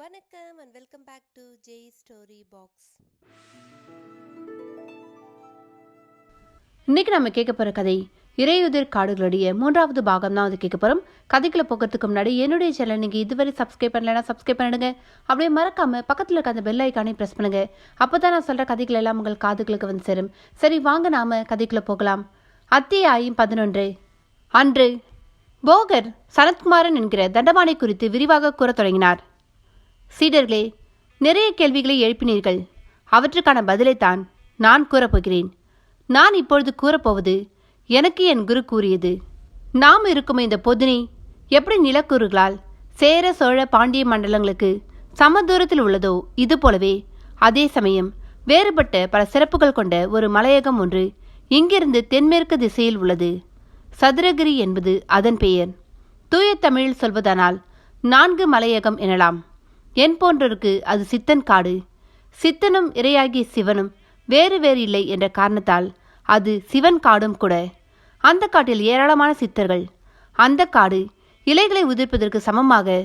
வணக்கம் and welcome back to Jai story box. இன்னைக்கு நம்ம கேட்க போற கதை இறையுதிர் காடுகளுடைய 3வது பாகம் தான் கேட்க போறோம். கதைக்குள்ள போகிறதுக்கு முன்னாடி என்னுடைய சேனல் நீங்க இதுவரை சப்ஸ்கிரைப் பண்ணலன்னா சப்ஸ்கிரைப் பண்ணிடுங்க. அப்படியே மறக்காம பக்கத்துல இருக்க அந்த பெல் ஐக்கானை பிரஸ் பண்ணுங்க. அப்பதான் நான் சொல்ற கதைகள் எல்லாம் உங்கள் காதுகளுக்கு வந்து சேரும். சரி, வாங்க நாம கதைக்குள்ள போகலாம். அத்தியாயம் 11. அன்று போகர் சனத்குமாரன் என்கிற தண்டபாணி குறித்து விரிவாக கூறத் தொடங்கினார். சீடர்களே, நிறைய கேள்விகளை எழுப்பினீர்கள். அவற்றுக்கான பதிலைத்தான் நான் கூறப்போகிறேன். நான் இப்பொழுது கூறப்போவது எனக்கு என் குரு கூறியது. நாம் இருக்கும் இந்த பொதினி எப்படி நிலக்கூறுகளால் சேர சோழ பாண்டிய மண்டலங்களுக்கு சம தூரத்தில் உள்ளதோ இது போலவே அதே சமயம் வேறுபட்ட பல சிறப்புகள் கொண்ட ஒரு மலையகம் ஒன்று இங்கிருந்து தென்மேற்கு திசையில் உள்ளது. சதுரகிரி என்பது அதன் பெயர். தூய தமிழில் சொல்வதானால் 4 மலையகம் எனலாம். என் போன்றோருக்கு அது சித்தன் காடு. சித்தனும் இறையாகிய சிவனும் வேறு வேறு இல்லை என்ற காரணத்தால் அது சிவன் காடும் கூட. அந்த காட்டில் ஏராளமான சித்தர்கள். அந்த காடு இலைகளை உதிர்ப்பதற்கு சமமாக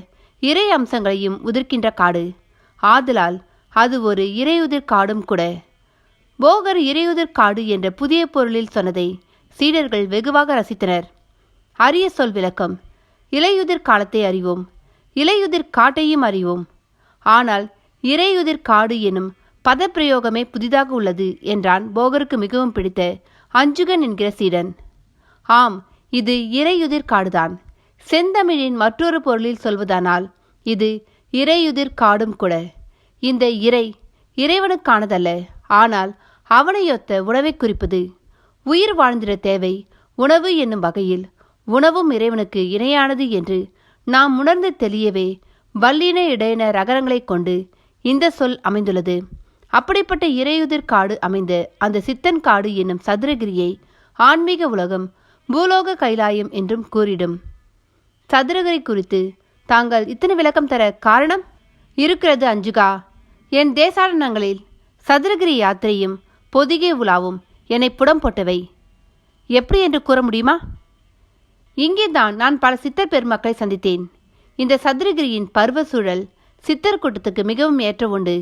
இறை அம்சங்களையும் உதிர்க்கின்ற காடு. ஆதலால் அது ஒரு இறையுதிர் காடும் கூட. போகர் இறையுதிர் காடு என்ற புதிய பொருளில் சொன்னதை சீடர்கள் வெகுவாக ரசித்தனர். அரிய சொல் விளக்கம். இலையுதிர் காலத்தை அறிவோம், இலையுதிர் காட்டையும் அறிவோம். ஆனால் இறையுதிர் காடு எனும் பதப்பிரயோகமே புதிதாக உள்ளது என்றான் போகருக்கு மிகவும் பிடித்த அஞ்சுகன் என்கிற சீடன். ஆம், இது இறையுதிர் காடுதான். செந்தமிழின் மற்றொரு பொருளில் சொல்வதானால் இது இறையுதிர் காடும் கூட. இந்த இறை இறைவனுக்கானதல்ல, ஆனால் அவனையொத்த உணவை குறிப்பது. உயிர் வாழ்ந்திட தேவை உணவு என்னும் வகையில் உணவும் இறைவனுக்கு இணையானது என்று நாம் உணர்ந்து தெளியவே வல்லின இடையின ரகரங்களைக் கொண்டு இந்த சொல் அமைந்துள்ளது. அப்படிப்பட்ட இறையுதிர் காடு அமைந்த அந்த சித்தன் காடு என்னும் சதுரகிரியை ஆன்மீக உலகம் பூலோக கைலாயம் என்றும் கூறிடும். சதுரகிரி குறித்து தாங்கள் இத்தனை விளக்கம் தர காரணம் இருக்கிறது அஞ்சுகா. என் தேசாடனங்களில் சதுரகிரி யாத்திரையும் பொதிகை உலாவும் என்னை புடம் போட்டவை. எப்படி என்று கூற முடியுமா? இங்கேதான் நான் பல சித்தர் பெருமக்களை சந்தித்தேன். இந்த சதுரகிரியின் பருவ சூழல் சித்தர் கூட்டத்துக்கு மிகவும் ஏற்ற உண்டு.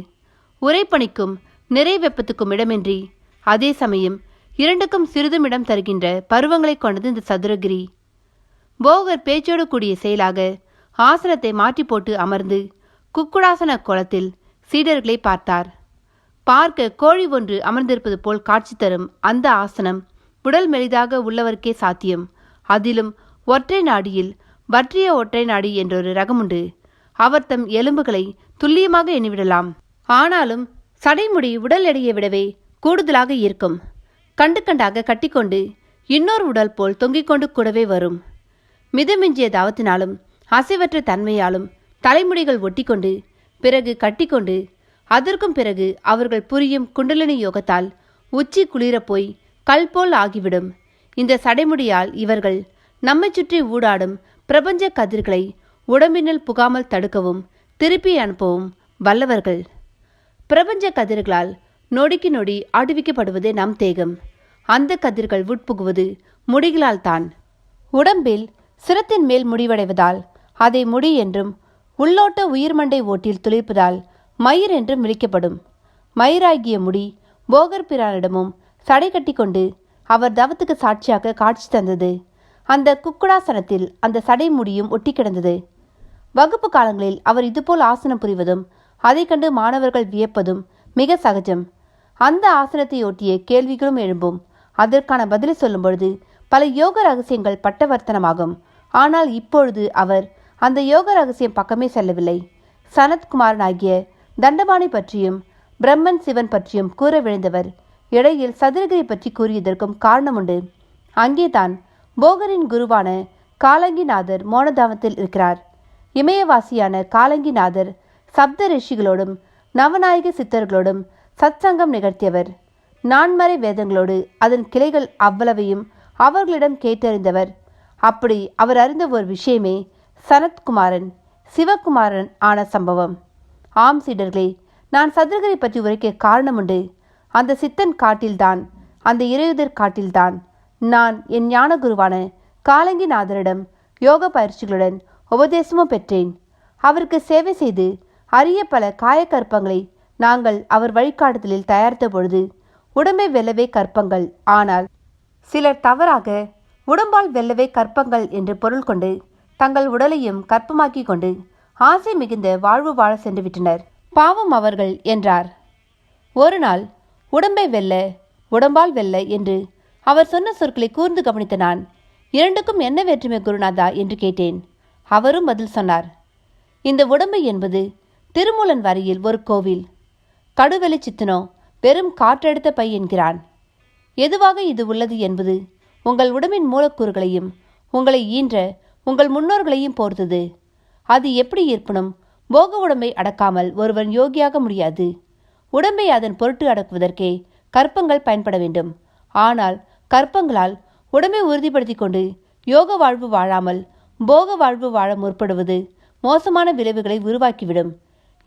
உரைப்பணிக்கும் நிறை வெப்பத்துக்கும் இடமின்றி அதே சமயம் இரண்டுக்கும் சிறிதும் இடம் தருகின்ற பருவங்களை கொண்டது இந்த சதுரகிரி. போகர் பேச்சோடு கூடிய செயலாக ஆசனத்தை மாற்றி போட்டு அமர்ந்து குக்குடாசன கோலத்தில் சீடர்களை பார்த்தார். பார்க்க கோழி ஒன்று அமர்ந்திருப்பது போல் காட்சி தரும் அந்த ஆசனம் உடல் மெலிதாக உள்ளவருக்கே சாத்தியம். அதிலும் ஒற்றை நாடியில் வற்றிய ஒற்றை நாடி என்றொரு ரகமுண்டு. அவர் தம் எலும்புகளை துல்லியமாக எண்ணிவிடலாம். ஆனாலும் சடைமுடி உடல் எடையை விடவே கூடுதலாக இருக்கும். கண்டு கண்டாக கட்டிக்கொண்டு இன்னொரு உடல் போல் தொங்கிக் கொண்டு கூடவே வரும். மிதமிஞ்சிய தாவத்தினாலும் அசைவற்ற தன்மையாலும் தலைமுடிகள் ஒட்டிக்கொண்டு பிறகு கட்டிக்கொண்டு அதற்கும் பிறகு அவர்கள் புரியும் குண்டலினி யோகத்தால் உச்சி குளிரப்போய் கல் போல் ஆகிவிடும். இந்த சடைமுடியால் இவர்கள் நம்மை சுற்றி ஊடாடும் பிரபஞ்ச கதிர்களை உடம்பினுள் புகாமல் தடுக்கவும் திருப்பி அனுப்பவும் வல்லவர்கள். பிரபஞ்ச கதிர்களால் நொடிக்கு நொடி ஆடுவிக்கப்படுவதே நம் தேகம். அந்த கதிர்கள் உட்புகுவது முடிகளால் தான். உடம்பில் சிரத்தின் மேல் முடிவடைவதால் அதை முடி என்றும், உள்ளோட்ட உயிர்மண்டை ஓட்டில் துளிர்ப்பதால் மயிர் என்றும் விളിக்கப்படும். மயிராகிய முடி போகர் பிரானிடமும் சடை கட்டி கொண்டு அவர் தவத்துக்கு சாட்சியாக காட்சி தந்தது. அந்த குக்குடாசனத்தில் அந்த சடை முடியும் ஒட்டி கிடந்தது. வகுப்பு காலங்களில் அவர் இதுபோல் ஆசனம் புரிவதும் அதை கண்டு மாணவர்கள் வியப்பதும் மிக சகஜம். அந்த ஆசனத்தை ஒட்டிய கேள்விகளும் எழும்பும். அதற்கான பதிலை சொல்லும் பொழுது பல யோக ரகசியங்கள் பட்டவர்த்தனமாகும். ஆனால் இப்பொழுது அவர் அந்த யோக ரகசியம் பக்கமே செல்லவில்லை. சனத்குமாரன் ஆகிய தண்டபாணி பற்றியும் பிரம்மன் சிவன் பற்றியும் கூற விழைந்தவர் இடையில் சதுரகிரி பற்றி கூறியதற்கும் காரணம் உண்டு. அங்கேதான் போகரின் குருவான காலங்கிநாதர் மோனதாவத்தில் இருக்கிறார். இமயவாசியான காலங்கிநாதர் சப்த ரிஷிகளோடும் நவநாயக சித்தர்களோடும் சத்சங்கம் நிகழ்த்தியவர். நான்மறை வேதங்களோடு அதன் கிளைகள் அவ்வளவையும் அவர்களிடம் கேட்டறிந்தவர். அப்படி அவர் அறிந்த ஒரு விஷயமே சனத்குமாரன் சிவகுமாரன் ஆன சம்பவம். ஆம் சீடர்களே, நான் சதுரகிரி பற்றி உரைக்க காரணம் உண்டு. அந்த சித்தன் காட்டில்தான், அந்த இறையுதிர் காட்டில்தான் நான் என் ஞான குருவான காலங்கிநாதரிடம் யோக பயிற்சிகளுடன் உபதேசமும் பெற்றேன். அவருக்கு சேவை செய்து அரிய பல காயக்கற்பங்களை நாங்கள் அவர் வழிகாட்டுதலில் தயாரித்த பொழுது உடம்பை வெல்லவே கற்பங்கள், ஆனால் சிலர் தவறாக உடம்பால் வெல்லவே கற்பங்கள் என்று பொருள் கொண்டு தங்கள் உடலையும் கற்பமாக்கி கொண்டு ஆசை மிகுந்த வாழ்வு வாழ சென்று விட்டனர். பாவம் அவர்கள் என்றார். ஒரு நாள் உடம்பை வெல்ல உடம்பால் வெல்ல என்று அவர் சொன்ன சொற்களை கூர்ந்து கவனித்த நான், இரண்டுக்கும் என்ன வேற்றுமை குருநாதா என்று கேட்டேன். அவரும் பதில் சொன்னார், இந்த உடம்பு என்பது திருமூலன் வரையில் ஒரு கோவில், கடுவெளி சித்தனோ வெறும் காற்றெடுத்த பை என்கிறான். எதுவாக இது உள்ளது என்பது உங்கள் உடம்பின் மூலக்கூறுகளையும் உங்களை ஈன்ற உங்கள் முன்னோர்களையும் பொறுத்தது. அது எப்படி இருப்பினும் போக உடம்பை அடக்காமல் ஒருவன் யோகியாக முடியாது. உடம்பை அதன் பொருட்டு அடக்குவதற்கே கற்பங்கள் பயன்பட வேண்டும். ஆனால் கற்பங்களால் உடம்பை உறுதிப்படுத்தி கொண்டு யோக வாழ்வு வாழாமல் போக வாழ்வு வாழ முற்படுவது மோசமான விளைவுகளை உருவாக்கிவிடும்.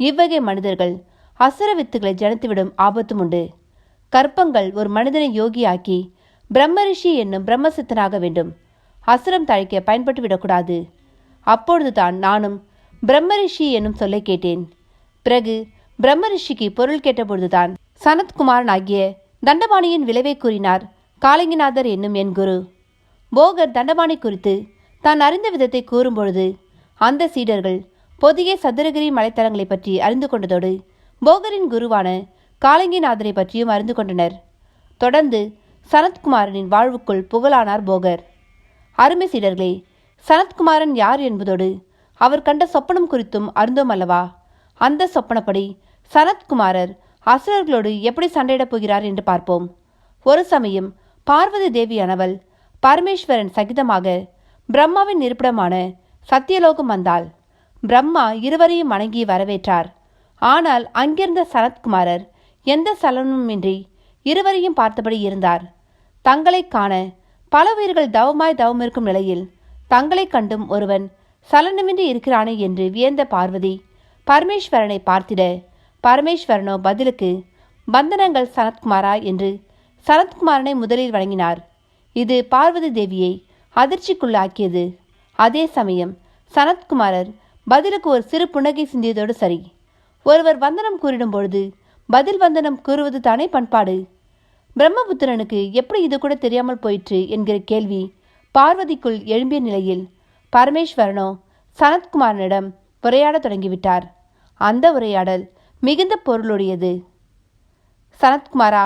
இவ்வகை மனிதர்கள் அசுர வித்துகளை ஜனித்துவிடும் ஆபத்தும் உண்டு. கற்பங்கள் ஒரு மனிதனை யோகியாக்கி பிரம்மரிஷி என்னும் பிரம்மசித்தனாக வேண்டும். அசுரம் தழைக்க பயன்பட்டு விடக்கூடாது. அப்பொழுதுதான் நானும் பிரம்மரிஷி என்னும் சொல்லை கேட்டேன். பிறகு பிரம்மரிஷிக்கு பொருள் கேட்டபொழுதுதான் சனத்குமாரன் ஆகிய தண்டபாணியின் விளைவை கூறினார் காலங்கிநாதர் என்னும் என் குரு. போகர் தண்டபாணி குறித்து தான் அறிந்த விதத்தை கூறும்பொழுது அந்த சீடர்கள் பொதிகை சதுரகிரி மலைத்தளங்களை பற்றி அறிந்து கொண்டதோடு போகரின் குருவான காலங்கிநாதரை பற்றியும் அறிந்து கொண்டனர். தொடர்ந்து சனத்குமாரனின் வாழ்வுக்குள் புகழானார் போகர். அருமை சீடர்களே, சனத்குமாரன் யார் என்பதோடு அவர் கண்ட சொப்பனம் குறித்தும் அறிந்தோம் அல்லவா? அந்த சொப்பனப்படி சனத்குமாரர் அசுரர்களோடு எப்படி சண்டையிடப் போகிறார் என்று பார்ப்போம். ஒரு சமயம் பார்வதி தேவியானவள் பரமேஸ்வரன் சகிதமாக பிரம்மாவின் இருப்பிடமான சத்தியலோகம் வந்தாள். பிரம்மா இருவரையும் வணங்கி வரவேற்றார். ஆனால் அங்கிருந்த சனத்குமாரர் எந்த சலனமுமின்றி இருவரையும் பார்த்தபடி இருந்தார். தங்களை காண பல உயிர்கள் தவமிருக்கும் நிலையில் தங்களை கண்டும் ஒருவன் சலனமின்றி இருக்கிறானே என்று வியந்த பார்வதி பரமேஸ்வரனை பார்த்திட, பரமேஸ்வரனோ பதிலுக்கு பந்தனங்கள் சனத்குமாரா என்று சனத்குமாரனை முதலில் வழங்கினார். இது பார்வதி தேவியை அதிர்ச்சிக்குள்ளாக்கியது. அதே சமயம் சனத்குமாரர் பதிலுக்கு ஒரு சிறு புன்னகை சிந்தியதோடு சரி. ஒருவர் வந்தனம் கூறிடும் பொழுது பதில் வந்தனம் கூறுவது தானே பண்பாடு. பிரம்மபுத்திரனுக்கு எப்படி இது கூட தெரியாமல் போயிற்று என்கிற கேள்வி பார்வதிக்குள் எழும்பிய நிலையில் பரமேஸ்வரனோ சனத்குமாரனிடம் உரையாட தொடங்கிவிட்டார். அந்த உரையாடல் மிகுந்த பொருளுடையது. சனத்குமாரா,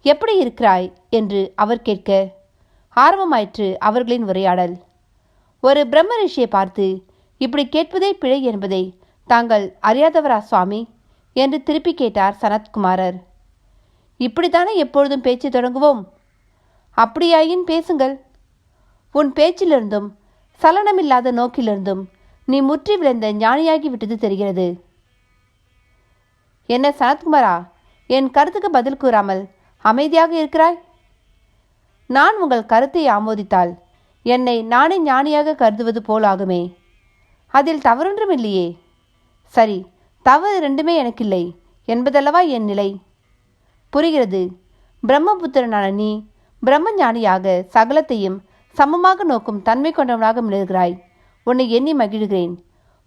எப்படி இருக்கிறாய் என்று அவர் கேட்க ஆரம்பமாயிற்று அவர்களின் உரையாடல். ஒரு பிரம்ம ரிஷியை பார்த்து இப்படி கேட்பதே பிழை என்பதை தாங்கள் அறியாதவரா சுவாமி என்று திருப்பி கேட்டார் சனத்குமாரர். இப்படித்தானே எப்பொழுதும் பேச்சு தொடங்குவோம். அப்படியாயின் பேசுங்கள். உன் பேச்சிலிருந்தும் சலனமில்லாத நோக்கிலிருந்தும் நீ முற்றி விளைந்த ஞானியாகி விட்டது தெரிகிறது. என்ன சனத்குமாரா, என் கருத்துக்கு பதில் கூறாமல் அமைதியாக இருக்கிறாய்? நான் உங்கள் கருத்தை ஆமோதித்தால் என்னை நானே ஞானியாக கருதுவது போலாகுமே. அதில் தவறொன்றும் இல்லையே. சரி, தவறு ரெண்டுமே எனக்கில்லை என்பதல்லவா என் நிலை. புரிகிறது. பிரம்மபுத்திரனான நீ பிரம்மஞானியாக சகலத்தையும் சமமாக நோக்கும் தன்மை கொண்டவனாக மிளகிறாய். உன்னை எண்ணி மகிழ்கிறேன்.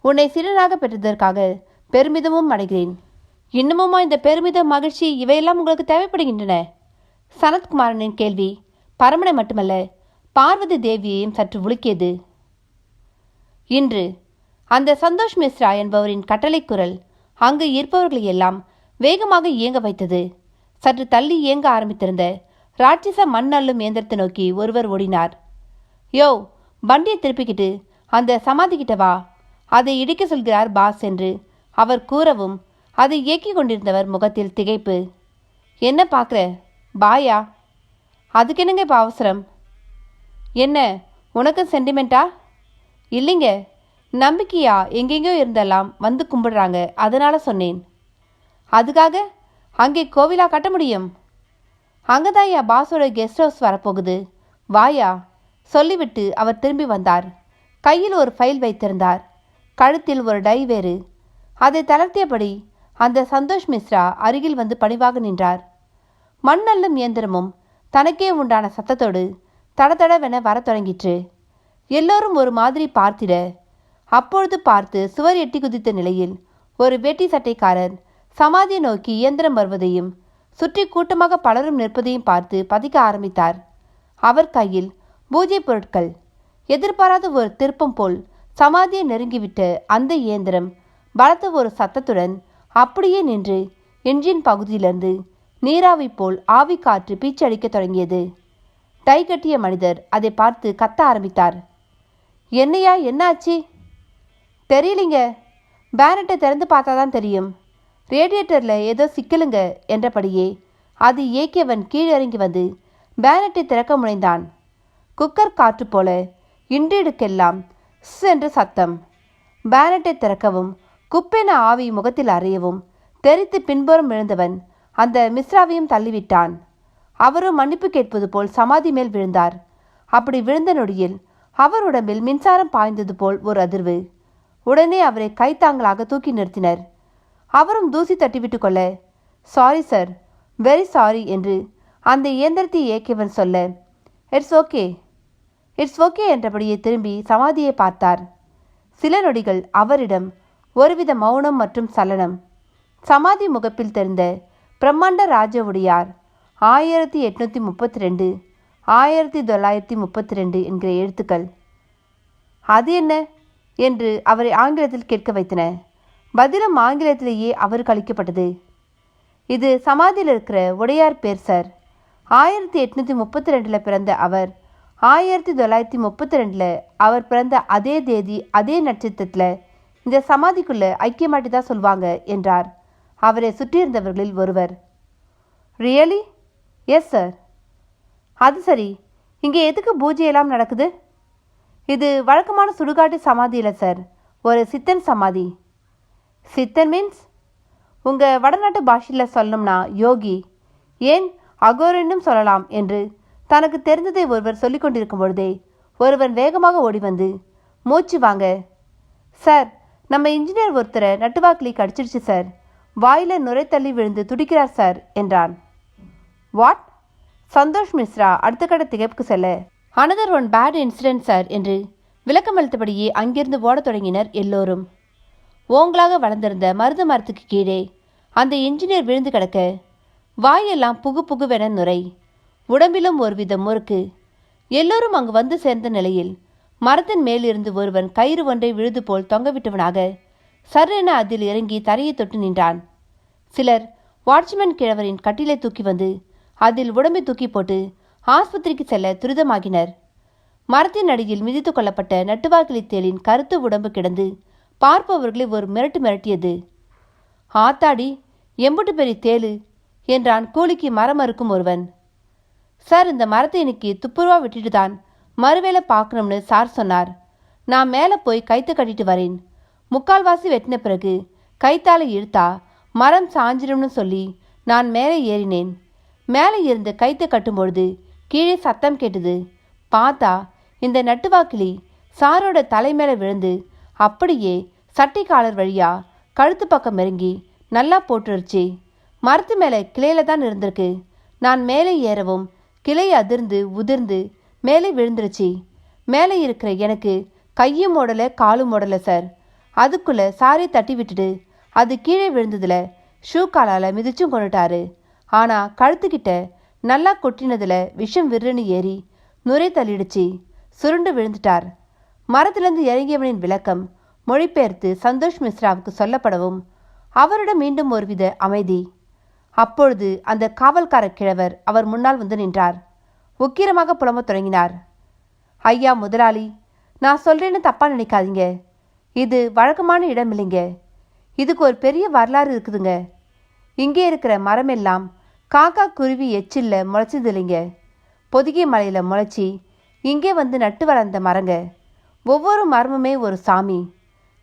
உன்னை சீடனாக பெற்றதற்காக பெருமிதமும் அடைகிறேன். இன்னமுமா இந்த பெருமித மகிழ்ச்சி இவையெல்லாம் உங்களுக்கு தேவைப்படுகின்றன? சனத்குமாரனின் கேள்வி பரமனை மட்டுமல்ல, பார்வதி தேவியையும் சற்று உலுக்கியது. இன்று அந்த சந்தோஷ் மிஸ்ரா என்பவரின் கட்டளை குரல் அங்கு இருப்பவர்களை எல்லாம் வேகமாக இயங்க வைத்தது. சற்று தள்ளி இயங்க ஆரம்பித்திருந்த ராட்சச மண்ணள்ளும் இயந்திரத்தை நோக்கி ஒருவர் ஓடினார். யோ, வண்டியை திருப்பிக்கிட்டு அந்த சமாதிக்கிட்ட வா, அதை இடிக்க சொல்கிறார் பாஸ் என்று அவர் கூறவும் அதை இயக்கி கொண்டிருந்தவர் முகத்தில் திகைப்பு. என்ன பார்க்குற, பாயா? அதுக்கு என்னங்க இப்போ அவசரம்? என்ன உனக்கு சென்டிமெண்ட்டா? இல்லைங்க, நம்பிக்கையா எங்கெங்கோ இருந்தெல்லாம் வந்து கும்பிடுறாங்க, அதனால சொன்னேன். அதுக்காக அங்கே கோவிலா கட்ட முடியும்? அங்கேதாயா பாஸோட கெஸ்ட் ஹவுஸ் வரப்போகுது, வாயா சொல்லிவிட்டு அவர் திரும்பி வந்தார். கையில் ஒரு ஃபைல் வைத்திருந்தார், கழுத்தில் ஒரு டை வேறு. அதை தளர்த்தியபடி அந்த சந்தோஷ் மிஸ்ரா அருகில் வந்து பணிவாக நின்றார். மண்ணள்ளும் இயந்திரமும் தனக்கே உண்டான சத்தத்தோடு தடதடவென வரத் தொடங்கிற்று. எல்லோரும் ஒரு மாதிரி பார்த்திட, அப்பொழுது பார்த்து சுவர் எட்டி குதித்த நிலையில் ஒரு வேட்டி சட்டைக்காரர் சமாதியை நோக்கி இயந்திரம் வருவதையும் சுற்றி கூட்டமாக பலரும் நிற்பதையும் பார்த்து பதிக்க ஆரம்பித்தார். அவர் கையில் பூஜை பொருட்கள். எதிர்பாராத ஒரு திருப்பம் போல் சமாதியை நெருங்கிவிட்ட அந்த இயந்திரம் பலத்த ஒரு சத்தத்துடன் அப்படியே நின்று என்ஜின் பகுதியிலிருந்து நீராவி போல் ஆவி காற்று பீச்சடிக்க தொடங்கியது. டை கட்டிய மனிதர் அதை பார்த்து கத்த ஆரம்பித்தார். என்னையா, என்னாச்சு? தெரியலிங்க, பேனட்டை திறந்து பார்த்தாதான் தெரியும். ரேடியேட்டரில் ஏதோ சிக்கலுங்க என்றபடியே அது இயக்கியவன் கீழிறங்கி வந்து பேனட்டை திறக்க முனைந்தான். குக்கர் காற்று போல இண்டிடுக்கெல்லாம் என்று சத்தம். பேனட்டை திறக்கவும் குப்பென ஆவி முகத்தில் அறையவும் தெரித்து பின்புறம் விழுந்தவன் அந்த மிஸ்ராவையும் தள்ளிவிட்டான். அவரும் மன்னிப்பு கேட்பது போல் சமாதி மேல் விழுந்தார். அப்படி விழுந்த நொடியில் அவர் உடம்பில் மின்சாரம் பாய்ந்தது போல் ஒரு அதிர்வு. உடனே அவரை கைத்தாங்களாக தூக்கி நிறுத்தினர். அவரும் தூசி தட்டிவிட்டு கொள்ள, சாரி சார், வெரி சாரி என்று அந்த இயந்திரத்தை இயக்கியவன் சொல்ல, இட்ஸ் ஓகே, இட்ஸ் ஓகே என்றபடியே திரும்பி சமாதியை பார்த்தார். சில நொடிகள் அவரிடம் ஒருவித மௌனம் மற்றும் சலனம். சமாதி முகப்பில் தெரிந்த பிரம்மாண்ட ராஜவுடையார் 1832 1932 என்கிற எழுத்துக்கள். அது என்ன என்று அவரை ஆங்கிலத்தில் கேட்க வைத்தன. பதிலும் ஆங்கிலத்திலேயே அவருக்கு அளிக்கப்பட்டது. இது சமாதியில் இருக்கிற உடையார் பேர் சார். 1832 பிறந்த அவர் 1932 அவர் பிறந்த அதே தேதி அதே நட்சத்திரத்தில் இந்த சமாதிக்குள்ள ஐக்கியமாட்டி தான் சொல்வாங்க என்றார் அவரை சுற்றியிருந்தவர்களில் ஒருவர். ரியலி? Yes sir. அது சரி, இங்கே எதுக்கு பூஜையெல்லாம் நடக்குது? இது வழக்கமான சுடுகாட்டு சமாதி இல்லை சார், ஒரு சித்தன் சமாதி. சித்தன் மீன்ஸ்? உங்கள் வடநாட்டு பாஷையில் சொல்லணும்னா யோகி, ஏன் அகோரன்னும் சொல்லலாம் என்று தனக்கு தெரிந்ததை ஒருவர் சொல்லிக் கொண்டிருக்கும் பொழுதே ஒருவன் வேகமாக ஓடி வந்து, மூச்சு வாங்க சார், நம்ம இன்ஜினியர் ஒருத்தரை நட்டுவாக்கிலி கடிச்சிடுச்சு சார், வாயில நுரை தள்ளி விழுந்து துடிக்கிறார் சார் என்றான். வாட்? சந்தோஷ் மிஸ்ரா அடுத்த கட்ட திகைப்புக்கு செல்ல, another one bad incident sir என்று விளக்கமளித்தபடியே அங்கிருந்து ஓடத் தொடங்கினர் எல்லோரும். ஓங்கலாக வளர்ந்திருந்த மருது மரத்துக்கு கீழே அந்த இன்ஜினியர் விழுந்து கிடக்க, வாயெல்லாம் புகு புகுவென நுரை, உடம்பிலும் ஒருவித முறுக்கு. எல்லோரும் அங்கு வந்து சேர்ந்த நிலையில் மரத்தின் மேலிருந்து ஒருவன் கயிறு ஒன்றை விழுது போல் தொங்கவிட்டவனாக சர்ரென அதில் இறங்கி தரையை தொட்டு நின்றான். சிலர் வாட்ச்மேன் கிழவரின் கட்டிலை தூக்கி வந்து அதில் உடம்பை தூக்கி போட்டு ஆஸ்பத்திரிக்கு செல்ல துரிதமாகினர். மரத்தின் அடியில் மிதித்து கொள்ளப்பட்ட நட்டுவாக்கிலி தேளின் கருத்து உடம்பு கிடந்து பார்ப்பவர்களை ஒரு மிரட்டு மிரட்டியது. ஆத்தாடி, எம்புட்டு பெரிய தேளு என்றான் கூலிக்கு மரம் அறுக்கும் ஒருவன். சார், இந்த மரத்தை இன்னைக்கு துப்புரவா விட்டுட்டு தான் மறுவேளை பார்க்கணும்னு சார் சொன்னார். நான் மேலே போய் கைத்து கட்டிட்டு வரேன். முக்கால்வாசி வெட்டின பிறகு கைத்தால இழுத்தா மரம் சாஞ்சிடும்னு சொல்லி நான் மேலே ஏறினேன். மேலே இருந்து கைத்தை கட்டும்பொழுது கீழே சத்தம் கேட்டது. பார்த்தா இந்த நட்டுவாக்கிலி சாரோட தலை மேலே விழுந்து அப்படியே சட்டை காலர் வழியா கழுத்து பக்கம் இறங்கி நல்லா போட்டுருச்சு. மரத்து மேலே கிளையில தான் இருந்திருக்கு. நான் மேலே ஏறவும் கிளை அதிர்ந்து உதிர்ந்து மேலே விழுந்துருச்சு. மேலே இருக்கிற எனக்கு கையும் ஓடலை காலும் ஓடலை சார். அதுக்குள்ளே சாரை தட்டி விட்டுட்டு அது கீழே விழுந்ததில் ஷூ காலால் மிதிச்சும் கொண்டுட்டாரு. ஆனால் கழுத்துக்கிட்ட நல்லா கொட்டினதில் விஷம் விருன்னு ஏறி நுரை தள்ளிடுச்சு. சுருண்டு விழுந்துட்டார். மரத்திலிருந்து இறங்கியவனின் விளக்கம் மொழிபெயர்த்து சந்தோஷ் மிஸ்ராவுக்கு சொல்லப்படவும் அவரிடம் மீண்டும் ஒருவித அமைதி. அப்பொழுது அந்த காவல்கார கிழவர் அவர் முன்னால் வந்து நின்றார். உக்கிரமாக புலம்பத் தொடங்கினார். ஐயா முதலாளி, நான் சொல்கிறேன்னு தப்பாக நினைக்காதீங்க. இது வழக்கமான இடம் இல்லைங்க. இதுக்கு ஒரு பெரிய வரலாறு இருக்குதுங்க. இங்கே இருக்கிற மரமெல்லாம் காக்கா குருவி எச்சில்ல முளைச்சது இல்லைங்க. பொதிகை மலையில் முளைச்சி இங்கே வந்து நட்டு வளர்ந்த மரங்க. ஒவ்வொரு மரமுமே ஒரு சாமி.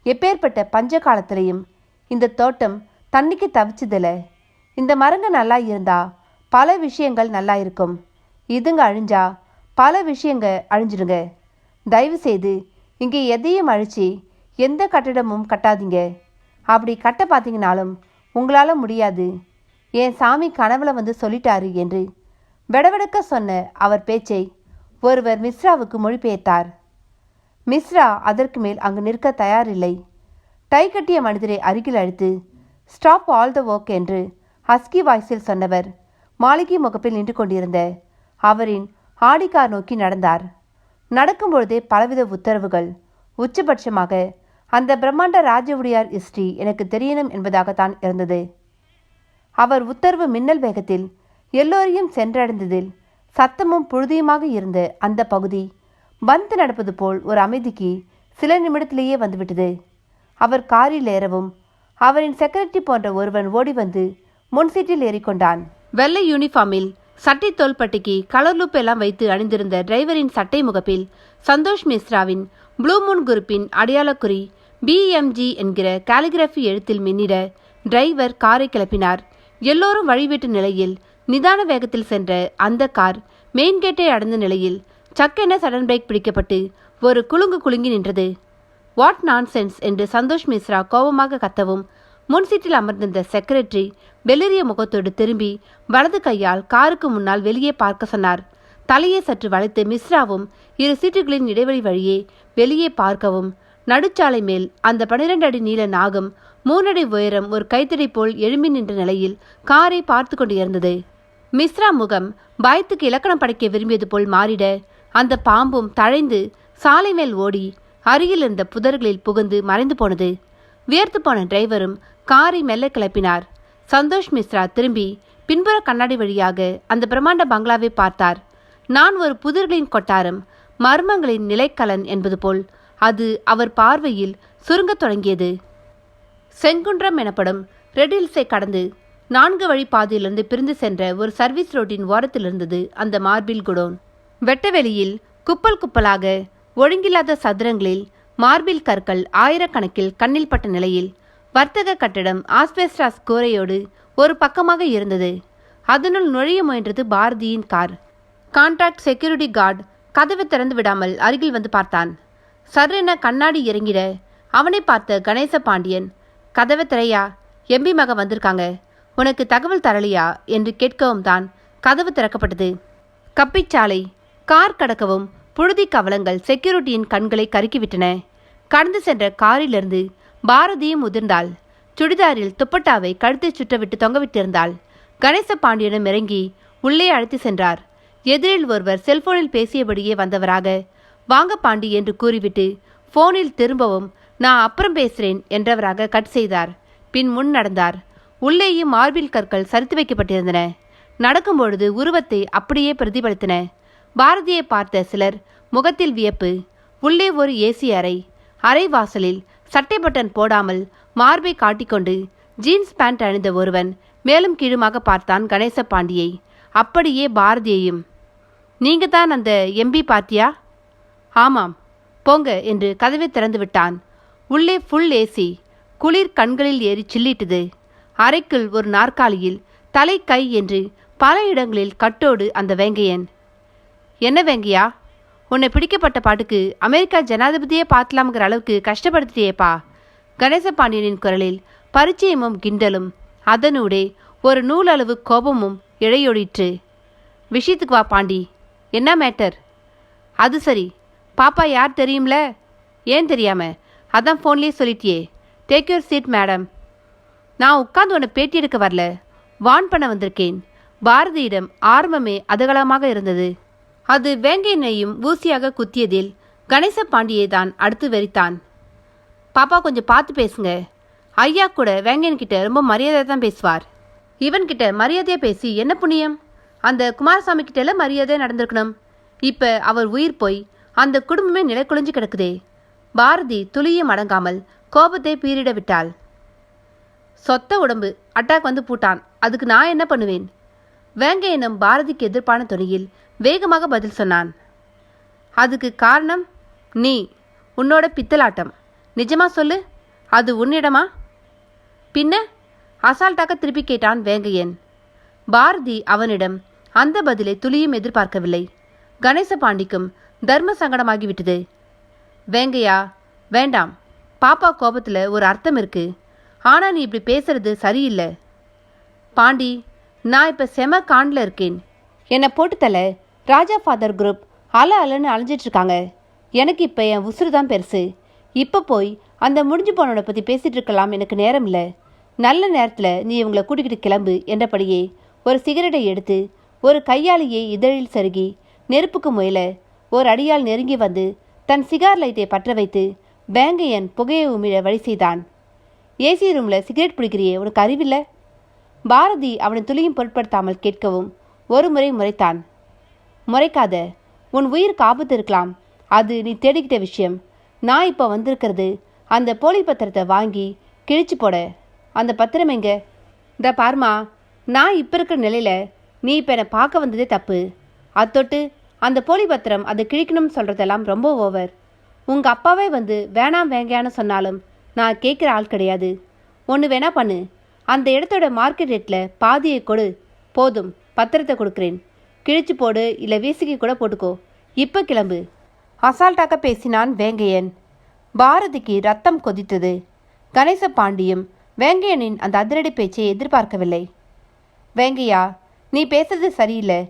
எப்பேற்பட்ட பஞ்ச காலத்திலையும் இந்த தோட்டம் தண்ணிக்கு தவிச்சதில்லை. இந்த மரங்க நல்லா இருந்தா பல விஷயங்கள் நல்லா இருக்கும். இதுங்க அழிஞ்சா பல விஷயங்க அழிஞ்சிடுங்க. தயவு செய்து இங்கே எதையும் அழிச்சு எந்த கட்டிடமும் கட்டாதீங்க. அப்படி கட்ட பார்த்தீங்கனாலும் உங்களால் முடியாது. என் சாமி கனவுல வந்து சொல்லிட்டாரு என்று வெடவெடுக்க சொன்ன அவர் பேச்சை ஒருவர் மிஸ்ராவுக்கு மொழிபெயர்த்தார். மிஸ்ரா அதற்கு மேல் அங்கு நிற்க தயாரில்லை. டை கட்டிய மனிதரை அருகில் அழைத்து ஸ்டாப் ஆல் த ஒர்க் என்று ஹஸ்கி வாய்ஸில் சொன்னவர் மாளிகை முகப்பில் நின்று கொண்டிருந்த அவரின் ஆடிக்கார் நோக்கி நடந்தார். நடக்கும்பொழுதே பலவித உத்தரவுகள். உச்சபட்சமாக அந்த பிரம்மாண்ட ராஜவுடையார் ஹிஸ்டரி எனக்கு தெரியணும் என்பதாகத்தான் இருந்தது. அவர் உத்தரவு மின்னல் வேகத்தில் எல்லோரையும் சென்றடைந்ததில் சத்தமும் புழுதியுமாக இருந்த அந்த பகுதி பந்து நடப்பது போல் ஒரு அமைதிக்கு சில நிமிடத்திலேயே வந்துவிட்டது. அவர் காரில் ஏறவும் அவரின் செக்ரட்டரி போன்ற ஒருவன் ஓடி வந்து முன் சீட்டில் ஏறிக்கொண்டான். வெள்ளை யூனிஃபார்மில் சட்டை தோள்பட்டிக்கு கலர் லூப் எல்லாம் வைத்து அணிந்திருந்த டிரைவரின் சட்டை முகப்பில் சந்தோஷ் மிஸ்ராவின் ப்ளூ மூன் குரூப்பின் அடையாளக்குறி BMG என்கிற காலிகிராஃபி எழுத்தில் மின்னிட டிரைவர் காரை கிளப்பினார். எல்லோரும் வழிவிட்ட நிலையில் நிதான வேகத்தில் சென்ற அந்த கார் மெயின் கேட்டை அடைந்த நிலையில் சக்கென சடன் பிரேக் பிடிக்கப்பட்டு ஒரு குலுங்கி நின்றது. வாட் நான்சென்ஸ் என்று சந்தோஷ் மிஸ்ரா கோபமாக கத்தவும் முன் சீட்டில் அமர்ந்திருந்த செக்ரட்டரி வெளிரிய முகத்தோடு திரும்பி வலது கையால் காருக்கு முன்னால் வெளியே பார்க்க சொன்னார். தலையை சற்று வளைத்து மிஸ்ராவும் இரு சீட்டுகளின் இடைவெளி வழியே வெளியே பார்க்கவும் நடுச்சாலை மேல் அந்த 12 அடி நீள நாகம் 3 அடி உயரம் ஒரு கைத்தடி போல் எழும்பி நின்ற நிலையில் காரை பார்த்து கொண்டிருந்தது. மிஸ்ரா முகம் பயத்துக்கு இலக்கணம் படைக்க விரும்பியது போல் மாறிட அந்த பாம்பும் தழைந்து சாலை மேல் ஓடி அருகில் இருந்த புதர்களில் புகுந்து மறைந்து போனது. வியர்த்து போன டிரைவரும் காரை மெல்ல கிளப்பினார். சந்தோஷ் மிஸ்ரா திரும்பி பின்புற கண்ணாடி வழியாக அந்த பிரம்மாண்ட பங்களாவை பார்த்தார். நான் ஒரு புதிர்களின் கொட்டாரம், மர்மங்களின் நிலைக்கலன் என்பது போல் அது அவர் பார்வையில் சுருங்கத் தொடங்கியது. செங்குன்றம் எனப்படும் ரெட் ஹில்ஸை கடந்து 4 வழி பாதையிலிருந்து பிரிந்து சென்ற ஒரு சர்வீஸ் ரோட்டின் ஓரத்தில் இருந்தது அந்த மார்பிள் குடோன். வெட்டவெளியில் குப்பல் குப்பலாக ஒழுங்கில்லாத சதுரங்களில் மார்பிள் கற்கள் ஆயிரக்கணக்கில் கண்ணில் பட்ட நிலையில் வர்த்தக கட்டடம் ஆஸ்பெஸ்டாஸ் கூரையோடு ஒரு பக்கமாக இருந்தது. அதனுள் நுழைய முயன்றது பாரதியின் கார். கான்ட்ராக்ட் செக்யூரிட்டி கார்டு கதவை திறந்து விடாமல் அருகில் வந்து பார்த்தான். சர்ரென கண்ணாடி இறங்கிட அவனை பார்த்த கணேச பாண்டியன், கதவை திறையா, எம்பி மக வந்திருக்காங்க, உனக்கு தகவல் தரலையா என்று கேட்கவும் தான் கதவு திறக்கப்பட்டது. கப்பிச்சாலை, கார் கடக்கவும் புழுதி கவலங்கள் செக்யூரிட்டியின் கண்களை கருக்கிவிட்டன. கடந்து சென்ற காரிலிருந்து பாரதியும் உதிர்ந்தாள். சுடிதாரில் துப்பட்டாவை கழுத்தை சுற்றவிட்டு தொங்கவிட்டிருந்தாள். கணேச பாண்டியனும் இறங்கி உள்ளே அழைத்து சென்றார். எதிரில் ஒருவர் செல்போனில் பேசியபடியே வந்தவராக வாங்க பாண்டி என்று கூறிவிட்டு போனில் திரும்பவும் நான் அப்புறம் பேசுறேன் என்றவராக கட் செய்தார். பின் முன் நடந்தார். உள்ளேயும் மார்பிள் கற்கள் சரித்து வைக்கப்பட்டிருந்தன. நடக்கும்பொழுது உருவத்தை அப்படியே பிரதிபலித்தன. பாரதியை பார்த்த சிலர் முகத்தில் வியப்பு. உள்ளே ஒரு ஏசி அறை. அறை வாசலில் சட்டை பட்டன் போடாமல் மார்பை காட்டிக்கொண்டு ஜீன்ஸ் பேண்ட் அணிந்த ஒருவன் மேலும் கீழுமாக பார்த்தான் கணேச பாண்டியை. அப்படியே பாரதியையும். நீங்க தான் அந்த எம்பி பார்த்தியா? ஆமாம், போங்க என்று கதவை திறந்து விட்டான். உள்ளே ஃபுல் ஏசி. குளிர் கண்களில் ஏறி சில்லிட்டது. அறைக்குள் ஒரு நாற்காலியில் தலை கை என்று பல இடங்களில் கட்டோடு அந்த வேங்கையன். என்ன வேங்கையா, உன்னை பிடிக்கப்பட்ட பாட்டுக்கு அமெரிக்கா ஜனாதிபதியே பார்க்கலாம்ங்கிற அளவுக்கு கஷ்டப்படுத்தியேப்பா. கணேச பாண்டியனின் குரலில் பரிச்சயமும் கிண்டலும் அதனூடே ஒரு நூலளவு கோபமும் இழையொடிற்று. விஷயத்துக்கு வா பாண்டி, என்ன மேட்டர்? அது சரி, பாப்பா யார் தெரியும்ல? ஏன் தெரியாம? அதான் ஃபோன்லேயே சொல்லிட்டியே. Take your seat madam. நான் உட்காந்து உன்னை பேட்டி எடுக்க வரல, வான் பண்ண வந்திருக்கேன். பாரதியிடம் ஆரம்பமே அதகலமாக இருந்தது. அது வேங்கையனையும் ஊசியாக குத்தியதில் கணேச பாண்டியை தான் அடுத்து வெறித்தான். பாப்பா கொஞ்சம் பார்த்து பேசுங்க. ஐயா கூட வேங்கையன்கிட்ட ரொம்ப மரியாதை தான் பேசுவார். இவன்கிட்ட மரியாதையாக பேசி என்ன புண்ணியம்? அந்த குமாரசாமி கிட்ட மரியாதையாக நடந்திருக்கணும். இப்போ அவர் உயிர் போய் அந்த குடும்பமே நிலைக்குலைஞ்சு கிடக்குதே. பாரதி துளியும் அடங்காமல் கோபத்தை பீரிட விட்டாள். சொத்த உடம்பு அட்டாக் வந்து பூட்டான், அதுக்கு நான் என்ன பண்ணுவேன்? வேங்கையனும் பாரதிக்கு எதிர்ப்பான துணியில் வேகமாக பதில் சொன்னான். அதுக்கு காரணம் நீ, உன்னோட பித்தலாட்டம். நிஜமா சொல்லு, அது உன்னிடமா? பின்ன அசால்ட்டாக திருப்பி கேட்டான் வேங்கையன். பாரதி அவனிடம் அந்த பதிலை துளியும் எதிர்பார்க்கவில்லை. கணேச பாண்டிக்கும் தர்ம சங்கடமாகிவிட்டது. வேங்கையா, வேண்டாம். பாப்பா கோபத்தில் ஒரு அர்த்தம் இருக்கு. ஆனால் நீ இப்படி பேசுறது சரியில்லை. பாண்டி, நான் இப்போ செம காண்டில் இருக்கேன். என்னை போட்டுத்தல ராஜா ஃபாதர் குரூப் அலன்னு அலைஞ்சிட்ருக்காங்க. எனக்கு இப்போ என் உசுறு தான் பெருசு. இப்போ போய் அந்த முடிஞ்சு போனவனை பற்றி பேசிகிட்டு இருக்கலாம், எனக்கு நேரம் இல்லை. நல்ல நேரத்தில் நீ இவங்களை கூட்டிக்கிட்டு கிளம்பு என்றபடியே ஒரு சிகரெட்டை எடுத்து ஒரு கையாலேயே இதழில் சருகி நெருப்புக்கு முயல ஒரு அடியால் நெருங்கி வந்து தன் சிகார் லைட்டை பற்ற வைத்து வேங்கையன் புகையை உமிழ வழி செய்தான். ஏசி ரூமில் சிகரெட் பிடிக்கிறியே, உனக்கு அறிவில்லை? பாரதி அவனை துளியும் பொருட்படுத்தாமல் கேட்கவும் ஒரு முறை முறைத்தான். முறைக்காத, உன் உயிருக்கு ஆபத்து இருக்கலாம், அது நீ தேடிக்கிட்ட விஷயம். நான் இப்போ வந்திருக்கிறது அந்த போலி பத்திரத்தை வாங்கி கிழிச்சு போட. அந்த பத்திரம் எங்க? இந்த பார்மா, நான் இப்போ இருக்கிற நிலையில் நீ இப்போ என்னை பார்க்க வந்ததே தப்பு. அத்தொட்டு அந்த போலி பத்திரம் அதை கிழிக்கணும்னு சொல்கிறதெல்லாம் ரொம்ப ஓவர். உங்கள் அப்பாவே வந்து வேணாம் வேங்கையான்னு சொன்னாலும் நான் கேட்குற ஆள் கிடையாது. ஒன்று வேணா பண்ணு, அந்த இடத்தோட மார்க்கெட் ரேட்டில் பாதியை கொடு, போதும், பத்திரத்தை கொடுக்குறேன். கிழிச்சு போடு, இல்லை வீசிக்கி கூட போட்டுக்கோ, இப்போ கிளம்பு. அசால்ட்டாக பேசினான் வேங்கையன். பாரதிக்கு ரத்தம் கொதித்தது. கணேச பாண்டியும் வேங்கையனின் அந்த அதிரடி பேச்சை எதிர்பார்க்கவில்லை. வேங்கையா, நீ பேசுறது சரியில்லை.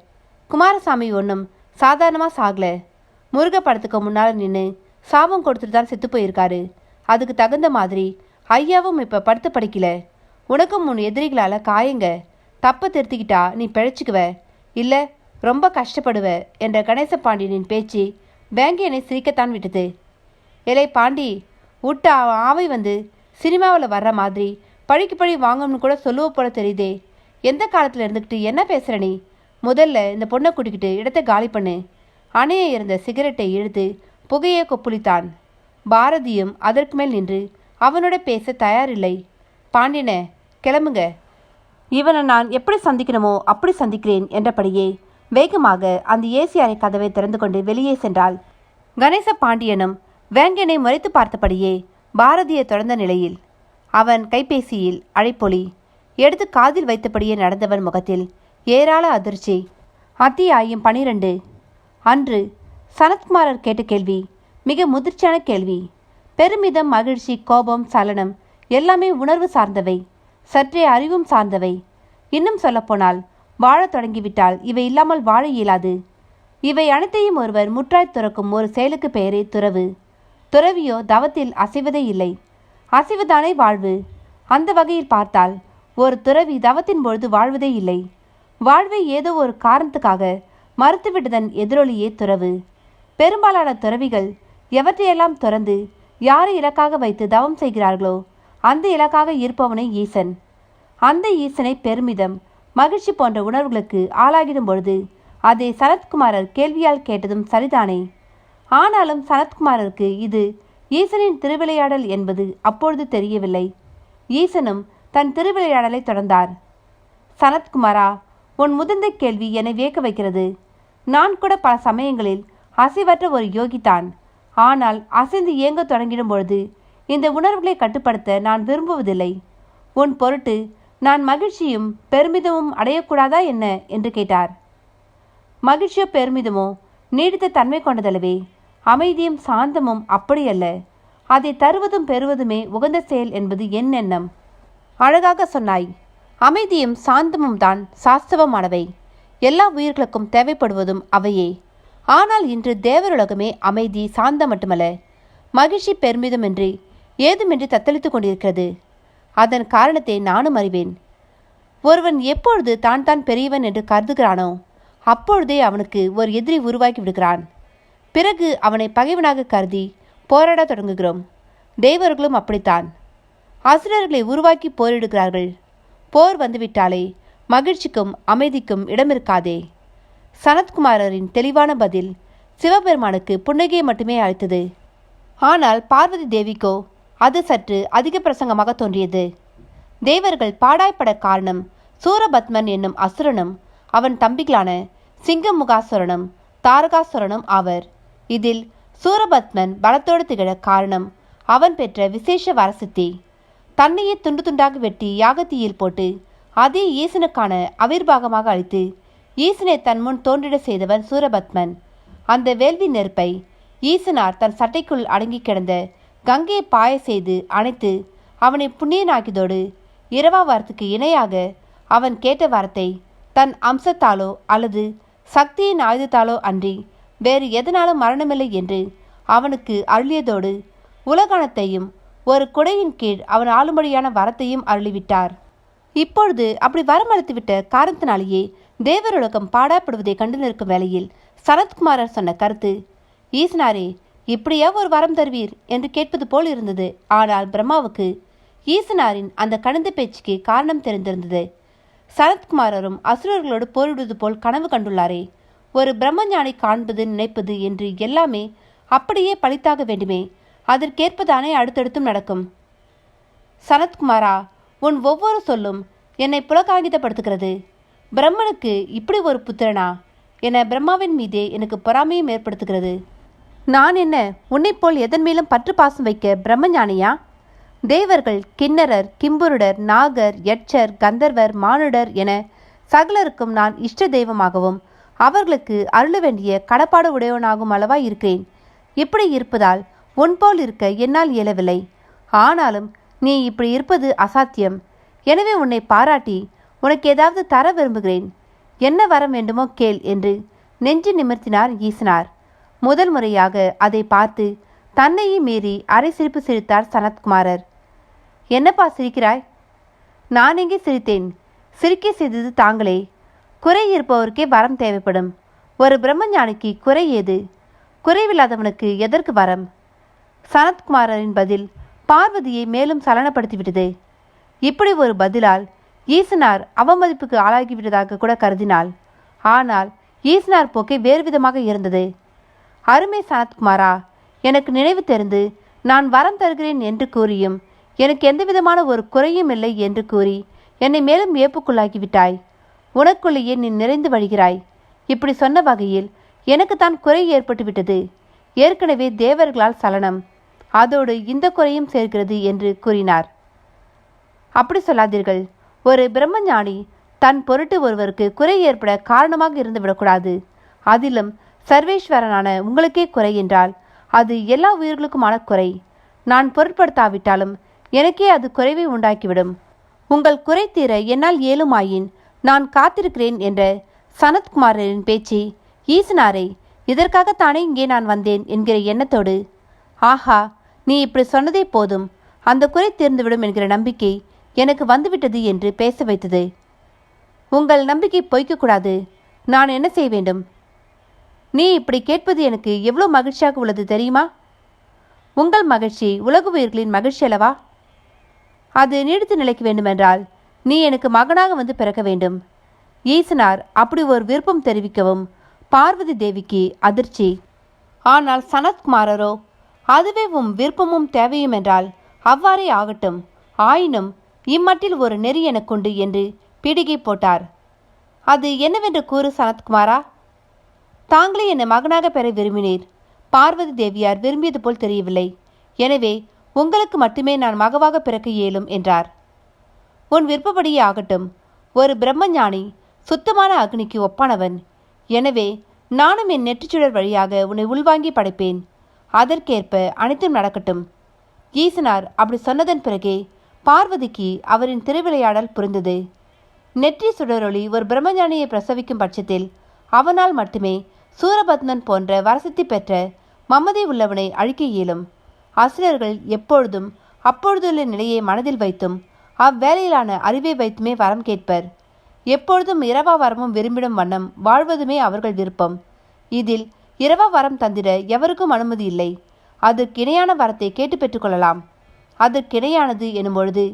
குமாரசாமி ஒன்றும் சாதாரணமாக சாகல. முருக படத்துக்கு முன்னால் நின்று சாபம் கொடுத்துட்டு தான் செத்து போயிருக்காரு. அதுக்கு தகுந்த மாதிரி ஐயாவும் இப்போ படுத்து படிக்கல. உனக்கும் உன் எதிரிகளால் காயங்க. தப்பை திருத்திக்கிட்டா நீ பிழைச்சிக்குவ, இல்லை ரொம்ப கஷ்டப்படுவ என்ற கணேச பாண்டியனின் பேச்சு வேங்கையனை சிரிக்கத்தான் விட்டது. இலை பாண்டி, விட்ட ஆவை வந்து சினிமாவில் வர்ற மாதிரி பழிக்கு பழி வாங்கணும்னு கூட சொல்லுவ போல தெரியுதே. எந்த காலத்தில் இருந்துக்கிட்டு என்ன பேசுகிற நீ? முதல்ல இந்த பொண்ணை கூட்டிக்கிட்டு இடத்தை காலி பண்ணு. அணைய இருந்த சிகரெட்டை இழுத்து புகையை கொப்புளித்தான். பாரதியும் அதற்கு மேல் நின்று அவனோட பேச தயாரில்லை. பாண்டியனே, கிளம்புங்க. இவனை நான் எப்படி சந்திக்கணுமோ அப்படி சந்திக்கிறேன் என்றபடியே வேகமாக அந்த ஏசி அறை கதவை திறந்து கொண்டு வெளியே சென்றாள். கணேச பாண்டியனும் வேங்கனை முறைத்து பார்த்தபடியே பாரதியை தொடர்ந்த நிலையில் அவன் கைபேசியில் அழைப்பொலி எடுத்து காதில் வைத்தபடியே நடந்தவன் முகத்தில் ஏராள அதிர்ச்சி. அத்தியாயம் 12. அன்று சனத்குமாரர் கேட்ட கேள்வி மிக முதிர்ச்சியான கேள்வி. பெருமிதம், மகிழ்ச்சி, கோபம், சலனம் எல்லாமே உணர்வு சார்ந்தவை, சற்றே அறிவும் சார்ந்தவை. இன்னும் சொல்லப்போனால் வாழத் தொடங்கிவிட்டால் இவை இல்லாமல் வாழ இயலாது. இவை அனைத்தையும் ஒருவர் முற்றாய் துறக்கும் ஒரு செயலுக்கு பெயரே துறவு. துறவியோ தவத்தில் அசைவதே இல்லை, அசைவதானே வாழ்வு. அந்த வகையில் பார்த்தால் ஒரு துறவி தவத்தின் பொழுது வாழ்வதே இல்லை. வாழ்வை ஏதோ ஒரு காரணத்துக்காக மறுத்துவிட்டதன் எதிரொலியே துறவு. பெரும்பாலான துறவிகள் எவற்றையெல்லாம் துறந்து யாரை இலக்காக வைத்து தவம் செய்கிறார்களோ அந்த இலக்காக இருப்பவனை ஈசன். அந்த ஈசனை பெருமிதம், மகிழ்ச்சி போன்ற உணர்வுகளுக்கு ஆளாகிடும் பொழுது அதை சனத்குமாரர் கேள்வியால் கேட்டதும் சரிதானே. ஆனாலும் சனத்குமாரருக்கு இது ஈசனின் திருவிளையாடல் என்பது அப்பொழுது தெரியவில்லை. ஈசனும் தன் திருவிளையாடலை தொடர்ந்தார். சனத்குமாரா, உன் முதிர்ந்த கேள்வி என்னை வியக்க வைக்கிறது. நான் கூட பல சமயங்களில் அசைவற்ற ஒரு யோகித்தான். ஆனால் அசைந்து இயங்க தொடங்கிடும் பொழுது இந்த உணர்வுகளை கட்டுப்படுத்த நான் விரும்புவதில்லை. உன் பொருட்டு நான் மகிழ்ச்சியும் பெருமிதமும் அடையக்கூடாதா என்ன என்று கேட்டார். மகிழ்ச்சியோ பெருமிதமோ நீடித்த தன்மை கொண்டதல்லவே. அமைதியும் சாந்தமும் அப்படியல்ல. அதை தருவதும் பெறுவதுமே உகந்த செயல் என்பது என் எண்ணம். அழகாக சொன்னாய். அமைதியும் சாந்தமும் தான் சாஸ்திரமானவை. எல்லா உயிர்களுக்கும் தேவைப்படுவதும் அவையே. ஆனால் இன்று தேவருலகமே அமைதி, சாந்தம் மட்டுமல்ல, மகிழ்ச்சி பெருமிதமின்றி ஏதுமின்றி தத்தளித்து கொண்டிருக்கிறது. அதன் காரணத்தை நானும் அறிவேன். ஒருவன் எப்பொழுது தான் தான் பெரியவன் என்று கருதுகிறானோ அப்பொழுதே அவனுக்கு ஒரு எதிரி உருவாக்கி விடுகிறான். பிறகு அவனை பகைவனாக கருதி போராட தொடங்குகிறோம். தேவர்களும் அப்படித்தான். அசுரர்களை உருவாக்கி போரிடுகிறார்கள். போர் வந்துவிட்டாலே மகிழ்ச்சிக்கும் அமைதிக்கும் இடமிருக்காதே. சனத்குமாரரின் தெளிவான பதில் சிவபெருமானுக்கு புன்னகையை மட்டுமே அளித்தது. ஆனால் பார்வதி தேவிக்கோ அது சற்று அதிக பிரசங்கமாக தோன்றியது. தேவர்கள் பாடாய்ப்பட காரணம் சூரபத்மன் என்னும் அசுரனும் அவன் தம்பிகளான சிங்கமுகாசுரனும் தாரகாசுரனும் ஆவர். இதில் சூரபத்மன் பலத்தோடு திகழ காரணம் அவன் பெற்ற விசேஷ வரசித்தி. தன்னையே துண்டு துண்டாக வெட்டி யாகத்தீயில் போட்டு அதே ஈசனுக்கான அவிர்வாகமாக அளித்து ஈசனை தன் முன் தோன்றிட செய்தவன் சூரபத்மன். அந்த வேள்வி நெருப்பை ஈசனார் தன் சட்டைக்குள் அடங்கி கிடந்த கங்கையை பாய செய்து அணைத்து அவனை புண்ணியனாக்கியதோடு இரவா வரத்துக்கு இணையாக அவன் கேட்ட வரத்தை தன் அம்சத்தாலோ அல்லது சக்தியின் ஆயுதத்தாலோ அன்றி வேறு எதனாலும் மரணமில்லை என்று அவனுக்கு அருளியதோடு உலகானத்தையும் ஒரு குடையின் கீழ் அவன் ஆளும்படியான வரத்தையும் அருளிவிட்டார். இப்பொழுது அப்படி வரமளித்துவிட்ட காரணத்தினாலேயே தேவருலகம் பாடாப்படுவதை கண்டு நிற்கும் வேளையில் சனத்குமாரர் சொன்ன கருத்து, ஈசனாரே, இப்படியா ஒரு வரம் தருவீர் என்று கேட்பது போல் இருந்தது. ஆனால் பிரம்மாவுக்கு ஈசனாரின் அந்த கணித பேச்சுக்கு காரணம் தெரிந்திருந்தது. சனத்குமாரரும் அசுரர்களோடு போரிடுவது போல் கனவு கண்டுள்ளாரே, ஒரு பிரம்மஞானி காண்பது நினைப்பது என்று எல்லாமே அப்படியே பழித்தாக வேண்டுமே, அதற்கேற்பதானே அடுத்தடுத்தும் நடக்கும். சனத்குமாரா, உன் ஒவ்வொரு சொல்லும் என்னை புலகாங்கிதப்படுத்துகிறது. பிரம்மனுக்கு இப்படி ஒரு புத்திரனா என பிரம்மாவின் மீதே எனக்கு பொறாமையும் ஏற்படுத்துகிறது. நான் என்ன உன்னைப்போல் எதன் மேலும் பற்று பாசம் வைக்க பிரம்மஞானியா? தேவர்கள், கிண்ணரர், கிம்புருடர், நாகர், யட்சர், கந்தர்வர், மானுடர் என சகலருக்கும் நான் இஷ்ட தெய்வமாகவும் அவர்களுக்கு அருள வேண்டிய கடப்பாடு உடையவனாகவும் அளவா இருக்கிறேன். இப்படி இருப்பதால் உன்போல் இருக்க என்னால் இயலவில்லை. ஆனாலும் நீ இப்படி இருப்பது அசாத்தியம். எனவே உன்னை பாராட்டி உனக்கு ஏதாவது தர விரும்புகிறேன். என்ன வரம் வேண்டுமோ கேள் என்று நெஞ்சு நிமிர்த்தினார் ஈசனார். முதல் முறையாக அதை பார்த்து தன்னையும் மீறி அரை சிரிப்பு சிரித்தார் சனத்குமாரர். என்னப்பா சிரிக்கிறாய்? நான் எங்கே சிரித்தேன்? சிரிக்க செய்தது தாங்களே. குறை இருப்பவருக்கே வரம் தேவைப்படும். ஒரு பிரம்மஞானிக்கு குறை ஏது? குறைவில்லாதவனுக்கு எதற்கு வரம்? சனத்குமாரரின் பதில் பார்வதியை மேலும் சலனப்படுத்திவிட்டது. இப்படி ஒரு பதிலால் ஈசனார் அவமதிப்புக்கு ஆளாகிவிட்டதாக கூட கருதினாள். ஆனால் ஈசனார் போக்கே வேறு விதமாக இருந்தது. அருமை சனத்குமாரா, எனக்கு நினைவு தெரிந்து நான் வரம் தருகிறேன் என்று கூறியும் எனக்கு எந்தவிதமான ஒரு குறையும் இல்லை என்று கூறி என்னை மேலும் வியப்புக்குள்ளாகிவிட்டாய். உனக்குள்ளேயே நீ நிறைந்து வழிகிறாய். இப்படி சொன்ன வகையில் எனக்கு தான் குறை ஏற்பட்டுவிட்டது. ஏற்கனவே தேவர்களால் சலனம், அதோடு இந்த குறையும் சேர்க்கிறது என்று கூறினார். அப்படி சொல்லாதீர்கள். ஒரு பிரம்மஞானி தன் பொருட்டு ஒருவருக்கு குறை ஏற்பட காரணமாக இருந்து விடக்கூடாது. அதிலும் சர்வேஸ்வரனான உங்களுக்கே குறை என்றால் அது எல்லா உயிர்களுக்குமான குறை. நான் பொருட்படுத்தாவிட்டாலும் எனக்கே அது குறைவை உண்டாக்கிவிடும். உங்கள் குறை தீர என்னால் இயலுமாயின் நான் காத்திருக்கிறேன் என்ற சனத்குமாரரின் பேச்சு ஈசனாரை இதற்காகத்தானே இங்கே நான் வந்தேன் என்கிற எண்ணத்தோடு, ஆஹா, நீ இப்படி சொன்னதே போதும், அந்த குறை தீர்ந்துவிடும் என்கிற நம்பிக்கை எனக்கு வந்துவிட்டது என்று பேச வைத்தது. உங்கள் நம்பிக்கை பொய்க்கக்கூடாது. நான் என்ன செய்ய வேண்டும்? நீ இப்படி கேட்பது எனக்கு எவ்வளோ மகிழ்ச்சியாக உள்ளது தெரியுமா? உங்கள் மகிழ்ச்சி உலக உயிர்களின் மகிழ்ச்சி அல்லவா? அது நீடித்து நிலைக்க வேண்டுமென்றால் நீ எனக்கு மகனாக வந்து பிறக்க வேண்டும். ஈசனார் அப்படி ஒரு விருப்பம் தெரிவிக்கவும் பார்வதி தேவிக்கு அதிர்ச்சி. ஆனால் சனத்குமாரரோ, அதுவே உம் விருப்பமும் தேவையும் என்றால் அவ்வாறே ஆகட்டும், ஆயினும் இம்மட்டில் ஒரு நெறி எனக்குண்டு என்று பீடிகை போட்டார். அது என்னவென்று கூறு சனத்குமாரா. தாங்களே என்னை மகனாக பெற விரும்பினீர். பார்வதி தேவியார் விரும்பியது போல் தெரியவில்லை. எனவே உங்களுக்கு மட்டுமே நான் மகவாக பிறக்க இயலும் என்றார். உன் விருப்பப்படியே ஆகட்டும். ஒரு பிரம்மஞானி சுத்தமான அக்னிக்கு ஒப்பானவன். எனவே நானும் என் நெற்றிச்சுடர் வழியாக உன்னை உள்வாங்கி படைப்பேன். அதற்கேற்ப அனைத்தும் நடக்கட்டும். ஈசனார் அப்படி சொன்னதன் பிறகே பார்வதிக்கு அவரின் திருவிளையாடல் புரிந்தது. நெற்றி சுடரொளி ஒரு பிரம்மஞானியை பிரசவிக்கும் பட்சத்தில் அவனால் மட்டுமே சூரபத்மன் போன்ற வரசித்தி பெற்ற மமதை உள்ளவனை அழிக்க இயலும். அசுரர்கள் எப்பொழுதும் அப்பொழுதுள்ள நிலையை மனதில் வைத்தும் அவ்வேளையிலான அறிவை வைத்துமே வரம் கேட்பர். எப்பொழுதும் இரவா வரமும் விரும்பிடும் வண்ணம் வாழ்வதுமே அவர்கள் விருப்பம். இதில் இரவா வரம் தந்திட எவருக்கும் அனுமதி இல்லை. அதற்கிணையான வரத்தை கேட்டு பெற்றுக்கொள்ளலாம். அதற்கிணையானது எனும்பொழுது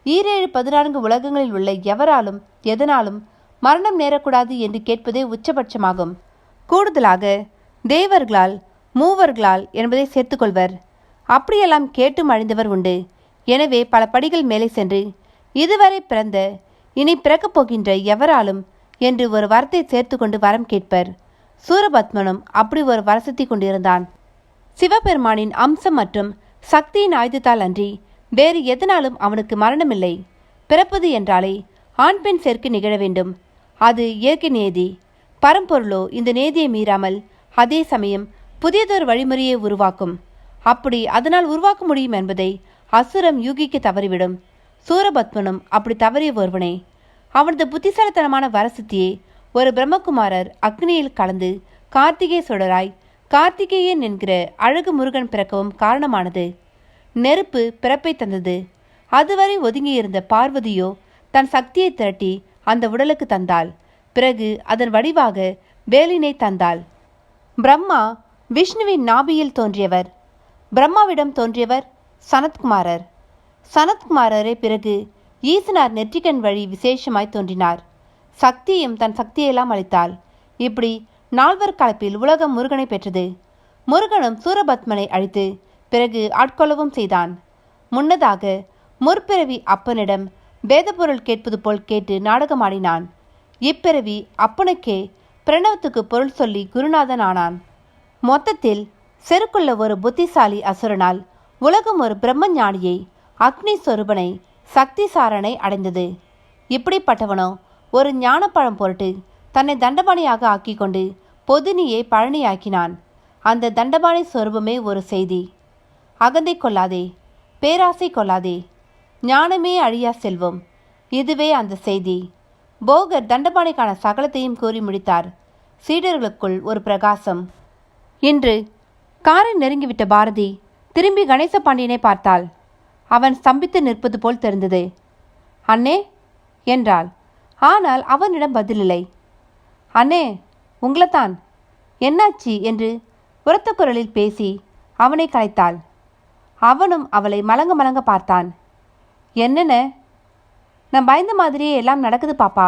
7-14 உலகங்களில் உள்ள எவராலும் எதனாலும் மரணம் நேரக்கூடாது என்று கேட்பதே உச்சபட்சமாகும். கூடுதலாக தேவர்களால் மூவர்களால் என்பதை சேர்த்துக்கொள்வர். அப்படியெல்லாம் கேட்டும் அழிந்தவர் உண்டு. எனவே பல படிகள் மேலே சென்று இதுவரை பிறந்த இனி பிறக்கப் போகின்ற எவராலும் என்று ஒரு வரத்தை சேர்த்து கொண்டு வரம் கேட்பர். சூரபத்மனும் அப்படி ஒரு வரசத்தி கொண்டிருந்தான். சிவபெருமானின் அம்சம் மற்றும் சக்தியின் ஆயுதத்தால் அன்றி வேறு எதனாலும் அவனுக்கு மரணமில்லை. பிறப்பது என்றாலே ஆண் பெண் சேர்க்கை நிகழ வேண்டும். அது இயற்கை நேதி. பரம்பொருளோ இந்த நேதியை மீறாமல் அதே சமயம் புதியதொரு வழிமுறையை உருவாக்கும். அப்படி அதனால் உருவாக்க முடியும் என்பதை அசுரம் யூகிக்க தவறிவிடும். சூரபத்மனும் அப்படி தவறிய ஒருவனே. அவனது புத்திசாலித்தனமான வரசித்தியை ஒரு பிரம்மகுமாரர் அக்னியில் கலந்து கார்த்திகை சுடராய் கார்த்திகேயன் என்கிற அழகு முருகன் பிறக்கவும் காரணமானது. நெருப்பு பிறப்பை தந்தது. அதுவரை ஒதுங்கியிருந்த பார்வதியோ தன் சக்தியை திரட்டி அந்த உடலுக்கு தந்தாள். பிறகு அதன் வடிவாக வேலினை தந்தாள். பிரம்மா விஷ்ணுவின் நாபியில் தோன்றியவர். பிரம்மாவிடம் தோன்றியவர் சனத்குமாரர். சனத்குமாரரை பிறகு ஈசனார் நெற்றிக்கண் வழி விசேஷமாய் தோன்றினார். சக்தியும் தன் சக்தியெல்லாம் அளித்தாள். இப்படி 4 கலப்பில் உலகம் முருகனை பெற்றது. முருகனும் சூரபத்மனை அழித்து பிறகு ஆட்கொள்ளவும் செய்தான். முன்னதாக முற்பிறவி அப்பனிடம் வேதப்பொருள் கேட்பது போல் கேட்டு நாடகமாடினான். இப்பிறவி அப்பனுக்கே பிரணவத்துக்கு பொருள் சொல்லி குருநாதன் ஆனான். மொத்தத்தில் செருக்குள்ள ஒரு புத்திசாலி அசுரனால் உலகம் ஒரு பிரம்மஞானியை, அக்னி சொரூபனை, சக்தி சாரனை அடைந்தது. இப்படிப்பட்டவனோ ஒரு ஞானப்பழம் பொருட்டு தன்னை தண்டபாணியாக ஆக்கி கொண்டு பொதுனியை பழனியாக்கினான். அந்த தண்டபாணி சொரூபமே ஒரு செய்தி. அகந்தை கொள்ளாதே, பேராசை கொள்ளாதே, ஞானமே அழியா செல்வம். இதுவே அந்த செய்தி. போகர் தண்டபாணிக்கான சகலத்தையும் கூறி முடித்தார். சீடர்களுக்குள் ஒரு பிரகாசம். இன்று காரை நெருங்கிவிட்ட பாரதி திரும்பி கணேச பாண்டியனை பார்த்தாள். அவன் ஸ்தம்பித்து நிற்பது போல் தெரிந்தது. அண்ணே என்றாள். ஆனால் அவனிடம் பதிலில்லை. அண்ணே, உங்களைத்தான். என்னாச்சு என்று உரத்த குரலில் பேசி அவனை கலைத்தாள். அவனும் அவளை மலங்க மலங்க பார்த்தான். என்னென்ன? நான் பயந்த மாதிரியே எல்லாம் நடக்குது பாப்பா.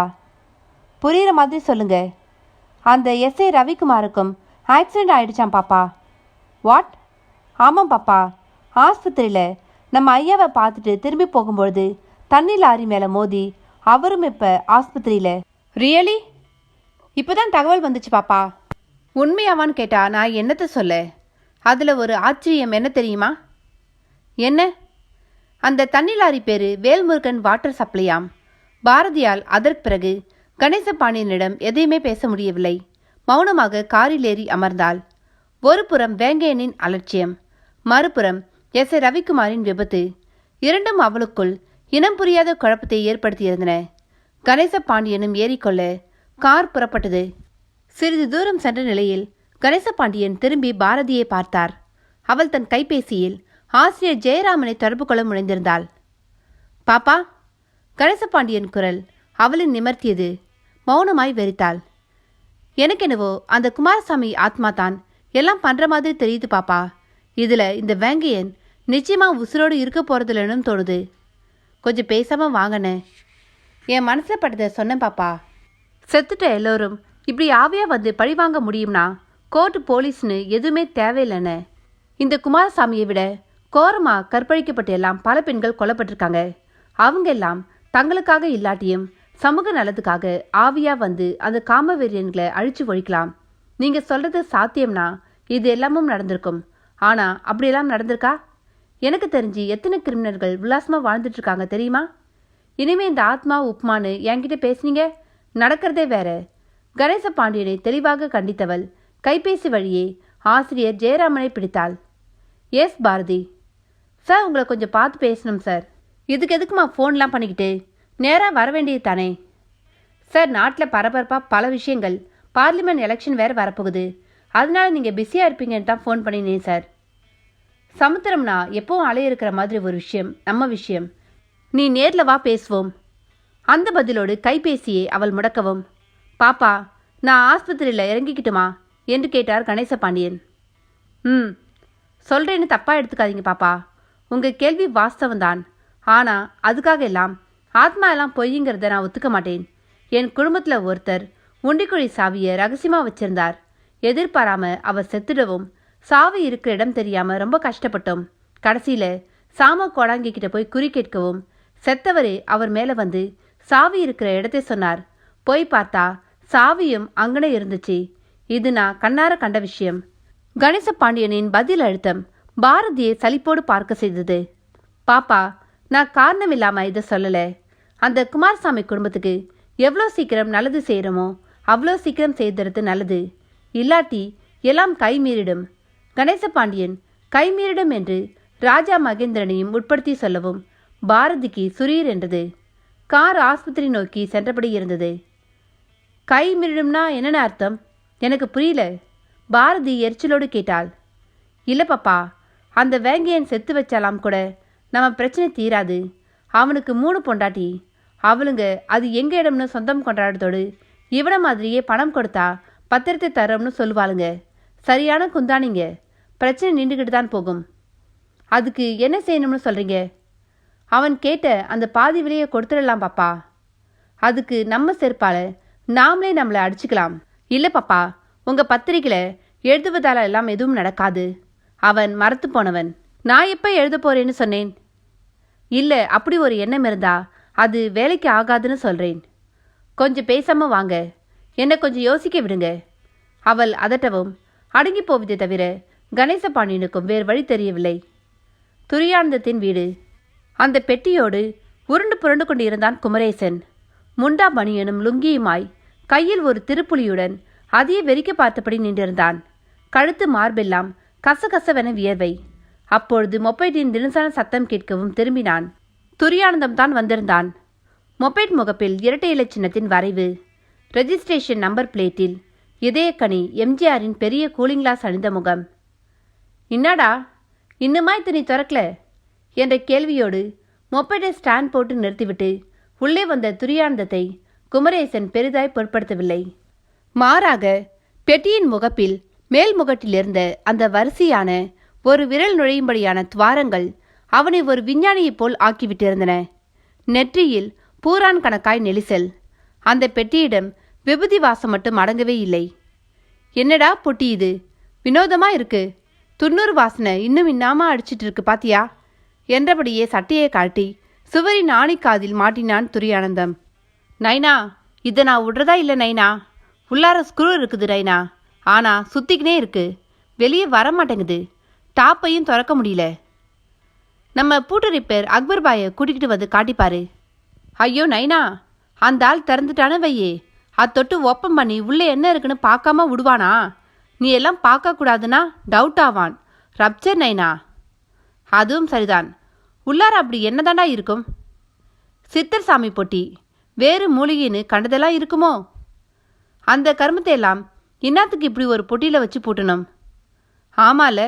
புரிகிற மாதிரி சொல்லுங்க. அந்த எஸ்ஐ ரவிக்குமாருக்கும் ஆக்சிடெண்ட் ஆயிடுச்சான் பாப்பா. வாட்? ஆமாம் பாப்பா. ஆஸ்பத்திரியில் நம்ம ஐயாவை பார்த்துட்டு திரும்பி போகும்பொழுது தண்ணி லாரி மேலே மோதி அவரும் இப்போ ஆஸ்பத்திரியில். ரியலி? இப்போ தான் தகவல் வந்துச்சு பாப்பா. உண்மையாவான்னு கேட்டா நான் என்னத்தை சொல்ல? அதில் ஒரு ஆச்சரியம் என்ன தெரியுமா? என்ன? அந்த தண்ணி லாரி பேரு வேல்முருகன் வாட்டர் சப்ளையாம். பாரதியால் அதற்கு பிறகு கணேசபாண்டியனிடம் எதையுமே பேச முடியவில்லை. மௌனமாக காரில் ஏறி அமர்ந்தாள். ஒரு புறம் வேங்கையனின் அலட்சியம், மறுபுறம் எஸ். ரவிக்குமாரின் விபத்து. இரண்டும் அவளுக்குள் இனம் புரியாத குழப்பத்தை ஏற்படுத்தியிருந்தன. கணேசபாண்டியனும் ஏறிக்கொள்ள கார் புறப்பட்டது. சிறிது தூரம் சென்ற நிலையில் கணேசபாண்டியன் திரும்பி பாரதியை பார்த்தார். அவள் தன் கைபேசியில் ஆசிரியர் ஜெயராமனை தொடர்பு கொள்ள முனைந்திருந்தாள். பாப்பா? கணேசபாண்டியன் குரல் அவளின் நிமர்த்தியது. மௌனமாய் வெறித்தாள். எனக்கெனவோ அந்த குமாரசாமி ஆத்மா தான் எல்லாம் பண்ற மாதிரி தெரியுது பாப்பா. இதுல இந்த வேங்கையன் நிச்சயமா உசுரோடு இருக்க போறதில்லன்னு தோணுது. கொஞ்சம் பேசாம வாங்கண்ணே. என் மனசுல பட்டதை சொன்னேன் பாப்பா. செத்துட்ட எல்லோரும் இப்படி ஆவியா வந்து பழி வாங்க முடியும்னா கோர்ட்டு போலீஸ்னு எதுவுமே தேவையில்லைண்ணே. இந்த குமாரசாமியை விட கோரமா கற்பழிக்கப்பட்ட எல்லாம் பல பெண்கள் கொல்லப்பட்டிருக்காங்க. அவங்க எல்லாம் தங்களுக்காக இல்லாட்டியும் சமூக நலத்துக்காக ஆவியா வந்து அந்த காமவெறியன்களை அழிச்சு ஒழிக்கலாம். நீங்க சொல்றது சாத்தியம்னா இது எல்லாமும் நடந்திருக்கும். ஆனா அப்படியெல்லாம் நடந்திருக்கா? எனக்கு தெரிஞ்சு எத்தனை கிரிமினல்கள் உல்லாசமா வாழ்ந்துட்டு இருக்காங்க தெரியுமா? இனிமே இந்த ஆத்மா உப்மான்னு என்கிட்ட பேசுனீங்க, நடக்கிறதே வேற. கணேசபாண்டியனை தெளிவாக கண்டித்தவள் கைபேசி வழியே ஆசிரியர் ஜெயராமனை பிடித்தாள். எஸ் பாரதி சார், உங்களை கொஞ்சம் பார்த்து பேசணும் சார். இதுக்கு எதுக்குமா ஃபோன்லாம் பண்ணிக்கிட்டு? நேராக வர வேண்டியது தானே சார். நாட்டில் பரபரப்பாக பல விஷயங்கள், பார்லிமெண்ட் எலெக்ஷன் வேறு வரப்போகுது. அதனால நீங்கள் பிஸியாக இருப்பீங்கன்னு தான் ஃபோன் பண்ணினேன் சார். சமுத்திரம்னா எப்பவும் அலைய இருக்கிற மாதிரி ஒரு விஷயம் நம்ம விஷயம். நீ நேரில் வா பேசுவோம். அந்த பதிலோடு கைபேசியை அவள் முடக்கவும், பாப்பா நான் ஆஸ்பத்திரியில் இறங்கிக்கிட்டுமா என்று கேட்டார் கணேசபாண்டியன். சொல்கிறேன்னு தப்பாக எடுத்துக்காதீங்க பாப்பா. உங்கள் கேள்வி வாஸ்தவந்தான். ஆனால் அதுக்காக எல்லாம் ஆத்மா எல்லாம் பொய்யுங்கிறத நான் ஒத்துக்க மாட்டேன். என் குடும்பத்தில் ஒருத்தர் உண்டிக்குழி சாவியை ரகசியமாக வச்சிருந்தார். எதிர்பாராமல் அவர் செத்துடவும் சாவி இருக்கிற இடம் தெரியாமல் ரொம்ப கஷ்டப்பட்டோம். கடைசியில் சாம கோடாங்கிக்கிட்ட போய் குறி கேட்கவும் செத்தவரே அவர் மேலே வந்து சாவி இருக்கிற இடத்தை சொன்னார். போய் பார்த்தா சாவியும் அங்கனே இருந்துச்சு. இது நான் கண்ணார கண்ட விஷயம். கணேசபாண்டியனின் பதில் அழுத்தம் பாரதியை சலிப்போடு பார்க்க செய்தது. பாப்பா, நான் காரணம் இல்லாமல் இதை சொல்லலை. அந்த குமாரசாமி குடும்பத்துக்கு எவ்வளோ சீக்கிரம் நல்லது செய்கிறோமோ அவ்வளோ சீக்கிரம் செய்துறது நல்லது. இல்லாட்டி எல்லாம் கைமீறிடும். கணேசபாண்டியன் கைமீறிடும் என்று ராஜா மகேந்திரனையும் உட்படுத்தி சொல்லவும் பாரதிக்கு சுரீர் என்றது. கார் ஆஸ்பத்திரி நோக்கி சென்றபடி இருந்தது. கைமீறிடும்னா என்னென்ன அர்த்தம்? எனக்கு புரியல. பாரதி எரிச்சலோடு கேட்டாள். இல்லை பாப்பா, அந்த வேங்கையன் செத்து வச்சாலாம் கூட நம்ம பிரச்சனை தீராது. அவனுக்கு 3 பொண்டாட்டி. அவளுங்க அது எங்கள் இடம்னு சொந்தம் கொண்டாடத்தோடு இவனை மாதிரியே பணம் கொடுத்தா பத்திரத்தை தரோம்னு சொல்லுவாளுங்க. சரியான குந்தானிங்க. பிரச்சனை நின்றுக்கிட்டு தான் போகும். அதுக்கு என்ன செய்யணும்னு சொல்கிறீங்க? அவன் கேட்ட அந்த பாதி விலையை கொடுத்துடலாம் பாப்பா. அதுக்கு நம்ம செருப்பால நாமளே நம்மளை அடிச்சுக்கலாம். இல்லை பாப்பா, உங்கள் பத்திரிக்கையில் எழுதுவதால எல்லாம் எதுவும் நடக்காது. அவன் மறத்து போனவன். நான் எப்போ எழுத போறேன்னு சொன்னேன்? இல்லை, அப்படி ஒரு எண்ணம் இருந்தா அது வேலைக்கு ஆகாதுன்னு சொல்கிறேன். கொஞ்சம் பேசாம வாங்க, என்னை கொஞ்சம் யோசிக்க விடுங்க. அவள் அதட்டவும் அடங்கி போவதை தவிர கணேசபாண்டியனுக்கும் வேறு வழி தெரியவில்லை. துரியானந்தத்தின் வீடு. அந்த பெட்டியோடு உருண்டு புரண்டு கொண்டு இருந்தான் குமரேசன். முண்டா பனியனும் லுங்கியுமாய் கையில் ஒரு திருப்புலியுடன் அதையே வெறிக்க பார்த்தபடி நின்றிருந்தான். கழுத்து மார்பெல்லாம் கசகசவென வியர்வை. அப்பொழுது மொப்பைட்டின் தினசான சத்தம் கேட்கவும் திரும்பினான். துரியானந்தம் தான் வந்திருந்தான். மொப்பைட் முகப்பில் இரட்டை இலை சின்னத்தின் வரைவு, ரெஜிஸ்ட்ரேஷன் நம்பர் பிளேட்டில் இதயக்கனி, எம்ஜிஆரின் பெரிய கூலிங் கிளாஸ் அணிந்த முகம். என்னடா இன்னுமா இத்தனை திறக்கல என்ற கேள்வியோடு மொப்பைட்டை ஸ்டாண்ட் போட்டு நிறுத்திவிட்டு உள்ளே வந்த துரியானந்தத்தை குமரேசன் பெரிதாய் பொருட்படுத்தவில்லை. மாறாக பெட்டியின் முகப்பில் மேல் முகட்டிலிருந்த அந்த வரிசையான ஒரு விரல் நுழையும்படியான துவாரங்கள் அவனை ஒரு விஞ்ஞானியைப் போல் ஆக்கிவிட்டிருந்தன. நெற்றியில் பூரான் கணக்காய் நெரிசல். அந்த பெட்டியிடம் விபூதி வாசம் மட்டும் அடங்கவே இல்லை. என்னடா பொட்டி இது, வினோதமா இருக்கு. 90 வாசனை இன்னும் இன்னாம அடிச்சிட்டு இருக்கு பாத்தியா என்றபடியே சட்டையை காட்டி சுவரின் ஆணிக்காதில் மாட்டினான் துரியானந்தம். நைனா, இதை நான் விடுறதா இல்லை நைனா. உள்ளார ஸ்க்ரூ இருக்குது நைனா, ஆனா சுத்திக்கினே இருக்கு, வெளியே வர மாட்டேங்குது. டாப்பையும் திறக்க முடியல. நம்ம பூட்டு ரிப்பேர் அக்பர் பாயை கூட்டிகிட்டு வந்து காட்டிப்பாரு. ஐயோ நைனா, அந்த ஆள் திறந்துட்டானு வையே, தொட்டு ஒப்பம் பண்ணி உள்ளே என்ன இருக்குன்னு பார்க்காம விடுவானா? நீ எல்லாம் பார்க்கக்கூடாதுன்னா டவுட் ஆவான். ரப்சர் நைனா. அதுவும் சரிதான். உள்ளார அப்படி என்னதாண்டா இருக்கும்? சித்தர் சாமி பொட்டி, வேறு மூலிகைன்னு கண்டதெல்லாம் இருக்குமோ? அந்த கருமத்தை எல்லாம் இன்னாத்துக்கு இப்படி ஒரு பொட்டியில் வச்சு பூட்டணும். ஆமால,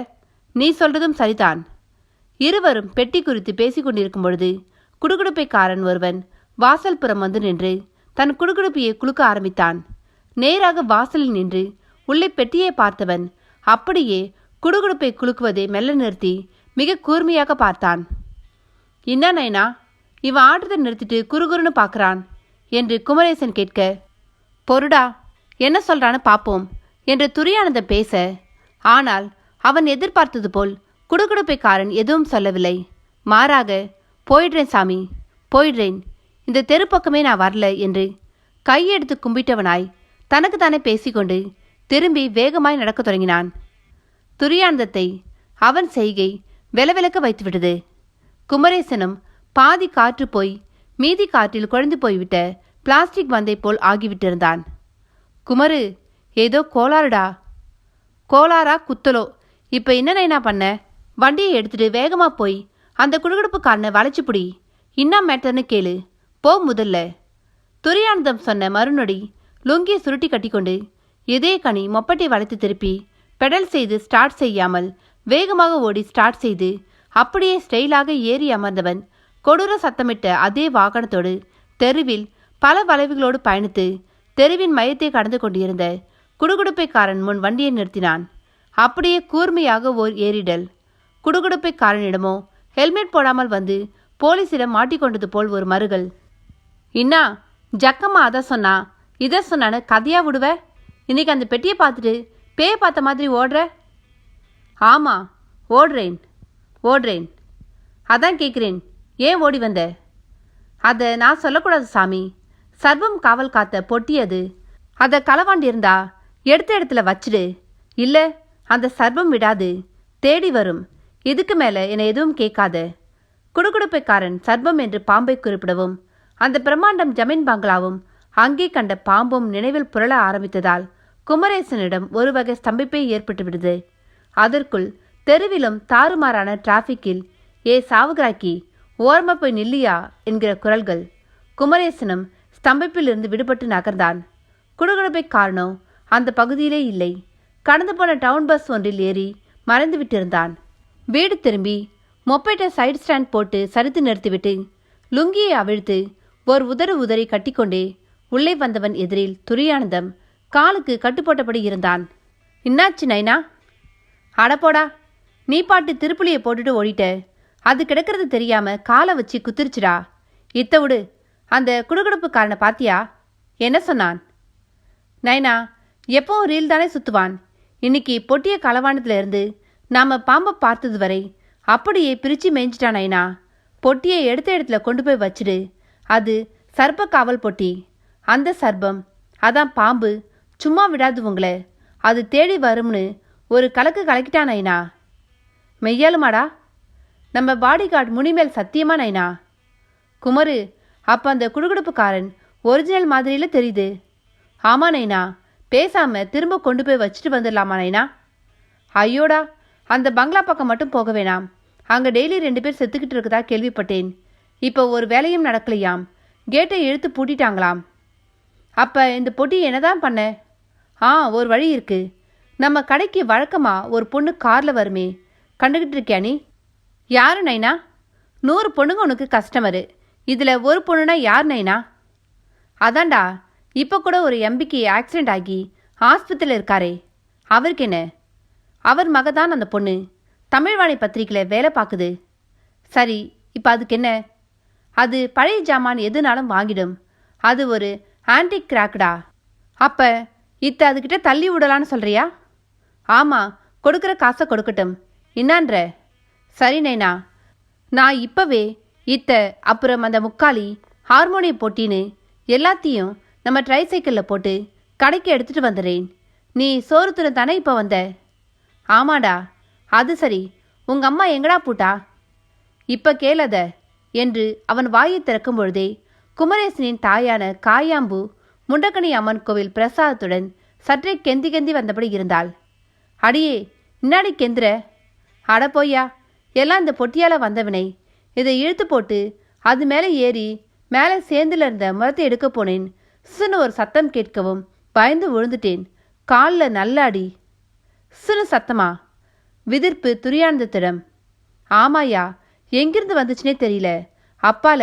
நீ சொல்றதும் சரிதான். இருவரும் பெட்டி குறித்து பேசிக்கொண்டிருக்கும் பொழுது குடுகுடுப்பைக்காரன் ஒருவன் வாசல் புறம் வந்து நின்று தன் குடுகுடுப்பியை குலுக்க ஆரம்பித்தான். நேராக வாசலில் நின்று உள்ளே பெட்டியை பார்த்தவன் அப்படியே குடுகுடுப்பை குலுக்குவதை மெல்ல நிறுத்தி மிக கூர்மையாக பார்த்தான். என்ன நைனா, இவன் ஆட்டத்தை நிறுத்திட்டு குறுகுறுன்னு பார்க்குறான் என்று குமரேசன் கேட்க, பொருடா என்ன சொல்றான்னு பார்ப்போம் என்று துரியானந்தம் பேச, ஆனால் அவன் எதிர்பார்த்தது போல் குடுகுடுப்பைக்காரன் எதுவும் சொல்லவில்லை. மாறாக, போயிடுறேன் சாமி, போயிடுறேன், இந்த தெரு பக்கமே நான் வரல என்று கையெடுத்து கும்பிட்டவனாய் தனக்குத்தானே பேசிக்கொண்டு திரும்பி வேகமாய் நடக்கத் தொடங்கினான். துரியானந்தத்தை அவன் செய்கை வெலவெலக்க வைத்துவிட்டது. குமரேசனும் பாதி காற்று போய் மீதி காற்றில் குழந்து போய்விட்ட பிளாஸ்டிக் பந்தை போல் ஆகிவிட்டிருந்தான். குமரு, ஏதோ கோளாறுடா. கோளாரா குத்தலோ, இப்போ என்ன நைனா பண்ண? வண்டியை எடுத்துட்டு வேகமா போய் அந்த குடுகுடுப்புக்காரனை வளைச்சுப்புடி. இன்னா மேட்டர்னு கேளு, போ முதல்ல. துரியானந்தம் சொன்ன மறுநொடி லுங்கியை சுருட்டி கட்டிக்கொண்டு இதயக்கனி மொப்பட்டை வளைத்து திருப்பி பெடல் செய்து ஸ்டார்ட் செய்யாமல் வேகமாக ஓடி ஸ்டார்ட் செய்து அப்படியே ஸ்டைலாக ஏறி அமர்ந்தவன் கொடூர சத்தமிட்ட அதே வாகனத்தோடு தெருவில் பல வளைவுகளோடு பயணித்து தெருவின் மையத்தை கடந்து கொண்டிருந்த குடுகுடுப்பைக்காரன் முன் வண்டியை நிறுத்தினான். அப்படியே கூர்மையாக ஓர் ஏறிடல். குடுகுடுப்பைக்காரனிடமோ ஹெல்மெட் போடாமல் வந்து போலீஸிடம் மாட்டிக்கொண்டது போல் ஒரு மறுகள். இன்னா ஜக்கம்மா அதை சொன்னா இதை சொன்னான்னு கதையா விடுவ? இன்னைக்கு அந்த பெட்டியை பார்த்துட்டு பேய பார்த்த மாதிரி ஓடுற? ஆமா, ஓடுறேன். அதான் கேட்குறேன், ஏன் ஓடி வந்த? அதை நான் சொல்லக்கூடாது சாமி. சர்வம் காவல் காத்த பொட்டி அது. அதை களவாண்டி இருந்தா எடுத்த இடத்துல வச்சிடு. இல்லை, அந்த சர்வம் விடாது, தேடி வரும். இதுக்கு மேலே என்னை எதுவும் கேட்காத. குடுகுடுப்பைக்காரன் சர்வம் என்று பாம்பை குறிப்பிடவும் அந்த பிரம்மாண்டம் ஜமீன் பங்களாவும் அங்கே கண்ட பாம்பும் நினைவில் புரள ஆரம்பித்ததால் குமரேசனிடம் ஒரு வகை ஸ்தம்பிப்பே ஏற்பட்டுவிடுது. அதற்குள் தெருவிலும் தாறுமாறான டிராஃபிக்கில், ஏ சாவுகிராக்கி, ஓரமா போய் நில்லியா என்கிற குரல்கள். குமரேசனும் ஸ்தம்பிப்பிலிருந்து விடுபட்டு நகர்ந்தான். குடுகுடுப்பைக்காரனோ அந்த பகுதியிலே இல்லை. கடந்து போன டவுன் பஸ் ஒன்றில் ஏறி மறைந்து விட்டிருந்தான். வீடு திரும்பி மொப்பேட்டை சைடு ஸ்டாண்ட் போட்டு சரித்து நிறுத்திவிட்டு லுங்கியை அவிழ்த்து ஒரு உதறி கட்டிக்கொண்டே உள்ளே வந்தவன் எதிரில் துரியானந்தம் காலுக்கு கட்டுப்போட்டபடி இருந்தான். இன்னாச்சு நைனா? அடப்போடா, நீ பாட்டு திருப்புளியை போட்டுட்டு ஓடிட்ட. அது கிடக்கிறது தெரியாம காலை வச்சு குத்திருச்சுடா. இத்த விடு, அந்த குடுகுடுப்புக்காரனை பாத்தியா? என்ன சொன்னான்? நைனா எப்பவும் ரீல் தானே சுத்துவான். இன்னைக்கு பொட்டிய களவானதுல இருந்து நாம பாம்பை பார்த்தது வரை அப்படியே பிரிச்சு மேய்ஞ்சிட்டான் நைனா. பொட்டியை எடுத்த இடத்துல கொண்டு போய் வச்சிடு. அது சர்ப்ப காவல் பொட்டி. அந்த சர்ப்பம், அதான் பாம்பு, சும்மா விடாது உங்களை. அது தேடி வரும்னு ஒரு கலக்கு கலக்கிட்டான் நைனா. மெய்யாலுமாடா? நம்ம பாடி கார்டு முனிமேல் சத்தியமா நைனா? குமரு, அப்போ அந்த குடுகுடுப்புக்காரன் ஒரிஜினல் மாதிரியில தெரியுது. ஆமா நைனா, பேசாம திரும்ப கொண்டு போய் வச்சுட்டு வந்துடலாமா நைனா? ஐயோடா, அந்த பங்களா பக்கம் மட்டும் போக வேணாம். அங்கே டெய்லி 2 பேர் செத்துக்கிட்டு இருக்கதா கேள்விப்பட்டேன். இப்போ ஒரு வேலையும் நடக்கலையாம். கேட்டை இழுத்து பூட்டிட்டாங்களாம். அப்போ இந்த பொட்டி என்னதான் பண்ண? ஒரு வழி இருக்கு. நம்ம கடைக்கு வழக்கமாக ஒரு பொண்ணு காரில் வருமே, கண்டுகிட்டு இருக்கியா நீ? யாரு நைனா? 100 பொண்ணுங்க உனக்கு கஸ்டமரு. இதில் ஒரு பொண்ணுனா யார் நைனா? அதான்டா, இப்போ கூட ஒரு எம்பிக்கு ஆக்சிடெண்ட் ஆகி ஆஸ்பத்திரியில் இருக்காரே, அவருக்கு என்ன? அவர் மகதான் அந்த பொண்ணு. தமிழ்வாணி பத்திரிக்கையில் வேலை பார்க்குது. சரி, இப்போ அதுக்கு என்ன? அது பழைய ஜாமான் எதுனாலும் வாங்கிடும். அது ஒரு ஆன்டிக் கிராக்டா. அப்போ அதுக்கிட்ட தள்ளி விடலான்னு சொல்கிறியா? ஆமாம், கொடுக்குற காசை கொடுக்கட்டும். என்னான்ற? சரி நைனா, நான் இப்போவே அப்புறம் அந்த முக்காலி ஹார்மோனியம் போட்டின்னு எல்லாத்தையும் நம்ம ட்ரைசைக்கிளில் போட்டு கடைக்கு எடுத்துகிட்டு வந்துடுறேன். நீ சோறு துணை தானே இப்போ வந்த? ஆமாடா. அது சரி, உங்கள் அம்மா எங்கடா பூட்டா? இப்போ கேளத என்று அவன் வாயை திறக்கும் பொழுதே குமரேசனின் தாயான காயாம்பு முண்டக்கணி அம்மன் கோவில் பிரசாதத்துடன் சற்றே கெந்தி கெந்தி வந்தபடி இருந்தாள். அடியே, இன்னாடி கெந்திர? அட போய்யா, எல்லாம் இந்த பொட்டியால் வந்தவனே. இதை இழுத்து போட்டு அது மேலே ஏறி மேலே சேர்ந்துல இருந்த முறத்தை எடுக்க போனேன். சுன்னு ஒரு சத்தம் கேட்கவும் பயந்து விழுந்துட்டேன். காலில் நல்ல அடி. சுன்னு சத்தமா? விதிர்ப்பு துரியானந்தத்திடம். ஆமாயா, எங்கிருந்து வந்துச்சுனே தெரியல. அப்பால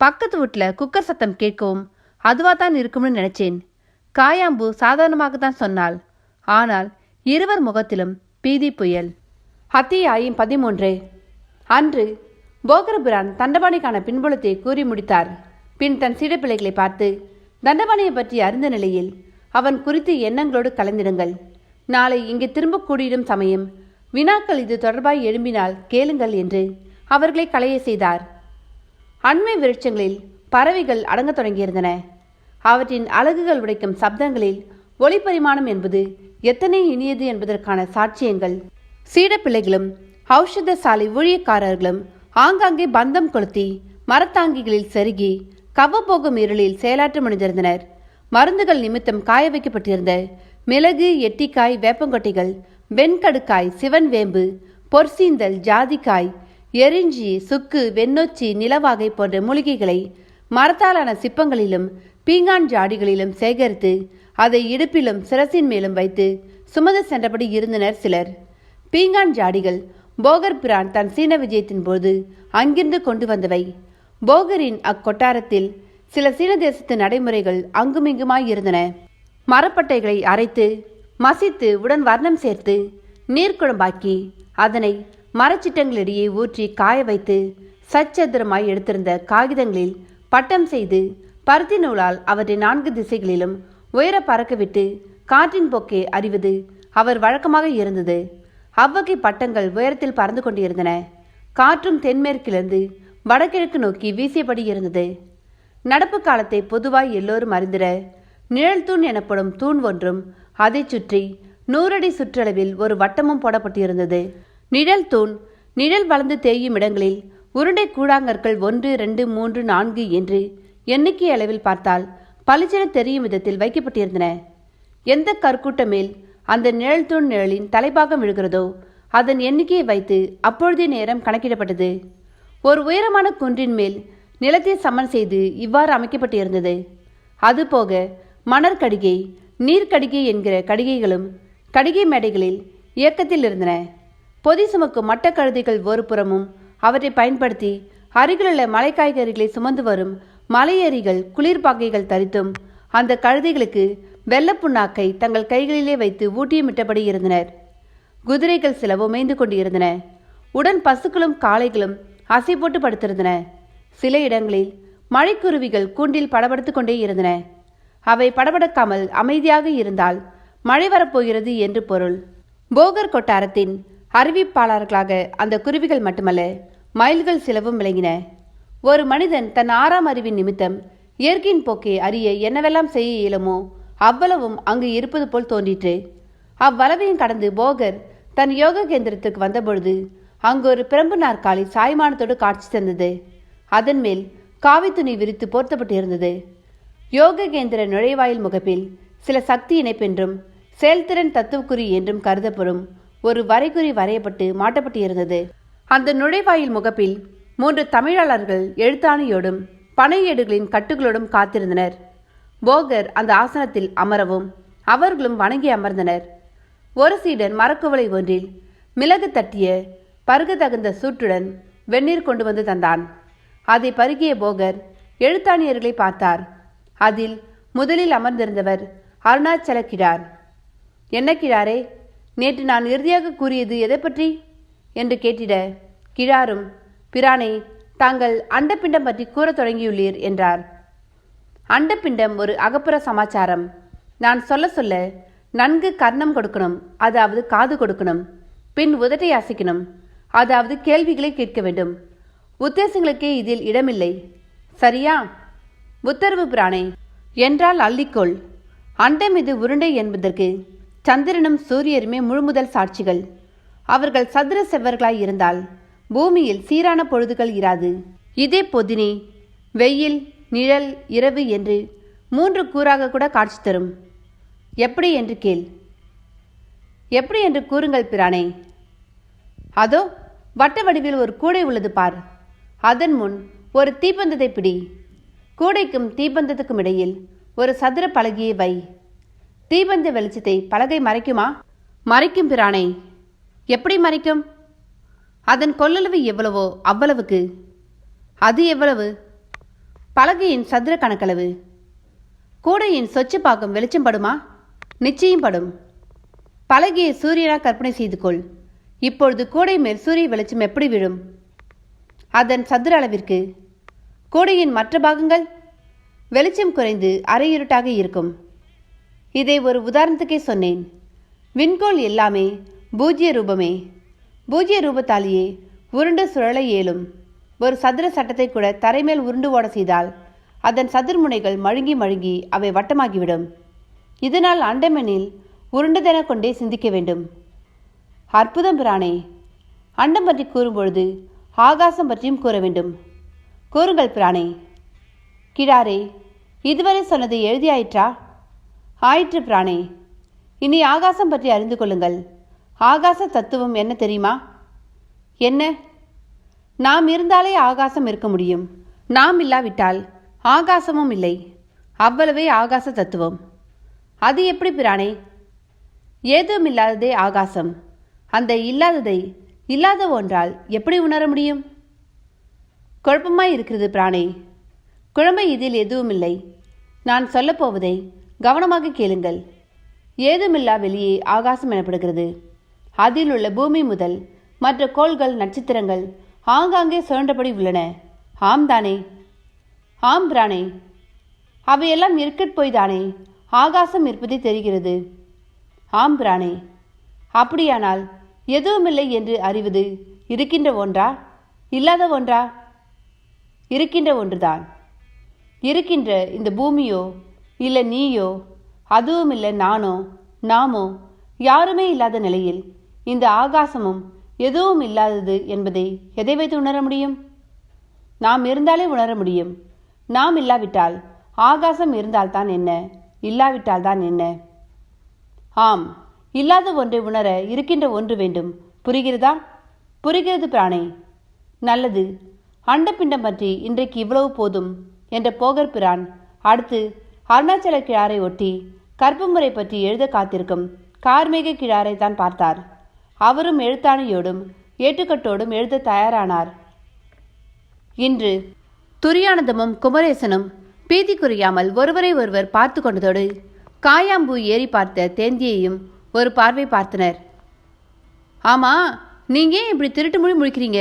பக்கத்து வீட்டில் குக்கர் சத்தம் கேட்கவும் அதுவாக தான் இருக்கும்னு நினைச்சேன். காயாம்பு சாதாரணமாக தான் சொன்னாள். ஆனால் இருவர் முகத்திலும் பீதி புயல். அத்தியாயம் 13. அன்று போகரபிரான் தண்டபாணிக்கான பின்புலத்தை கூறி முடித்தார். பின் தன் சீடப்பிள்ளைகளை பார்த்து, தண்டபாணியை பற்றி அறிந்த நிலையில் அவன் குறித்து எண்ணங்களோடு கலந்திடுங்கள். நாளை இங்கே திரும்ப கூடியிடும் சமயம் வினாக்கள் இது தொடர்பாய் எழும்பினால் கேளுங்கள் என்று அவர்களை களைய செய்தார். அண்மை விருட்சங்களில் பறவைகள் அடங்கத் தொடங்கியிருந்தன. அவற்றின் அலகுகள் உடைக்கும் சப்தங்களில் ஒளிப்பரிமாணம் என்பது எத்தனை இனியது என்பதற்கான சாட்சியங்கள். சீடப்பிள்ளைகளும் ஔஷத சாலை ஊழியக்காரர்களும் ஆங்காங்கே பந்தம் கொளுத்தி மரத்தாங்கிகளில் செருகி கவ்வப்போகும் இருளில் செயலாற்ற முனைந்திருந்தனர். மருந்துகள் நிமித்தம் காய வைக்கப்பட்டிருந்த மிளகு, எட்டிக்காய், வேப்பங்கொட்டைகள், வெண்கடுக்காய், சிவன் வேம்பு, பொற்சீந்தல், ஜாதிக்காய், எரிஞ்சி, சுக்கு, வெண்ணொச்சி, நிலவாகை போன்ற மூலிகைகளை மரத்தாலான சிப்பங்களிலும் பீங்கான் ஜாடிகளிலும் சேகரித்து அதை இடுப்பிலும் சிரசின் மேலும் வைத்து சுமந்து சென்றபடி இருந்தனர் சிலர். பீங்கான் ஜாடிகள் போகர் பிரான் தன் சீன விஜயத்தின் போது அங்கிருந்து கொண்டு வந்தவை. போகரின் அக்கொட்டாரத்தில் சில சீன தேசத்து நடைமுறைகள் அங்குமிங்குமாயிருந்தன. மரப்பட்டைகளை அரைத்து மசித்து உடன் வர்ணம் சேர்த்து நீர்க்குழம்பாக்கி அதனை மரச்சிட்டங்களிடையே ஊற்றி காய வைத்து சச்சதுரமாய் எடுத்திருந்த காகிதங்களில் பட்டம் செய்து பருத்தி நூலால் அவற்றை 4 திசைகளிலும் உயர பறக்கவிட்டு காற்றின் போக்கை அறிவது அவர் வழக்கமாக இருந்தது. அவ்வகை பட்டங்கள் உயரத்தில் பறந்து கொண்டிருந்தன. காற்றும் தென்மேற்கிலிருந்து வடகிழக்கு நோக்கி வீசியபடி இருந்தது. நடப்பு காலத்தை பொதுவாய் எல்லோரும் அறிந்திட நிழல் தூண் எனப்படும் தூண் ஒன்றும் அதை சுற்றி 100 அடி சுற்றளவில் ஒரு வட்டமும் போடப்பட்டிருந்தது. நிழல் தூண் நிழல் வளர்ந்து தேயும் இடங்களில் உருண்டை கூழாங்கற்கள் 1, 2, 3, 4 என்று எண்ணிக்கை அளவில் பார்த்தால் பளிச்சென தெரியும் விதத்தில் வைக்கப்பட்டிருந்தன. எந்த கற்கூட்ட மேல் அந்த நிழல் தூண் நிழலின் தலைப்பாகம் விழுகிறதோ அதன் எண்ணிக்கையை வைத்து அப்பொழுதே நேரம் கணக்கிடப்பட்டது. ஒரு உயரமான குன்றின் மேல் நிலத்தை சமன் செய்து இவ்வாறு அமைக்கப்பட்டிருந்தது. அதுபோக மணற்கடிகை, நீர்க்கடிகை என்கிற கடிகைகளும் கடிகை மேடைகளில் இயக்கத்தில் இருந்தன. பொதி சுமக்கும் மட்டக்கழுதைகள் ஒரு புறமும் அவற்றை பயன்படுத்தி அருகிலுள்ள மலைக்காய்கறிகளை சுமந்து வரும் மலையேறிகள் குளிர்பாக்கைகள் தரித்தும் அந்த கழுதைகளுக்கு வெள்ளப்புண்ணாக்கை தங்கள் கைகளிலே வைத்து ஊட்டியமிட்டபடி இருந்தனர். குதிரைகள் சில உமைந்து கொண்டு இருந்தன. உடன் பசுக்களும் காளைகளும் அசை போட்டு படுத்திருந்தன. சில இடங்களில் மழைக்குருவிகள் கூண்டில் படபடுத்து கொண்டே இருந்தன. அவை படபடக்காமல் அமைதியாக இருந்தால் மழை வரப்போகிறது என்று பொருள். போகர் கொட்டாரத்தின் அறிவிப்பாளர்களாக அந்த குருவிகள் மட்டுமல்ல, மயில்கள் சிலவும் விளங்கின. ஒரு மனிதன் தன் 6ஆம் அறிவின் நிமித்தம் இயற்கையின் போக்கை அறிய என்னவெல்லாம் செய்ய இயலுமோ அவ்வளவும் அங்கு இருப்பது போல் தோன்றிற்று. அவ்வளவையும் கடந்து போகர் தன் யோக கேந்திரத்துக்கு வந்தபொழுது அங்கு ஒரு பிரம்பு நாற்காலி சாய்மானத்தோடு காட்சி தந்தது. அதன் மேல் காவி துணி விரித்து போர்த்தப்பட்டு இருந்தது. யோக கேந்திர நுழைவாயில் முகப்பில் சில சக்தி இணைப்பென்றும் செயல்திறன் தத்துவக்குறி என்றும் கருதப்படும் ஒரு வரைகுறி வரையப்பட்டு மாட்டப்பட்டு இருந்தது. அந்த நுழைவாயில் முகப்பில் 3 தமிழாளர்கள் எழுத்தாணியோடும் பனை ஏடுகளின் கட்டுகளோடும் காத்திருந்தனர். போகர் அந்த ஆசனத்தில் அமரவும் அவர்களும் வணங்கி அமர்ந்தனர். ஒரு சீடன் மரக்குவளை ஒன்றில் மிளகு தட்டிய பருக தகுந்த சூட்டுடன் வெந்நீர் கொண்டு வந்து தந்தான். அதை பருகிய போகர் எழுத்தாணியர்களை பார்த்தார். அதில் முதலில் அமர்ந்திருந்தவர் அருணாச்சல கிழார். என்ன கிழாரே, நேற்று நான் இறுதியாக கூறியது எதை பற்றி என்று கேட்டிட, கிழாரும், பிரானே, தாங்கள் அண்டப்பிண்டம் பற்றி கூறத் தொடங்கியுள்ளீர் என்றார். அண்டப்பிண்டம் ஒரு அகப்புற சமாச்சாரம். நான் சொல்ல சொல்ல நன்கு கர்ணம் கொடுக்கணும், அதாவது காது கொடுக்கணும். பின் உதட்டை அசைக்கணும், அதாவது கேள்விகளை கேட்க வேண்டும். உத்தேசங்களுக்கே இதில் இடமில்லை. சரியா? உத்தரவு பிரானே என்றால் அள்ளிக்கொள். அண்டம் இது உருண்டை என்பதற்கு சந்திரனும் சூரியருமே முழுமுதல் சாட்சிகள். அவர்கள் சதுர செவ்வர்களாய் இருந்தால் பூமியில் சீரான பொழுதுகள் இராது. இதே பொதினி, வெயில், நிழல், இரவு என்று 3 கூறாக கூட காட்சி தரும். எப்படி என்று கேள். எப்படி என்று கூறுங்கள் பிரானே. அதோ வட்ட வடிவில் ஒரு கூடை உள்ளது பார். அதன் முன் ஒரு தீப்பந்தத்தை பிடி. கூடைக்கும் தீப்பந்தத்துக்கும் இடையில் ஒரு சதுர பலகையை வை. தீப்பந்த வெளிச்சத்தை பலகை மறைக்குமா? மறைக்கும் பிரானே. எப்படி மறைக்கும்? அதன் கொள்ளளவு எவ்வளவோ அவ்வளவுக்கு. அது எவ்வளவு? பலகையின் சதுர கணக்களவு. கூடையின் சொச்சு பாகம் வெளிச்சம் படுமா? நிச்சயம் படும். பலகையை சூரியனா கற்பனை செய்து கொள். இப்பொழுது கூடை மேல் சூரிய வெளிச்சம் எப்படி விழும்? அதன் சதுர அளவிற்கு. கூடையின் மற்ற பாகங்கள் வெளிச்சம் குறைந்து அரையிருட்டாக இருக்கும். இதை ஒரு உதாரணத்துக்கே சொன்னேன். விண்கோள் எல்லாமே பூஜ்ய ரூபமே. பூஜ்ய ரூபத்தாலேயே உருண்டு சுழல இயலும். ஒரு சதுர சட்டத்தை கூட தரைமேல் உருண்டு ஓட செய்தால் அதன் சதுர்முனைகள் மழுங்கி மழுங்கி அவை வட்டமாகிவிடும். இதனால் அண்டமெனில் உருண்டுதென கொண்டே சிந்திக்க வேண்டும். அற்புதம் பிரானே. அண்டம் பற்றி கூறும்பொழுது ஆகாசம் பற்றியும் கூற வேண்டும். கூறுங்கள் பிரானே. கிழாரே, இதுவரை சொன்னதை எழுதியாயிற்றா? ஆயிற்று பிரானே. இனி ஆகாசம் பற்றி அறிந்து கொள்ளுங்கள். ஆகாச தத்துவம் என்ன தெரியுமா? என்ன? நாம் இருந்தாலே ஆகாசம் இருக்க முடியும். நாம் இல்லாவிட்டால் ஆகாசமும் இல்லை. அவ்வளவே ஆகாச தத்துவம். அது எப்படி பிரானே? ஏதும் இல்லாததே ஆகாசம். அந்த இல்லாததை இல்லாத ஒன்றால் எப்படி உணர முடியும்? குழப்பமாய் இருக்கிறது பிரானே. குழம்பை இதில் எதுவும் இல்லை. நான் சொல்லப்போவதை கவனமாக கேளுங்கள். ஏதுமில்லா வெளியே ஆகாசம் எனப்படுகிறது. அதில் உள்ள பூமி முதல் மற்ற கோள்கள், நட்சத்திரங்கள் ஆங்காங்கே சுழன்றபடி உள்ளன. ஆம் தானே? ஆம் பிரானே. அவையெல்லாம் இருக்கட் போய்தானே ஆகாசம் இருப்பதை தெரிகிறது. ஆம் பிரானே. அப்படியானால் எதுவுமில்லை என்று அறிவது இருக்கின்ற ஒன்றா, இல்லாத ஒன்றா? இருக்கின்ற ஒன்றுதான். இருக்கின்ற இந்த பூமியோ இல்லை நீயோ, அதுவும் இல்லை நானோ நாமோ, யாருமே இல்லாத நிலையில் இந்த ஆகாசமும் எதுவும் இல்லாதது என்பதை எதை வைத்து உணர முடியும்? நாம் இருந்தாலே உணர முடியும். நாம் இல்லாவிட்டால் ஆகாசம் இருந்தால்தான் என்ன, இல்லாவிட்டால் தான் என்ன? ஆம், இல்லாத ஒன்றை உணர இருக்கின்ற ஒன்று வேண்டும். புரிகிறதா? புரிகிறது பிரானே. நல்லது. அண்டப்பிண்டம் பற்றி இன்றைக்கு இவ்வளவு போதும் என்ற போகர் பிரான் அடுத்து அருணாச்சல கிழாரை ஒட்டி கற்பு முறை பற்றி எழுத காத்திருக்கும் கார்மேக கிழாரை தான் பார்த்தார். அவரும் எழுத்தாணையோடும் ஏட்டுக்கட்டோடும் எழுத தயாரானார். இன்று துரியானந்தமும் குமரேசனும் பீதி குறையாமல் ஒருவரை ஒருவர் பார்த்து கொண்டதோடு காயாம்பூ ஏறி பார்த்த தேந்தியையும் ஒரு பார்வை பார்த்தனர். ஆமா, நீங்க ஏன் இப்படி திருட்டு மொழி முழிக்கிறீங்க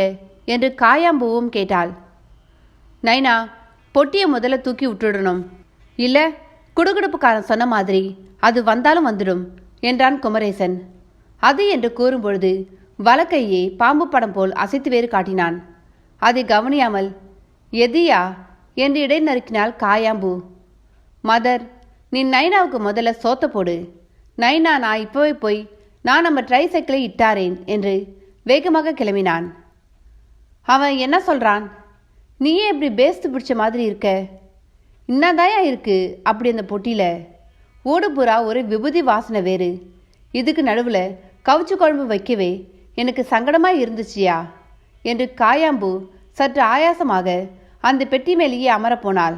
என்று காயாம்பூவும் கேட்டாள். நைனா, பொட்டியை முதல்ல தூக்கி விட்டுடணும், இல்ல குடுகுடுப்புக்காரன் சொன்ன மாதிரி அது வந்தாலும் வந்துடும் என்றான் குமரேசன். அது என்று கூறும்பொழுது வலக்கையை பாம்பு படம் போல் அசைத்து வேறு காட்டினான். அதை கவனியாமல் எதியா என்று இடை நறுக்கினாள் காயாம்பூ. மதர், நீ நைனாவுக்கு முதல்ல சோத்த போடு. நைனா, நான் இப்போவே போய் நான் நம்ம ட்ரை சைக்கிளை இட்டாரேன் என்று வேகமாக கிளம்பினான். அவன் என்ன சொல்றான்? நீயே இப்படி பேஸ்து பிடிச்ச மாதிரி இருக்க. இன்னதாயா இருக்கு அப்படி அந்த பொட்டியில? ஓடுபுறா ஒரு விபூதி வாசனை வேறு. இதுக்கு நடுவில் கவுச்சு குழம்பு வைக்கவே எனக்கு சங்கடமாக இருந்துச்சியா என்று காயாம்பூ சற்று ஆயாசமாக அந்த பெட்டி மேலேயே அமரப்போனாள்.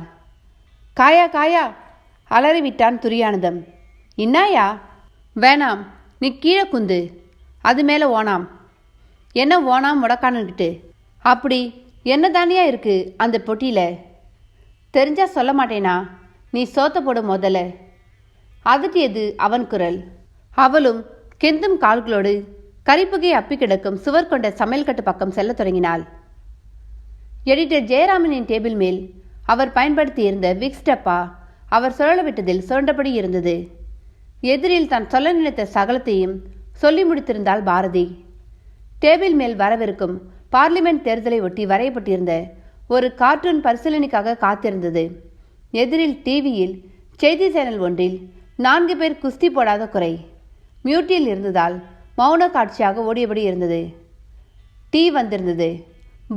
காயா காயா அலறிவிட்டான் துரியானந்தம். இன்னாயா? வேணாம், நீ கீழே குந்து, அது மேலே ஓனாம். என்ன ஓனாம் முடக்கானுக்கிட்டு? அப்படி என்ன தானியா இருக்கு அந்த பொட்டியில்? தெரிஞ்சா சொல்ல மாட்டேனா? நீ சோத்த போடு முதல்ல. அதட்டியது அவன் குரல். அவளும் கெந்தும் கால்களோடு கரிப்புகை அப்பி கிடக்கும் சுவர் கொண்ட சமையல் கட்டு பக்கம் செல்ல தொடங்கினாள். எடிட்டர் ஜெயராமனின் டேபிள் மேல் அவர் பயன்படுத்தி இருந்த விக்ஸ் டப்பா அவர் சுழல விட்டதில் சுரண்டபடி இருந்தது. எதிரில் தான் சொல்ல நினைத்த சகலத்தையும் சொல்லி முடித்திருந்தாள் பாரதி. டேபிள் மேல் வரவிருக்கும் பார்லிமெண்ட் தேர்தலை ஒட்டி வரையப்பட்டிருந்த ஒரு கார்ட்டூன் பரிசீலனைக்காக காத்திருந்தது. எதிரில் டிவியில் செய்தி சேனல் ஒன்றில் 4 பேர் குஸ்தி போடாத குறை மியூட்டில் இருந்ததால் மௌன காட்சியாக ஓடியபடி இருந்தது. டீ வந்திருந்தது.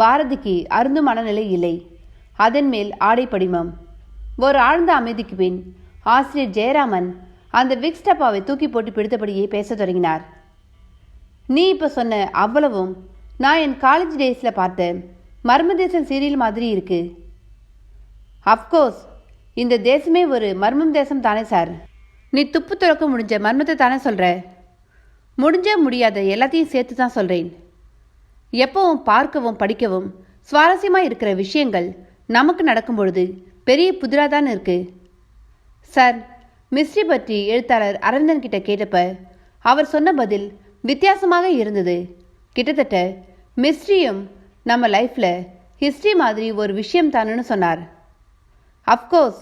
பாரதிக்கு அருந்தும் மனநிலை இல்லை. அதன் மேல் ஆடை படிமம். ஒரு ஆழ்ந்த அமைதிக்கு பின் ஆசிரியர் ஜெயராமன் அந்த விக்ஸ் டப்பாவை தூக்கி போட்டு பிடித்தபடியே பேச தொடங்கினார். நீ இப்போ சொன்ன அவ்வளவும் நான் என் காலேஜ் டேஸில் பார்த்த மர்மதேசம் சீரியல் மாதிரி இருக்கு. அஃப்கோர்ஸ், இந்த தேசமே ஒரு மர்மம் தேசம் தானே சார். நீ துப்பு துறக்க முடிஞ்ச மர்மத்தை தானே சொல்கிற. முடிஞ்ச முடியாத எல்லாத்தையும் சேர்த்து தான் சொல்கிறேன். எப்பவும் பார்க்கவும் படிக்கவும் சுவாரஸ்யமாக இருக்கிற விஷயங்கள் நமக்கு நடக்கும் பொழுது பெரிய புதிராக தான் இருக்கு. சார், மிஸ்ட்ரி பற்றி எழுத்தாளர் அரவிந்தன் கிட்ட கேட்டப்ப அவர் சொன்ன பதில் வித்தியாசமாக இருந்தது. கிட்டத்தட்ட மிஸ்ட்ரியும் நம்ம லைஃப்பில் ஹிஸ்ட்ரி மாதிரி ஒரு விஷயம் தானுன்னு சொன்னார். அஃப்கோர்ஸ்,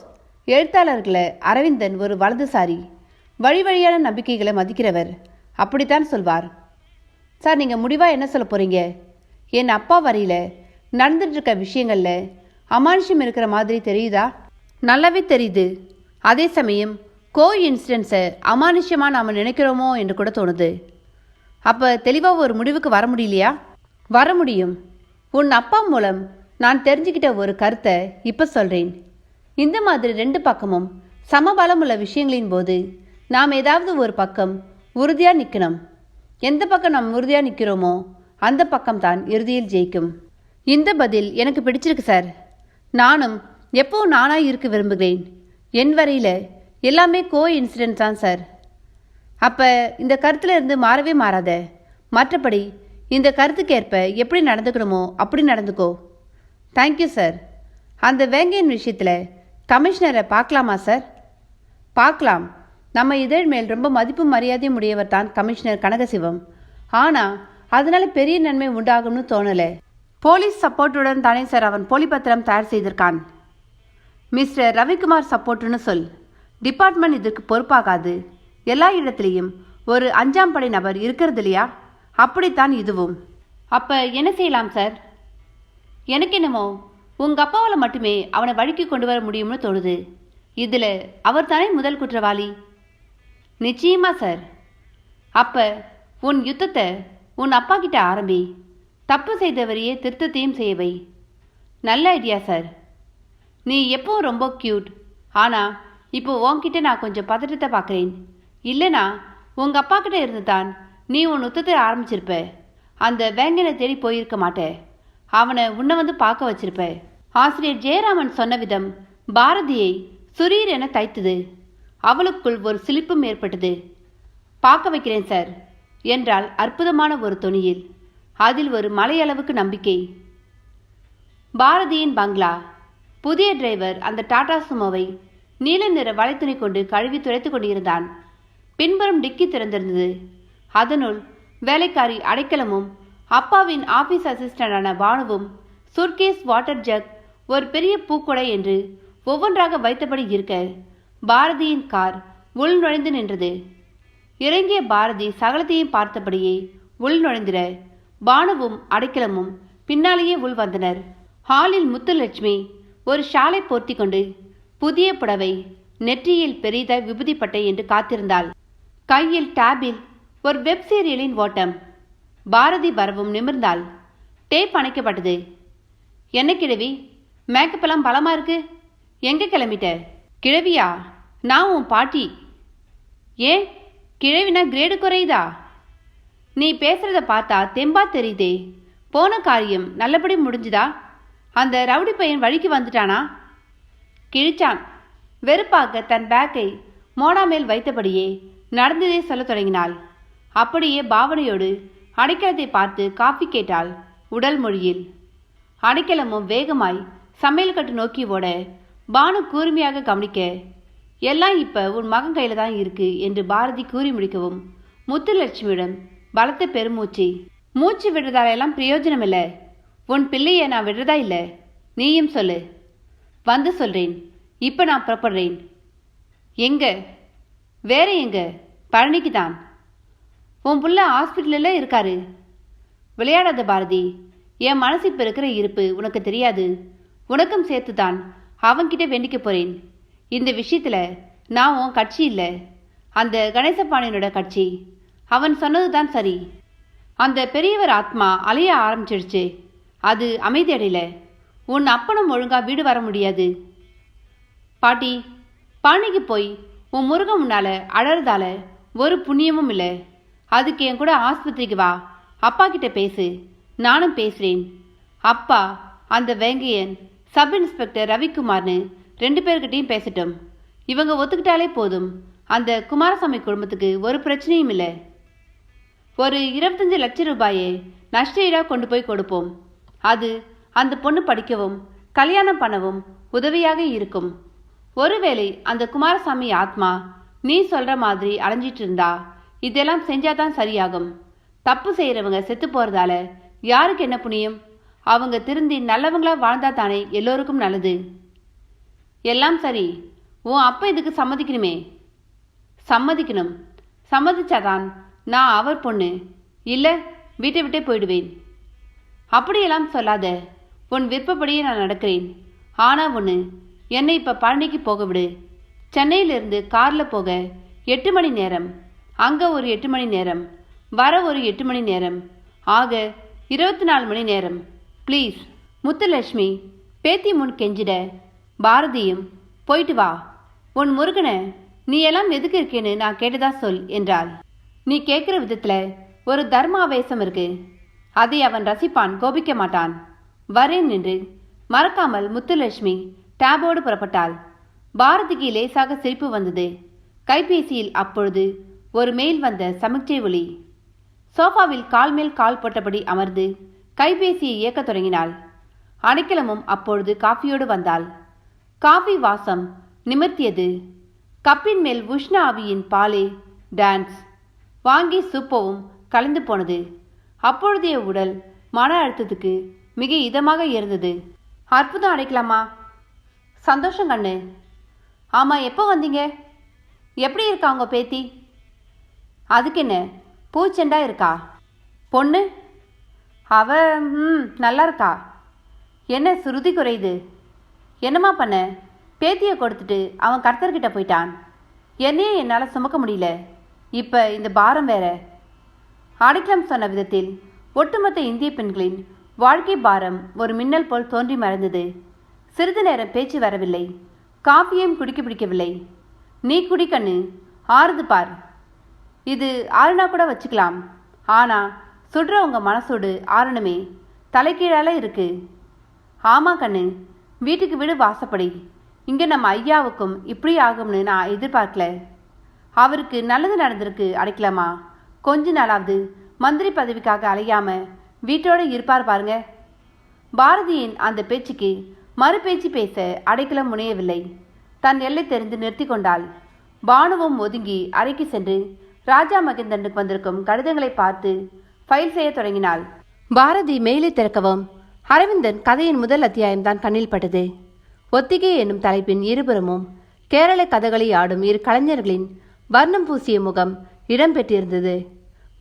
எழுத்தாளர்களை அரவிந்தன் ஒரு வலதுசாரி, வழி வழியான நம்பிக்கைகளை மதிக்கிறவர், அப்படித்தான் சொல்வார். சார், நீங்கள் முடிவாக என்ன சொல்ல போகிறீங்க? என் அப்பா வரையில் நடந்துட்டு இருக்க விஷயங்களில் அமானுஷ்யம் இருக்கிற மாதிரி தெரியுதா? நல்லாவே தெரியுது. அதே சமயம் இன்சிடென்ட்ஸை அமானுஷ்யமாக நாம் நினைக்கிறோமோ என்று கூட தோணுது. அப்போ தெளிவாக ஒரு முடிவுக்கு வர முடியலையா? வர முடியும். உன் அப்பா மூலம் நான் தெரிஞ்சுக்கிட்ட ஒரு கருத்தை இப்போ சொல்கிறேன். இந்த மாதிரி 2 பக்கமும் சமபலம் உள்ள விஷயங்களின் போது நாம் ஏதாவது ஒரு பக்கம் உறுதியாக நிற்கணும். எந்த பக்கம் நாம் உறுதியாக நிற்கிறோமோ அந்த பக்கம்தான் இறுதியில் ஜெயிக்கும். இந்த பதில் எனக்கு பிடிச்சிருக்கு சார். நானும் எப்போவும் நானாக இருக்க விரும்புகிறேன். என் வரையில் எல்லாமே இன்சிடென்ட் தான் சார். அப்போ இந்த கருத்தில் இருந்து மாறவே மாறாத. மற்றபடி இந்த கருத்துக்கேற்ப எப்படி நடந்துக்கணுமோ அப்படி நடந்துக்கோ. Thank you sir. அந்த வேங்கையின் விஷயத்தில் கமிஷனரை பார்க்கலாமா சார்? பார்க்கலாம். நம்ம இதழ் மேல் ரொம்ப மதிப்பு மரியாதையும் உடையவர் தான் கமிஷனர் கனகசிவம். ஆனால் அதனால பெரிய நன்மை உண்டாகும்னு தோணலை. போலீஸ் சப்போர்ட்டுடன் தானே சார் அவன் போலி பத்திரம் தயார் செய்திருக்கான். மிஸ்டர் ரவிக்குமார் சப்போர்ட்டுன்னு சொல். டிபார்ட்மெண்ட் இதற்கு பொறுப்பாகாது. எல்லா இடத்துலையும் ஒரு 5ஆம் படை நபர் இருக்கிறது இல்லையா? அப்படித்தான் இதுவும். அப்போ என்ன செய்யலாம் சார்? எனக்கு என்னமோ உங்கள் அப்பாவால் மட்டுமே அவனை வழிக்கு கொண்டு வர முடியும்னு தோணுது. இதில் அவர் தானே முதல் குற்றவாளி. நிச்சயமா சார். அப்போ உன் யுத்தத்தை உன் அப்பா கிட்ட ஆரம்பி. தப்பு செய்தவரையே திருத்தத்தையும் செய்யவை. நல்ல ஐடியா சார். நீ எப்போ ரொம்ப க்யூட். ஆனால் இப்போ உன்கிட்ட நான் கொஞ்சம் பதட்டத்தை பார்க்குறேன். இல்லைனா உங்கள் அப்பா கிட்ட இருந்து தான் நீ உன் யுத்தத்தை ஆரம்பிச்சிருப்ப. அந்த வேங்கனை தேடி போயிருக்க மாட்டே. அவனை உன்னை வந்து பார்க்க வச்சிருப்ப. ஆசிரியர் ஜெயராமன் சொன்ன விதம் பாரதியை சுரீர் என தைத்தது. அவளுக்குள் ஒரு சிலிப்பும் ஏற்பட்டது. பார்க்க வைக்கிறேன் சார். என்றால் அற்புதமான ஒரு தொனியில். அதில் ஒரு மலையளவுக்கு நம்பிக்கை. பாரதியின் பங்களா. புதிய டிரைவர் அந்த டாடா சுமோவை நீல நிற வலைத்துணி கொண்டு கழுவி துடைத்துக் கொண்டிருந்தான். பின்புறம் டிக்கி திறந்திருந்தது. அதனுள் வேலைக்காரி அடைக்கலமும் அப்பாவின் ஆபீஸ் அசிஸ்டண்டான பானுவும் சுட்கேஸ், வாட்டர் ஜக், ஒரு பெரிய பூக்கொடை என்று ஒவ்வொன்றாக வைத்தபடி இருக்க பாரதியின் கார் உள் நுழைந்து நின்றது. இறங்கிய பாரதி சகலத்தையும் பார்த்தபடியே உள் நுழைந்திட பானுவும் அடைக்கலமும் பின்னாலேயே உள் வந்தனர். ஹாலில் முத்துலட்சுமி ஒரு ஷாலை போர்த்தி கொண்டு புதிய புடவை, நெற்றியில் பெரிதாய் விபூதிப்பட்டை என்று காத்திருந்தாள். கையில் டேபில் ஒரு வெப் சீரியலின் ஓட்டம். பாரதி வரவும் நிமிர்ந்தாள். டேப் அணைக்கப்பட்டது. என்ன கிழவி, மேக்கப் எல்லாம் பலமா இருக்கு, எங்க கிளம்பிட்ட? கிழவியா? நான் உன் பாட்டி. ஏன் கிழவினா கிரேடு குறையுதா? நீ பேசுறத பார்த்தா தெம்பா தெரியுதே. போன காரியம் நல்லபடி முடிஞ்சுதா? அந்த ரவுடி பையன் வழிக்கு வந்துட்டானா? கிழிச்சான். வெறுப்பாக தன் பேக்கை மோடா மேல் வைத்தபடியே நடந்ததே சொல்லத் தொடங்கினாள். அப்படியே பாவனையோடு அடைக்கலத்தை பார்த்து காஃபி கேட்டாள் உடல் மொழியில். அடைக்கலமும் வேகமாய் சமையல் கட்டு நோக்கி ஓட பானு கூர்மையாக கவனிக்க, எல்லாம் இப்ப உன் மகன் கையில தான் இருக்கு என்று பாரதி கூறி முடிக்கவும் முத்துலட்சுமியிடம் பலத்த பெருமூச்சு. மூச்சு விடுறதாலெல்லாம் பிரயோஜனம் இல்லை. உன் பிள்ளைய நான் விடுறதா இல்லை. நீயும் சொல்லு. வந்து சொல்றேன். இப்ப நான் புறப்படுறேன். எங்க? வேற எங்க? பழனிக்கு தான். உன் புள்ள ஹாஸ்பிட்டலில் இருக்காரு. விளையாடாத பாரதி. என் மனசு இப்ப இருக்கிற இருப்பு உனக்கு தெரியாது. உனக்கும் சேர்த்துதான் அவன்கிட்ட வேண்டிக்க போறேன். இந்த விஷயத்துல நான் உன் கட்சி இல்லை, அந்த கணேசபாண்டியனோட கட்சி. அவன் சொன்னதுதான் சரி. அந்த பெரியவர் ஆத்மா அலைய ஆரம்பிச்சிடுச்சு. அது அமைதி அடையல. உன் அப்பனும் ஒழுங்கா வீடு வர முடியாது. பாட்டி, பழனிக்கு போய் உன் முருகன் முன்னால அழறதால ஒரு புண்ணியமும் இல்லை. அதுக்கு என் கூட ஆஸ்பத்திரிக்கு வா. அப்பா கிட்ட பேசு. நானும் பேசுறேன். அப்பா அந்த வேங்கையன், சப் இன்ஸ்பெக்டர் ரவிக்குமார்னு 2 பேர்கிட்டையும் பேசட்டும். இவங்க ஒத்துக்கிட்டாலே போதும். அந்த குமாரசாமி குடும்பத்துக்கு ஒரு பிரச்சனையும் இல்லை. ஒரு 25 லட்சம் ரூபாயை நஷ்டஈடா கொண்டு போய் கொடுப்போம். அது அந்த பொண்ணு படிக்கவும் கல்யாணம் பண்ணவும் உதவியாக இருக்கும். ஒருவேளை அந்த குமாரசாமி ஆத்மா நீ சொல்ற மாதிரி அலைஞ்சிட்டு இருந்தா இதெல்லாம் செஞ்சாதான் சரியாகும். தப்பு செய்யறவங்க செத்து போறதால யாருக்கு என்ன புண்ணியம்? அவங்க திருந்தி நல்லவங்களா வாழ்ந்தா தானே எல்லோருக்கும் நல்லது. எல்லாம் சரி. உன் அப்பா இதுக்கு சம்மதிக்கணுமே. சம்மதிக்கணும். சம்மதிச்சாதான் நான் அவர் பொண்ணு. இல்லை வீட்டை விட்டே போயிடுவேன். அப்படியெல்லாம் சொல்லாத. உன் விருப்பப்படியே நான் நடக்கிறேன். ஆனா ஒன்று, என்னை இப்போ பழனிக்கு போக விடு. சென்னையிலிருந்து காரில் போக 8 மணி நேரம், அங்கே ஒரு 8 மணி நேரம், வர ஒரு 8 மணி நேரம், ஆக 24 மணி நேரம். ப்ளீஸ். முத்துலட்சுமி பேத்தி முன் கெஞ்சிட பாரதியும் போயிட்டு வா. உன் முருகனை நீ எல்லாம் எதுக்கு இருக்கேன்னு நான் கேட்டதா சொல் என்றாள். நீ கேட்குற விதத்தில் ஒரு தர்ம ஆவேசம் இருக்கு. அதை அவன் ரசிப்பான், கோபிக்க மாட்டான். வரேன் என்று மறக்காமல் முத்துலட்சுமி டேபோடு புறப்பட்டாள். பாரதிக்கு லேசாக சிரிப்பு வந்தது. கைபேசியில் அப்பொழுது ஒரு மெயில் வந்த சமிக்ஞை ஒலி. சோஃபாவில் கால் மேல் கால் போட்டபடி அமர்ந்து கைபேசியை இயக்கத் தொடங்கினாள். அடைக்கலமும் அப்பொழுது காஃபியோடு வந்தாள். காஃபி வாசம் நிமிர்த்தியது. கப்பின் மேல் உஷ்ண ஆவியின் பாலே டான்ஸ். வாங்கி சூப்பவும் கலந்து போனது. அப்பொழுதைய உடல் மன அழுத்தத்துக்கு மிக இதமாக இருந்தது. அற்புதம் அடைக்கலாமா? சந்தோஷம் கண்ணு. ஆமாம், எப்போ வந்தீங்க? எப்படி இருக்கா உங்கள் பேத்தி? அதுக்கு என்ன, பூச்செண்டா இருக்கா. பொண்ணு அவ நல்லா இருக்கா. என்ன சுருதி குறையுது? என்னம்மா பண்ண? பேத்தியை கொடுத்துட்டு அவன் கர்த்தர்கிட்ட போயிட்டான். என்னையே என்னால் சுமக்க முடியல. இப்போ இந்த பாரம் வேற. அடைக்கலம் சொன்ன விதத்தில் ஒட்டுமொத்த இந்திய பெண்களின் வாழ்க்கை பாரம் ஒரு மின்னல் போல் தோன்றி மறைந்தது. சிறிது நேரம் பேச்சு வரவில்லை. காஃபியும் குடிக்க பிடிக்கவில்லை. நீ குடி கண்ணு, ஆறுது பார். இது ஆறுனா கூட வச்சுக்கலாம். ஆனால் சுடுற உங்கள் மனசோடு ஆறணுமே. தலைக்கீழால இருக்கு. ஆமாம் கண்ணு, வீட்டுக்கு வீடு வாசப்படி. இங்கே நம்ம ஐயாவுக்கும் இப்படி ஆகும்னு நான் எதிர்பார்க்கல. அவருக்கு நல்லது நடந்திருக்கு அடைக்கலாமா. கொஞ்ச நாளாவது மந்திரி பதவிக்காக அலையாம வீட்டோட இருப்பார் பாருங்க. பாரதியின் அந்த பேச்சுக்கு மறுபேச்சு பேச அடைக்கலம் முனையவில்லை. தன் எல்லை தெரிந்து நிறுத்தி கொண்டாள். பானுவும் ஒதுங்கி அறைக்கு சென்று ராஜா மகேந்திரனுக்கு வந்திருக்கும் கடிதங்களை பார்த்து ஃபைல் செய்ய தொடங்கினாள். பாரதி மெயிலை திறக்கவும் அரவிந்தன் கதையின் முதல் அத்தியாயம்தான் கண்ணில் பட்டது. ஒத்திகை என்னும் தலைப்பின் இருபுறமும் கேரள கதகளி ஆடும் இரு கலைஞர்களின் வர்ணம் பூசிய முகம் இடம்பெற்றிருந்தது.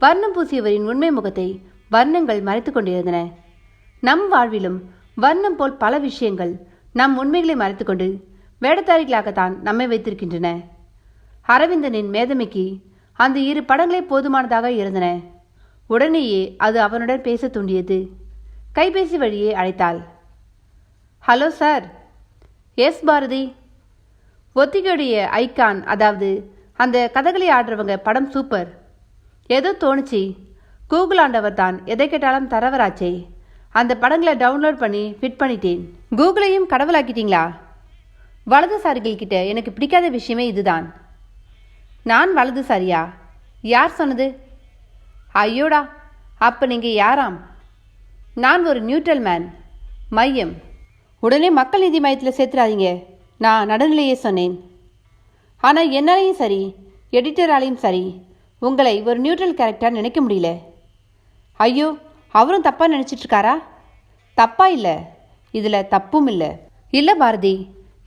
வர்ணம் பூசியவரின் உண்மை முகத்தை வர்ணங்கள் மறைத்து கொண்டிருந்தன. நம் வாழ்விலும் வர்ணம் போல் பல விஷயங்கள் நம் உண்மைகளை மறைத்துக்கொண்டு வேடத்தாரிகளாகத்தான் நம்மை வைத்திருக்கின்றன. அரவிந்தனின் மேதமைக்கு அந்த இரு படங்களே போதுமானதாக இருந்தன. உடனேயே அது அவனுடன் பேச தூண்டியது. கைபேசி வழியே அழைத்தாள். Hello sir. எஸ் பாரதி. ஒத்திகையுடைய ஐகான், அதாவது அந்த கதகளி ஆடுறவங்க படம் சூப்பர். ஏதோ தோணுச்சு. கூகுள் ஆண்டவர் தான் எதை கேட்டாலும் தரவராச்சே. அந்த படங்களை டவுன்லோட் பண்ணி ஃபிட் பண்ணிட்டேன். கூகுளையும் கடவுளாக்கிட்டீங்களா? வலதுசாரிகள் கிட்ட எனக்கு பிடிக்காத விஷயமே இதுதான். நான் வலதுசாரியா? யார் சொன்னது? ஐயோடா, அப்போ நீங்கள் யாராம்? நான் ஒரு நியூட்ரல் மேன். மையம். உடனே மக்கள் நீதி மையத்தில் சேர்த்துறாதீங்க. நான் நடுநிலையே சொன்னேன். ஆனால் என்னாலையும் சரி, எடிட்டராலையும் சரி, உங்களை ஒரு நியூட்ரல் கேரக்டர் நினைக்க முடியல. ஐயோ, அவரும் தப்பாக நினச்சிட்ருக்காரா? தப்பா இல்லை, இதில் தப்பும் இல்லை. இல்லை பாரதி,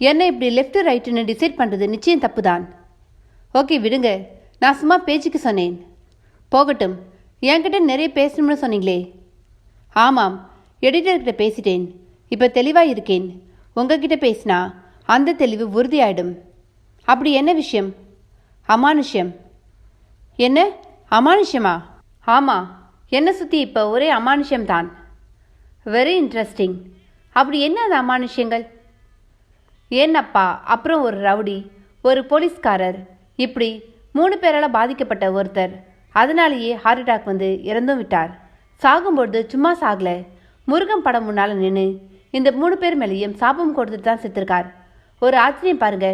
என்னை இப்படி லெஃப்ட் ரைட்டுன்னு டிசைட் பண்ணுறது நிச்சயம் தப்பு தான். ஓகே விடுங்க, நான் சும்மா பேச்சுக்கு சொன்னேன். போகட்டும். என்கிட்ட நிறைய பேசணும்னு சொன்னீங்களே. ஆமாம், எடிட்டர்கிட்ட பேசிட்டேன். இப்போ தெளிவாக இருக்கேன். உங்ககிட்ட பேசினா அந்த தெளிவு உறுதியாயிடும். அப்படி என்ன விஷயம்? அமானுஷ்யம். என்ன அமானுஷ்யமா? ஆமாம், என்னை சுற்றி இப்போ ஒரே அமானுஷ்யம்தான். Very interesting. அப்படி என்ன அந்த அமானுஷ்யங்கள்? ஏன்னப்பா, அப்புறம் ஒரு ரவுடி, ஒரு போலீஸ்காரர், இப்படி 3 பேரால் பாதிக்கப்பட்ட ஒருத்தர் அதனாலேயே ஹார்ட் அட்டாக் வந்து இறந்தும் விட்டார். சாகும்பொழுது சும்மா சாகல, முருகன் படம் முன்னால் நின்று இந்த 3 பேர் மேலேயும் சாபம் கொடுத்துட்டு தான் செத்துருக்கார். ஒரு ஆச்சரியம் பாருங்க,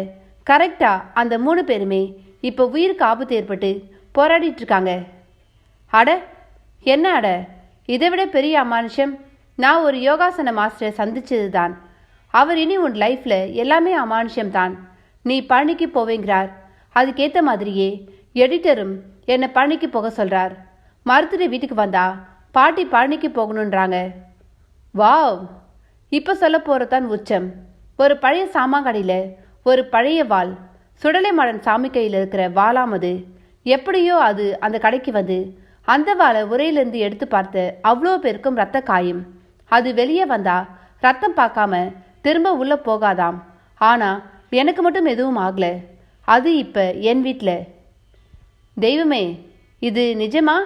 கரெக்டாக அந்த 3 பேருமே இப்போ உயிருக்கு ஆபத்து ஏற்பட்டு போராடிட்டு இருக்காங்க. அட என்ன அட, இதை விட பெரிய அமானுஷம் நான் ஒரு யோகாசன மாஸ்டரை சந்திச்சது தான். அவர் இனி உன் லைஃப்பில் எல்லாமே அமானுஷம்தான். நீ பழனிக்கு போவேங்கிறார். அதுக்கேற்ற மாதிரியே எடிட்டரும் என்னை பழனிக்கு போக சொல்கிறார். மறுத்துட்டு வீட்டுக்கு வந்தா பாட்டி பழனிக்கு போகணுன்றாங்க. வாவ், இப்போ சொல்ல போகிறதான் உச்சம். ஒரு பழைய சாமாங்கடையில் ஒரு பழைய வாள், சுடலை மாடன் சாமி கையில் இருக்கிற வாளாமது. எப்படியோ அது அந்த கடைக்கு வந்து அந்த வாளை உரையிலிருந்து எடுத்து பார்த்து அவ்வளோ பேருக்கும் ரத்த காயும். அது வெளியே வந்தா ரத்தம் பார்க்காம திரும்ப உள்ளே போகாதாம். ஆனால் எனக்கு மட்டும் எதுவும் ஆகலை. அது இப்போ என் வீட்டில். தெய்வமே, இது நிஜமா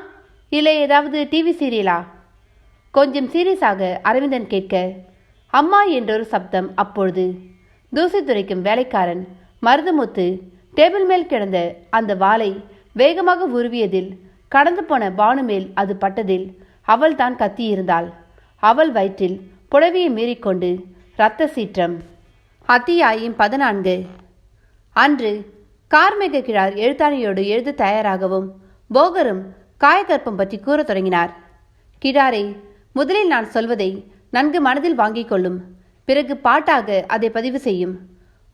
இல்லை ஏதாவது டிவி சீரியலா? கொஞ்சம் சீரியஸாக அரவிந்தன் கேட்க, அம்மா என்றொரு சப்தம். அப்பொழுது தூசி துரைக்கும் வேலைக்காரன் மருதமுத்து டேபிள் மேல் கிடந்த அந்த வாளை வேகமாக உருவியதில் கடந்து போன பானு மேல் அது பட்டதில் அவள் தான் கத்தியிருந்தாள். அவள் வயிற்றில் புடவையை மீறிக்கொண்டு இரத்த சீற்றம். அத்தியாயம் 14. அன்று கார்மேக கிழார் எழுத்தாணியோடு எழுத தயாராகவும் போகரும் காயகற்பம் பற்றி கூறத் தொடங்கினார். கிழாரே, முதலில் நான் சொல்வதை நன்கு மனதில் வாங்கிக் கொள்ளும். பிறகு பாட்டாக அதை பதிவு செய்யும்.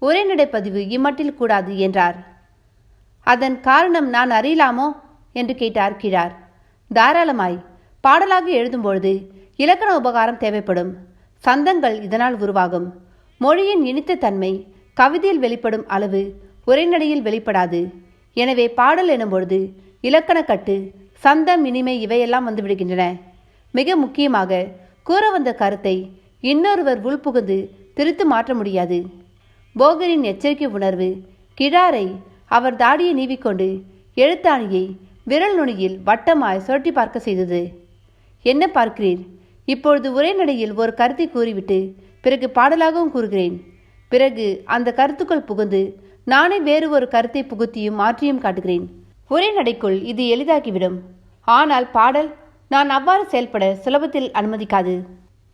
ஒரே நடைப்பதிவு இம்மட்டில் கூடாது என்றார். அதன் காரணம் நான் அறியலாமோ என்று கேட்டார் கிழார். தாராளமாய். பாடலாக எழுதும்பொழுது இலக்கண உபகாரம் தேவைப்படும். சந்தங்கள் இதனால் உருவாகும். மொழியின் இனித்த தன்மை கவிதையில் வெளிப்படும் அளவு உரைநடையில் வெளிப்படாது. எனவே பாடல் எனும்பொழுது இலக்கணக்கட்டு, சந்தம், இனிமை இவையெல்லாம் வந்துவிடுகின்றன. மிக முக்கியமாக கூற வந்த கருத்தை இன்னொருவர் உள்புகுந்து திருத்து மாற்ற முடியாது. போகரின் எச்சரிக்கை உணர்வு கிழாரை அவர் தாடியை நீவிக்கொண்டு எழுத்தாணியை விரல் நுனியில் வட்டமாய் சுழட்டி பார்க்க செய்தது. என்ன பார்க்கிறீர்? இப்பொழுது உரைநடையில் ஒரு கருத்தை கூறிவிட்டு பிறகு பாடலாகவும் கூறுகிறேன். பிறகு அந்த கருத்துக்குள் புகுந்து நானே வேறு ஒரு கருத்தை புகுத்தியும் மாற்றியும் காட்டுகிறேன். உரைநடைக்குள் இது எளிதாகிவிடும். ஆனால் பாடல் நான் அவ்வாறு செயல்பட சுலபத்தில் அனுமதிக்காது.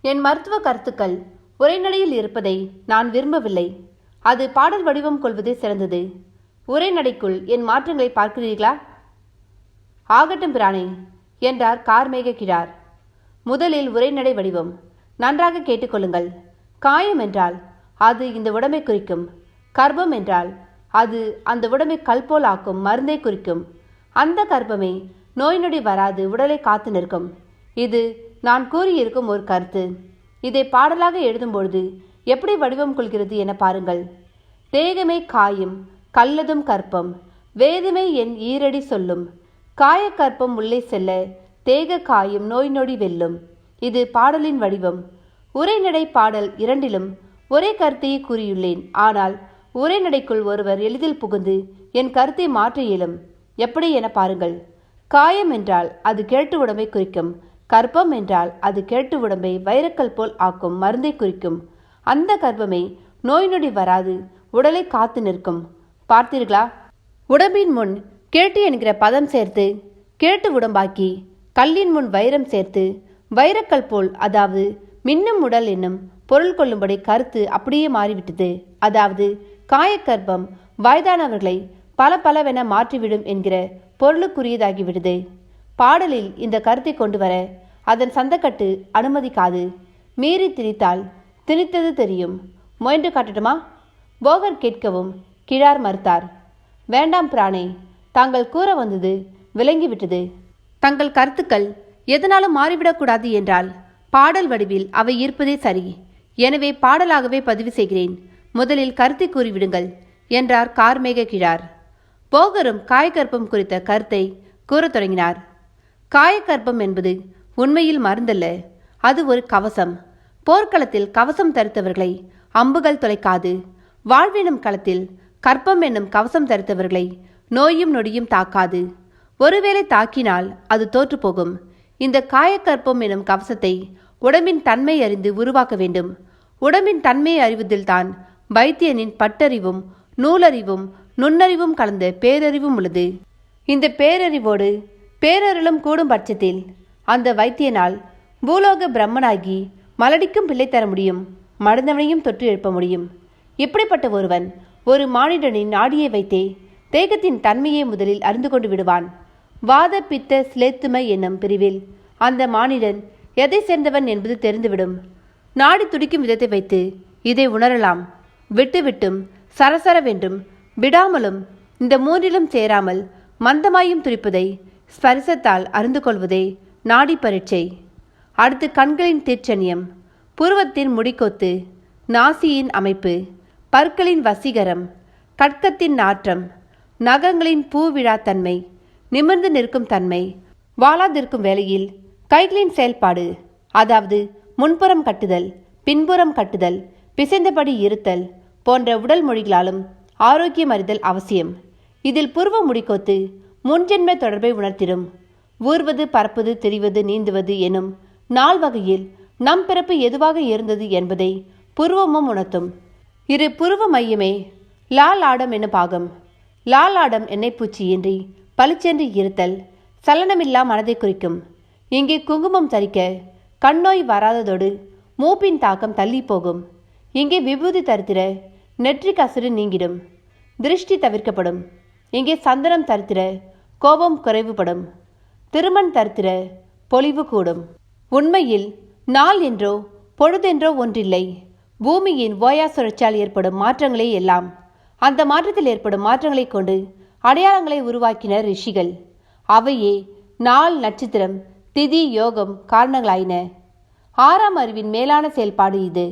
என் மருத்துவ கருத்துக்கள் உரைநடையில் இருப்பதை நான் விரும்பவில்லை. அது பாடல் வடிவம் கொள்வதே சிறந்தது. உரைநடைக்குள் என் மாற்றங்களை பார்க்கிறீர்களா? ஆகட்டும் பிரானே என்றார் கார்மேக கிழார். முதலில் உரைநடை வடிவம் நன்றாக கேட்டுக்கொள்ளுங்கள். காயம் என்றால் அது இந்த உடம்பை குறிக்கும். கர்ப்பம் என்றால் அது அந்த உடம்பை கல்போல் ஆக்கும் மருந்தை குறிக்கும். அந்த கர்ப்பமே நோய் நொடி வராது உடலை காத்து நிற்கும். இது நான் கூறியிருக்கும் ஒரு கருத்து. இதை பாடலாக எழுதும்பொழுது எப்படி வடிவம் கொள்கிறது என பாருங்கள். தேகமே காயும் கல்லதும் கற்பம், வேதமே என் ஈரடி சொல்லும். காயக்கற்பம் உள்ளே செல்ல தேக காயும் நோய் நொடி வெல்லும். இது பாடலின் வடிவம். உரைநடை பாடல் இரண்டிலும் ஒரே கருத்தையே கூறியுள்ளேன். ஆனால் உரைநடைக்குள் ஒருவர் எளிதில் புகுந்து என் கருத்தை மாற்ற இயலும். எப்படி என பாருங்கள். காயம் என்றால் அது கிழட்டு உடம்பை குறிக்கும். கற்பம் என்றால் அது கிழட்டு உடம்பை வைரக்கல் போல் ஆக்கும் மருந்தை குறிக்கும். அந்த கர்ப்பமே நோய் நொடி வராது உடலை காத்து நிற்கும். பார்த்தீர்களா? உடம்பின் முன் கிழட்டு என்கிற பதம் சேர்த்து கிழட்டு உடம்பாக்கி, கல்லின் முன் வைரம் சேர்த்து வைரக்கல் போல், அதாவது மின்னும் உடல் என்னும் பொருள் கொள்ளும்படி கருத்து அப்படியே மாறிவிட்டது. அதாவது காயக்கர்ப்பம் வயதானவர்களை பல பலவென மாற்றிவிடும் என்கிற பொருளுக்குரியதாகிவிடுது. பாடலில் இந்த கருத்தை கொண்டு வர அதன் சந்தக்கட்டு அனுமதிக்காது. மீறி திணித்தால் திணித்தது தெரியும். முயன்று காட்டட்டுமா? போகர் கேட்கவும் கிழார் மறுத்தார். வேண்டாம் பிரானே, தாங்கள் கூற வந்தது விளங்கிவிட்டது. தங்கள் கருத்துக்கள் எதனாலும் மாறிவிடக்கூடாது என்றால் பாடல் வடிவில் அவை இருப்பதே சரி. எனவே பாடலாகவே பதிவு செய்கிறேன். முதலில் கருத்தை கூறிவிடுங்கள் என்றார் கார்மேக கிழார். போகரும் காயக்கற்பம் குறித்த கருத்தை கூறத் தொடங்கினார். காயக்கற்பம் என்பது உண்மையில் மருந்தல்ல, அது ஒரு கவசம். போர்க்களத்தில் கவசம் தரித்தவர்களை அம்புகள் தொலைக்காது. வாழ்வினும் களத்தில் கற்பம் என்னும் கவசம் தரித்தவர்களை நோயும் நொடியும் தாக்காது. ஒருவேளை தாக்கினால் அது தோற்று போகும். இந்த காயக்கற்பம் எனும் கவசத்தை உடம்பின் தன்மை அறிந்து உருவாக்க வேண்டும். உடம்பின் தன்மையை அறிவதில்தான் வைத்தியனின் பட்டறிவும் நூலறிவும் நுண்ணறிவும் கலந்த பேரறிவும் உள்ளது. இந்த பேரறிவோடு பேரருளும் கூடும் பட்சத்தில் அந்த வைத்தியனால் பூலோக பிரம்மனாகி மலடிக்கும் பிள்ளை தர முடியும், மடந்தவனையும் தொற்று எழுப்ப முடியும். இப்படிப்பட்ட ஒருவன் ஒரு மானிடனின் நாடியை வைத்தே தேகத்தின் தன்மையை முதலில் அறிந்து கொண்டு விடுவான். வாத பித்த சிலேத்துமை என்னும் பிரிவில் அந்த மானிடன் எதை சேர்ந்தவன் என்பது தெரிந்துவிடும். நாடி துடிக்கும் விதத்தை வைத்து இதை உணரலாம். விட்டுவிட்டும் சரசரவென்றும் விடாமலும் இந்த மூன்றிலும் சேராமல் மந்தமாயும் துடிப்பதை ஸ்பரிசத்தால் அறிந்து கொள்வதே நாடி பரீட்சை. அடுத்து கண்களின் தீர்ச்சனியம், புருவத்தின் முடிக்கொத்து, நாசியின் அமைப்பு, பற்களின் வசீகரம், கட்கத்தின் நாற்றம், நகங்களின் பூவிழாத்தன்மை, நிமிர்ந்து நிற்கும் தன்மை, வாளாதிருக்கும் வேளையில் கைகளின் செயல்பாடு, அதாவது முன்புறம் கட்டுதல் பின்புறம் கட்டுதல், பிசைந்தபடி இருத்தல் போன்ற உடல் மொழிகளாலும் ஆரோக்கியம் அறிதல் அவசியம். இதில் புருவ முடிக்கொத்து முன்ஜென்ம தொடர்பை உணர்த்திடும். ஊர்வது பறப்பது திரிவது நீந்துவது எனும் நால் வகையில் நம் பிறப்பு எதுவாக இருந்தது என்பதை புருவமும் உணர்த்தும். இரு புருவ மையமே லால் ஆடம் என்னும் பாகம். லால் ஆடம் எண்ணெய் பூச்சியின்றி பளிச்சென்று இருத்தல், சலனமில்லா மனதை குறிக்கும். இங்கே குங்குமம் தரிக்க கண்ணோய் வராததோடு மூப்பின் தாக்கம் தள்ளி போகும். இங்கே விபூதி தரித்திர நெற்றி கசுறு நீங்கிடும், திருஷ்டி தவிர்க்கப்படும். இங்கே சந்தனம் தரித்திர கோபம் குறைவுபடும், திருமண் தரித்திர பொலிவு கூடும். உண்மையில் நாள் என்றோ பொழுதென்றோ ஒன்றில்லை. பூமியின் ஓயா சுழற்சியால் ஏற்படும் மாற்றங்களே எல்லாம். அந்த மாற்றத்தில் ஏற்படும் மாற்றங்களை கொண்டு அடையாளங்களை உருவாக்கினர் ரிஷிகள். அவையே நாள், நட்சத்திரம், திதி, யோகம் காரணங்களாயின. ஆறாம் அறிவின் மேலான செயல்பாடு இது.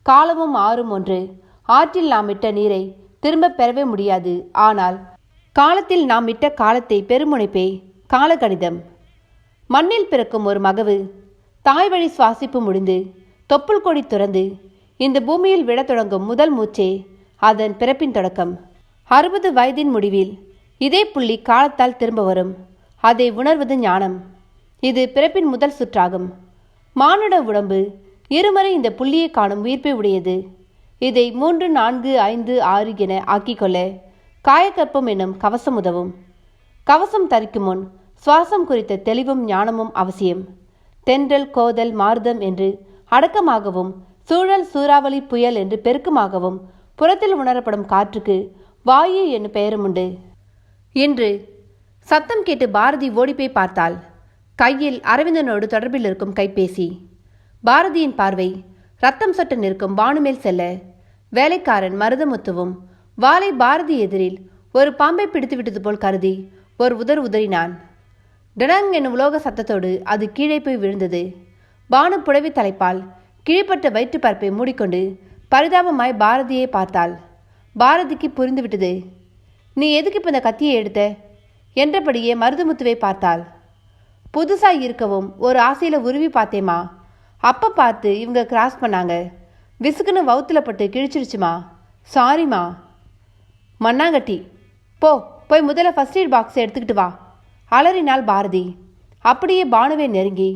காலமும் ஆறும் ஒன்று. ஆற்றில் நாம் இட்ட நீரை திரும்ப பெறவே முடியாது. ஆனால் காலத்தில் நாம் இட்ட காலத்தை பெருமுனைப்பே காலகணிதம். மண்ணில் பிறக்கும் ஒரு மகவு தாய் வழி சுவாசிப்பு முடிந்து தொப்புள் கொடி துறந்து இந்த பூமியில் விழத் தொடங்கும் முதல் மூச்சே அதன் பிறப்பின் தொடக்கம். 60 வயதின் முடிவில் இதே புள்ளி காலத்தால் திரும்ப வரும். அதை உணர்வது ஞானம். இது பிறப்பின் முதல் சுற்றாகும். மானுட உடம்பு இருமுறை இந்த புள்ளியை காணும் உயிர்ப்பை உடையது. இதை 3, 4, 5, 6 என ஆக்கிக்கொள்ள காயக்கற்பம் என்னும் கவசம் உதவும். கவசம் தரிக்கும் முன் சுவாசம் குறித்த தெளிவும் ஞானமும் அவசியம். தென்றல், கோதல், மாருதம் என்று அடக்கமாகவும், சூழல், சூறாவளி, புயல் என்று பெருக்கமாகவும் புறத்தில் உணரப்படும் காற்றுக்கு வாயு என்னும் பெயரும் உண்டு. இன்று சத்தம் கேட்டு பாரதி ஓடிப்போய் பார்த்தாள். கையில் அரவிந்தனோடு தொடர்பில் இருக்கும் கைபேசி. பாரதியின் பார்வை ரத்தம் சொட்ட நிற்கும் பானுமேல் செல்ல வேலைக்காரன் மருதமுத்துவும் வாளை பாரதி எதிரில் ஒரு பாம்பை பிடித்து விட்டது போல் கருதி ஒரு உதறினான். டனங் என்னும் உலோக சத்தத்தோடு அது கீழே போய் விழுந்தது. பானு புடவை தலைப்பால் கீழ்ப்பட்ட வயிற்றுப்பரப்பை மூடிக்கொண்டு பரிதாபமாய் பாரதியை பார்த்தாள். பாரதிக்கு புரிந்துவிட்டது. நீ எதுக்கு இப்போ இந்த கத்தியை எடுத்த என்றபடியே மருதமுத்துவை பார்த்தாள். புதுசாக இருக்கவும் ஒரு ஆசையில் உருவி பார்த்தேம்மா. அப்போ பார்த்து இவங்க கிராஸ் பண்ணாங்க. விசுக்குன்னு வவுத்தில் பட்டு கிழிச்சிருச்சுமா. சாரிம்மா. மண்ணாங்கட்டி, போய் முதல்ல ஃபர்ஸ்ட் எய்ட் பாக்ஸை எடுத்துக்கிட்டு வா அலறினாள் பாரதி. அப்படியே பானுவை நெருங்கி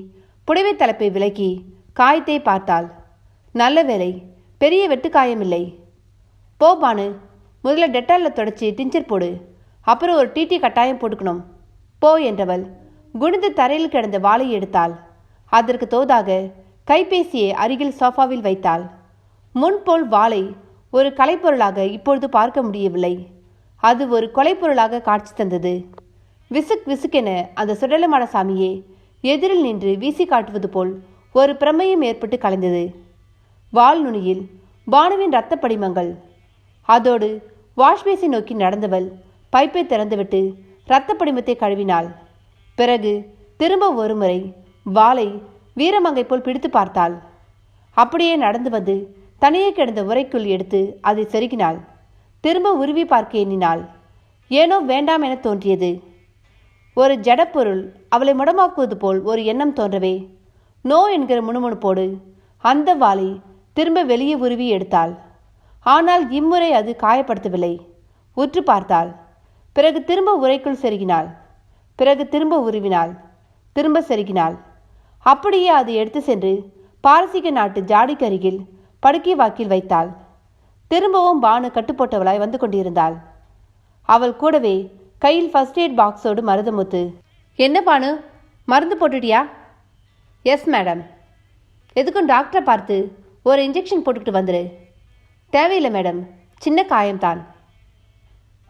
புடவை தலைப்பை விலக்கி காயத்தை பார்த்தாள். நல்ல வேலை, பெரிய வெட்டுக்காயமில்லை. போ பானு, முதல்ல டெட்டாலில் தொடச்சி டிஞ்சர் போடு, அப்புறம் ஒரு டிடி கட்டாயம் போட்டுக்கணும் போ என்றவள் குனிந்து தரையில் கிடந்த வாளை எடுத்தாள். அதற்கு தோதாக கைபேசியை அருகில் சோஃபாவில் வைத்தாள். முன்போல் வாளை ஒரு கலைப்பொருளாக இப்பொழுது பார்க்க முடியவில்லை. அது ஒரு கொலைப்பொருளாக காட்சி தந்தது. விசுக்கென அந்த சுடலமான சாமியே எதிரில் நின்று வீசி காட்டுவது போல் ஒரு பிரமையும் ஏற்பட்டு கலைந்தது. வால் நுனியில் பானுவின் இரத்த படிமங்கள். அதோடு வாஷ்பேஸை நோக்கி நடந்தவள் பைப்பை திறந்துவிட்டு இரத்த படிமத்தை கழுவினாள். பிறகு திரும்ப ஒருமுறை வாளை வீரமங்கை போல் பிடித்து பார்த்தாள். அப்படியே நடந்து வந்து தனியே கிடந்த உரைக்குள் எடுத்து அதை செருகினாள். திரும்ப உருவி பார்க்க எண்ணினாள். ஏனோ வேண்டாம் என தோன்றியது. ஒரு ஜடப்பொருள் அவளை முடமாக்குவது போல் ஒரு எண்ணம் தோன்றவே நோ என்கிற முணுமுணுப்போடு அந்த வாளை திரும்ப வெளியே உருவி எடுத்தாள். ஆனால் இம்முறை அது காயப்படுத்தவில்லை. உற்று பார்த்தாள். பிறகு திரும்ப உரைக்குள் செருகினாள். பிறகு திரும்ப உருவினாள். திரும்ப செருகினாள். அப்படியே அதை எடுத்து சென்று பாரசீக நாட்டு ஜாடிக்கு அருகில் படுக்கை வாக்கில் வைத்தாள். திரும்பவும் பானு கட்டுப்போட்டவளாய் வந்து கொண்டிருந்தாள். அவள் கூடவே கையில் ஃபர்ஸ்ட் எய்ட் பாக்ஸோடு மருதமுத்து. என்ன பானு, மருந்து போட்டுட்டியா? Yes madam. எதுக்கும் டாக்டரை பார்த்து ஒரு இன்ஜெக்ஷன் போட்டுக்கிட்டு வந்துரு. தேவையில்லை மேடம், சின்ன காயம்தான்.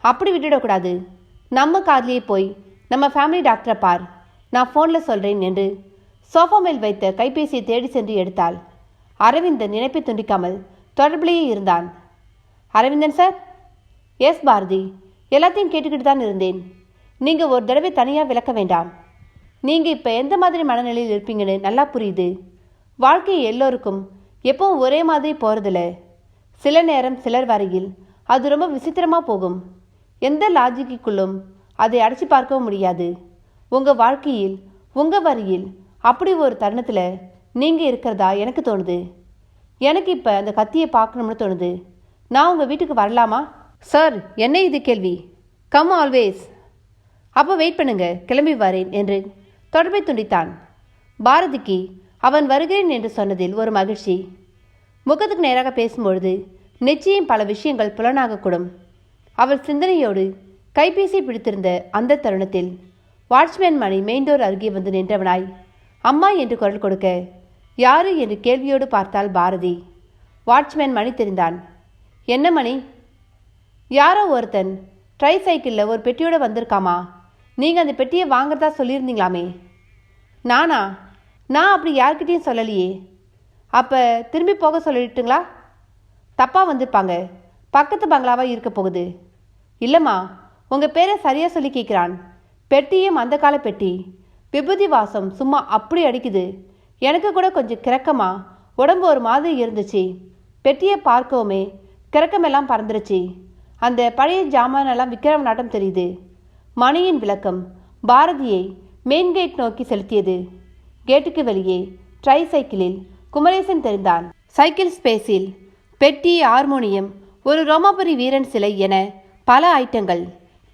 அப்படி விட்டுடக்கூடாது. நம்ம கார்லேயே போய் நம்ம ஃபேமிலி டாக்டரை பார், நான் ஃபோனில் சொல்கிறேன் என்று சோஃபா மேல் வைத்த கைபேசியை தேடி சென்று எடுத்தாள். அரவிந்தன் நினைப்பை துண்டிக்காமல் தொடர்பிலேயே இருந்தான். அரவிந்தன் சார்? எஸ் பாரதி, எல்லாத்தையும் கேட்டுக்கிட்டு தான் இருந்தேன். நீங்கள் ஒரு தடவை தனியாக விளக்க வேண்டாம். நீங்கள் இப்போ எந்த மாதிரி மனநிலையில் இருப்பீங்கன்னு நல்லா புரியுது. வாழ்க்கை எல்லோருக்கும் எப்பவும் ஒரே மாதிரி போகிறதில்ல. சில நேரம் சிலர் வரையில் அது ரொம்ப விசித்திரமாக போகும். எந்த லாஜிக்குள்ளும் அதை அடைச்சி பார்க்கவும் முடியாது. உங்கள் வாழ்க்கையில் உங்கள் வரியில் அப்படி ஒரு தருணத்தில் நீங்கள் இருக்கிறதா எனக்கு தோணுது. எனக்கு இப்போ அந்த கத்தியை பார்க்கணும்னு தோணுது. நான் உங்கள் வீட்டுக்கு வரலாமா? சார், என்ன இது கேள்வி? Come always. அப்போ வெயிட் பண்ணுங்க, கிளம்பி வரேன் என்று தொடர்பை துண்டித்தான். பாரதிக்கு அவன் வருகிறேன் என்று சொன்னதில் ஒரு மகிழ்ச்சி. முகத்துக்கு நேராக பேசும்பொழுது நிச்சயம் பல விஷயங்கள் புலனாகக்கூடும். அவள் சிந்தனையோடு கைபேசி பிடித்திருந்த அந்த தருணத்தில் வாட்ச்மேன் மணி மெயின் டோர் அருகே வந்து நின்றவனாய் அம்மா என்று குரல் கொடுக்க யாரு என்று கேள்வியோடு பார்த்தாள் பாரதி. வாட்ச்மேன் மணி தெரிந்தான். என்ன மணி? யாரோ ஒருத்தன் ட்ரை சைக்கிளில் ஒரு பெட்டியோடு வந்திருக்காமா. நீங்கள் அந்த பெட்டியை வாங்கிறதா சொல்லியிருந்தீங்களாமே. நானா? நான் அப்படி யார்கிட்டையும் சொல்லலையே. அப்போ திரும்பி போக சொல்லிட்டுங்களா? தப்பாக வந்திருப்பாங்க. பக்கத்து பங்களாவாக இருக்க போகுது. இல்லைம்மா, உங்கள் பேரை சரியாக சொல்லி கேட்குறான். பெட்டியும் அந்த கால பெட்டி. விபூதி வாசம் சும்மா அப்படி அடிக்குது. எனக்கு கூட கொஞ்சம் கிறக்கமா உடம்பு ஒரு மாதிரி இருந்துச்சு. பெட்டியை பார்க்கவுமே கிறக்கமெல்லாம் பறந்துருச்சு. அந்த பழைய ஜாமானெல்லாம் விக்கிரம நாட்டம் தெரியுது. மணியின் விளக்கம் பாரதியை மெயின் கேட் நோக்கி செலுத்தியது. கேட்டுக்கு வெளியே ட்ரை சைக்கிளில் குமரேசன் தெரிந்தான். சைக்கிள் ஸ்பேஸில் பெட்டி, ஹார்மோனியம், ஒரு ரோமாபுரி வீரன் சிலை என பல ஐட்டங்கள்.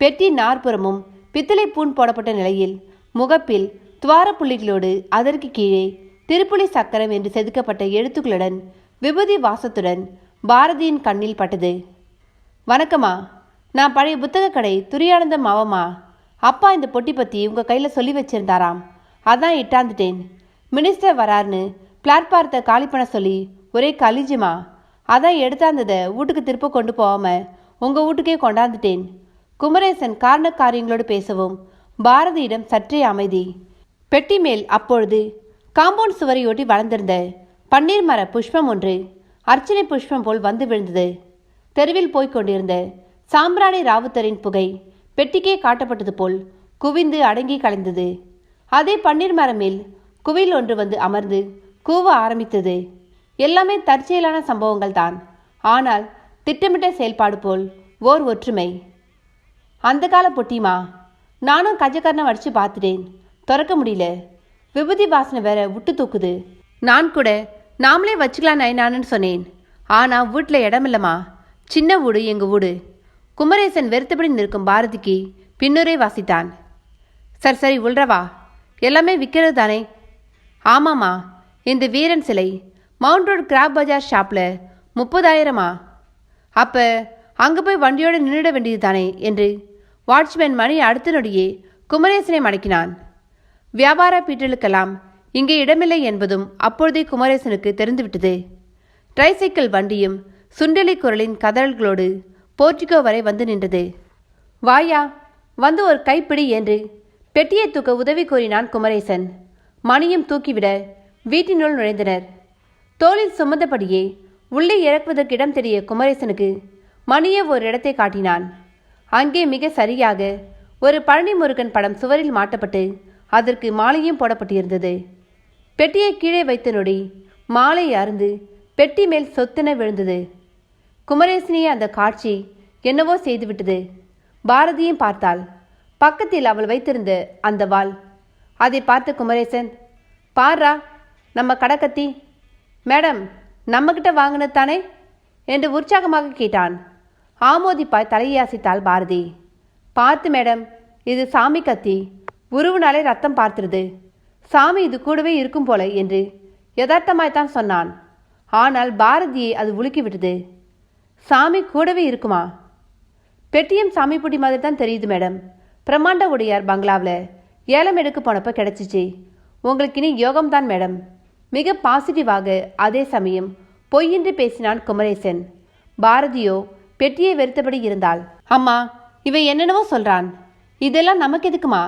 பெட்டி நாற்புறமும் பித்தளை பூன் போடப்பட்ட நிலையில் முகப்பில் துவார புள்ளிகளோடு அதற்கு கீழே திருப்புலி சக்கரம் என்று செதுக்கப்பட்ட எழுத்துக்களுடன் விபூதி வாசத்துடன் பாரதியின் கண்ணில் பட்டது. வணக்கம்மா, நான் பழைய புத்தக கடை துரியானந்தம் மாவம்மா. அப்பா இந்த பொட்டி பற்றி உங்கள் கையில் சொல்லி வச்சிருந்தாராம். அதான் இட்டாந்துட்டேன். மினிஸ்டர் வராருன்னு பிளாட்பாரத்தை காலி பண்ண சொல்லி ஒரே கலிஜுமா. அதான் எடுத்தாந்ததை வீட்டுக்கு திருப்ப கொண்டு போகாமல் உங்கள் வீட்டுக்கே கொண்டாந்துட்டேன். குமரேசன் காரணக்காரியங்களோடு பேசவும் பாரதியிடம் சற்றே அமைதி. பெட்டி மேல் அப்பொழுது காம்பவுண்ட் சுவரையொட்டி வளர்ந்திருந்த பன்னீர் மர புஷ்பம் ஒன்று அர்ச்சனை புஷ்பம் போல் வந்து விழுந்தது. தெருவில் போய்க் கொண்டிருந்த சாம்பிராணி ராவுத்தரின் புகை பெட்டிக்கே காட்டப்பட்டது போல் குவிந்து அடங்கி கலைந்தது. அதே பன்னீர் மரம் மேல் குவில் ஒன்று வந்து அமர்ந்து கூவ ஆரம்பித்தது. எல்லாமே தற்செயலான சம்பவங்கள் தான். ஆனால் திட்டமிட்ட செயல்பாடு போல் ஓர் ஒற்றுமை. அந்த கால பொட்டிமா, நானும் கஜகர்ணம் அடிச்சு பார்த்துட்டேன், திறக்க முடியல. விபூதி வாசனை வேற விட்டு தூக்குது. நான் கூட நாமளே வச்சுக்கலாம் நைனான்னு சொன்னேன். ஆனால் வீட்டில் இடமில்லம்மா, சின்ன வீடு எங்கள் வீடு. குமரேசன் வெறுத்தபடி நிற்கும் பாரதிக்கு பின்னுரை வாசித்தான். சரி சரி உள்றவா, எல்லாமே விற்கிறது தானே? ஆமாம்மா, இந்த வீரன் சிலை மவுண்ட் ரோட் கிராப் பஜார் ஷாப்பில் 30,000. அப்போ அங்கே போய் வண்டியோடு நின்றுட வேண்டியது தானே என்று வாட்ச்மேன் மணி அடுத்த நொடியே குமரேசனை மடக்கினான். வியாபார பீட்டலுக்கெல்லாம் இங்கே இடமில்லை என்பதும் அப்பொழுதே குமரேசனுக்கு தெரிந்துவிட்டது. ட்ரைசைக்கிள் வண்டியும் சுண்டலி குரலின் கதறல்களோடு போர்ட்டிகோ வரை வந்து நின்றது. வாயா, வந்து ஒரு கைப்பிடி என்று பெட்டியை தூக்க உதவி கோரினான் குமரேசன். மணியும் தூக்கிவிட வீட்டினுள் நுழைந்தனர். தோளில் சுமந்தபடியே உள்ளே இறக்குவதற்கு இடம் தெரிய குமரேசனுக்கு மணியை ஒரு இடத்தை காட்டினான். அங்கே மிக சரியாக ஒரு பழனி முருகன் படம் சுவரில் மாட்டப்பட்டு அதற்கு மாலையும் போடப்பட்டிருந்தது. பெட்டியை கீழே வைத்த நொடி மாலை அருந்து பெட்டி மேல் சொத்தென விழுந்தது. குமரேசனியே அந்த காட்சி என்னவோ செய்துவிட்டது. பாரதியும் பார்த்தாள். பக்கத்தில் அவள் வைத்திருந்த அந்த வாள். அதை பார்த்த குமரேசன், பாரா நம்ம கடக்கத்தி. மேடம், நம்மக்கிட்ட வாங்கினது தானே என்று உற்சாகமாக கேட்டான். ஆமோதிப்பாய் தலையை அசைத்தாள் பாரதி. பார்த்து மேடம், இது சாமி கத்தி, உருவுனாலே ரத்தம் பார்த்துருது. சாமி இது கூடவே இருக்கும் போல என்று யதார்த்தமாய்த்தான் சொன்னான். ஆனால் பாரதியை அது உலுக்கிவிட்டது. சாமி கூடவே இருக்குமா? பெட்டியும் சாமி பொடி மாதிரி தான் தெரியுது மேடம். பிரம்மாண்ட உடையார் பங்களாவில் ஏலம் எடுக்க போனப்போ கிடச்சிச்சு. உங்களுக்கு இனி யோகம்தான் மேடம். மிக பாசிட்டிவாக அதே சமயம் பொய்யின்றி பேசினான் குமரேசன். பாரதியோ பெட்டியை வெறுத்தபடி இருந்தாள். அம்மா, இவன் என்னென்னவோ சொல்கிறான், இதெல்லாம் நமக்கு எதுக்குமா?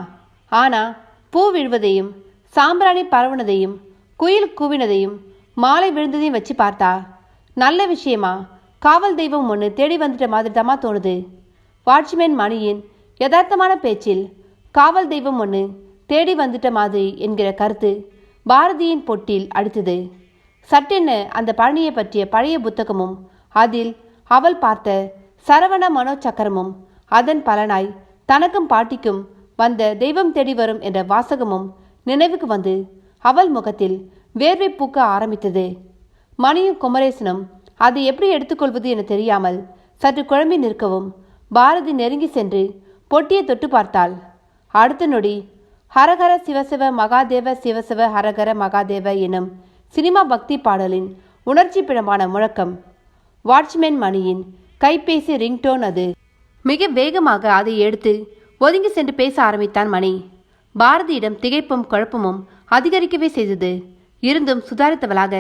ஆனால் பூ விழுவதையும் சாம்பிராணி பரவுனதையும் குயில் கூவினதையும் மாலை விழுந்ததையும் வச்சு பார்த்தா நல்ல விஷயமா காவல் தெய்வம் ஒன்று தேடி வந்துட்ட மாதிரி தாமா தோணுது. வாட்ச்மேன் மணியின் யதார்த்தமான பேச்சில் காவல் தெய்வம் ஒன்று தேடி வந்துட்ட மாதிரி என்கிற கருத்து பாரதியின் பொட்டில் அடித்தது. சட்டென்ன அந்த பழனியை பற்றிய பழைய புத்தகமும் அதில் அவள் பார்த்த சரவண மனோச்சக்கரமும் அதன் பலனாய் தனக்கும் பாட்டிக்கும் வந்த தெய்வம் தேடி வரும் என்ற வாசகமும் நினைவுக்கு வந்து அவள் முகத்தில் வேர்வை பூக்க ஆரம்பித்தது. மணியும் குமரேசனும் அதை எப்படி எடுத்துக்கொள்வது என தெரியாமல் சற்று குழம்பி நிற்கவும் பாரதி நெருங்கி சென்று பொட்டியை தொட்டு பார்த்தாள். அடுத்த நொடி ஹரஹர சிவசிவ மகாதேவ சிவசிவ ஹரஹர மகாதேவ எனும் சினிமா பக்தி பாடலின் உணர்ச்சி பிழம்பான முழக்கம். வாட்ச்மேன் மணியின் கைபேசி ரிங்டோன் அது. மிக வேகமாக அதை எடுத்து ஒதுங்கி சென்று பேச ஆரம்பித்தான் மணி. பாரதியிடம் திகைப்பும் குழப்பமும் அதிகரிக்கவே செய்தது. இருந்தும் சுதாரித்தவளாக,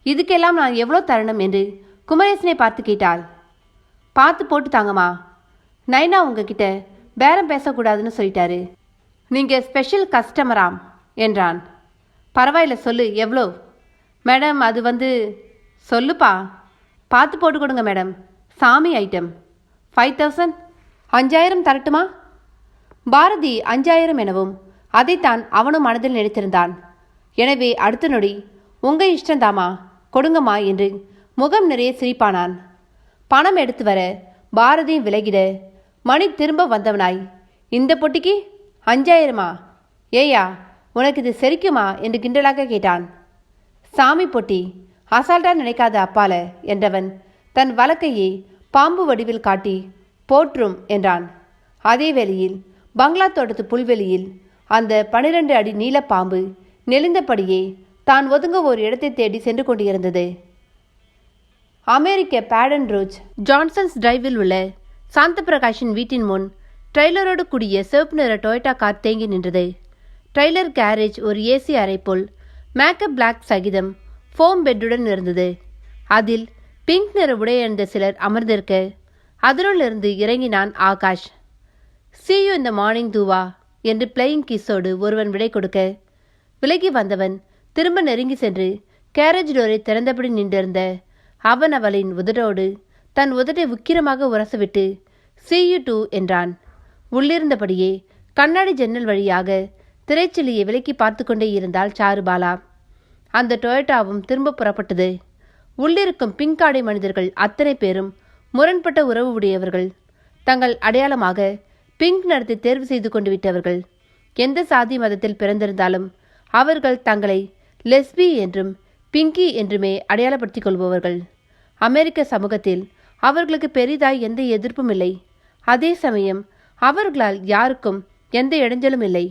இதுக்கெல்லாம் நான் எவ்வளோ தரணும் என்று குமரேசனை பார்த்து கேட்டாள். பார்த்து போட்டு தாங்கம்மா, நைனா உங்ககிட்ட பேரம் பேசக்கூடாதுன்னு சொல்லிட்டாரு. நீங்கள் ஸ்பெஷல் கஸ்டமராம் என்றான். பரவாயில்ல சொல்லு, எவ்வளோ? மேடம், அது சொல்லுப்பா. பார்த்து போட்டு கொடுங்க மேடம், சாமி ஐட்டம். 5,000. 5,000 தரட்டுமா? பாரதி 5,000 எனவும் அதைத்தான் அவனும் மனதில் நினைத்திருந்தான். எனவே அடுத்த நொடி, உங்கள் இஷ்டந்தாமா, கொடுங்கம்மா என்று முகம் நிறைய சிரிப்பானான். பணம் எடுத்து வர பாரதியும் விலகிட மணி திரும்ப வந்தவனாய், இந்த பொட்டிக்கு 5,000? ஏயா, உனக்கு இது செரிக்குமா என்று கிண்டலாக கேட்டான். சாமி பொட்டி, அசால்ட்டா நினைக்காத அப்பால என்றவன் தன் வழக்கையே பாம்பு வடிவில் காட்டி போற்றும் என்றான். அதே வேளையில் பங்களா தோட்டத்து புல்வெளியில் அந்த 12 அடி நீள பாம்பு நெளிந்தபடியே தான் ஒதுங்க ஒரு இடத்தை தேடி சென்று கொண்டிருந்தது. அமெரிக்க பேடன் ரோஜ் ஜான்சன்ஸ் டிரைவில் உள்ள சாந்த பிரகாஷின் வீட்டின் முன் ட்ரெய்லரோடு கூடிய சிவப்பு நிற டொயோட்டா கார் தேங்கி நின்றது. ட்ரெய்லர் கேரேஜ் ஒரு ஏசி அறை போல் மேக்கப் பிளாக் சகிதம் ஃபோம் பெட்டுடன் இருந்தது. அதில் பிங்க் நிற உடையணிந்த சிலர் அமர்ந்திருக்க அதனுள்ளிருந்து இறங்கினான் Akash. "See you in the morning, தூவா" என்று பிளேயிங் கிஸோடு ஒருவன் விடை கொடுக்க, விலகி வந்தவன் திரும்ப நெருங்கி சென்று கேரேஜ் டோரை திறந்தபடி நின்றிருந்த அவன் அவளின் உதடோடு தன் உதட்டை உக்கிரமாக உரசவிட்டு "See you too" என்றான். உள்ளிருந்தபடியே கண்ணாடி ஜன்னல் வழியாக திரைச்சிலியை விலக்கி பார்த்து கொண்டே இருந்தாள் சாருபாலா. அந்த டொயோட்டாவும் திரும்ப புறப்பட்டது. உள்ளிருக்கும் பிங்க் ஆடை மனிதர்கள் அத்தனை பேரும் முரண்பட்ட உறவு உடையவர்கள். தங்கள் அடையாளமாக பிங்க் நிறத்தை தேர்வு செய்து கொண்டு விட்டவர்கள். எந்த சாதி மதத்தில் பிறந்திருந்தாலும் அவர்கள் தங்களை லெஸ்பி என்றும் பிங்கி என்றுமே அடையாளப்படுத்திக் கொள்பவர்கள். அமெரிக்க சமூகத்தில் அவர்களுக்கு பெரிதாய் எந்த எதிர்ப்பும் இல்லை. அதே சமயம் அவர்களால் யாருக்கும் எந்த இடைஞ்சலும் இல்லை.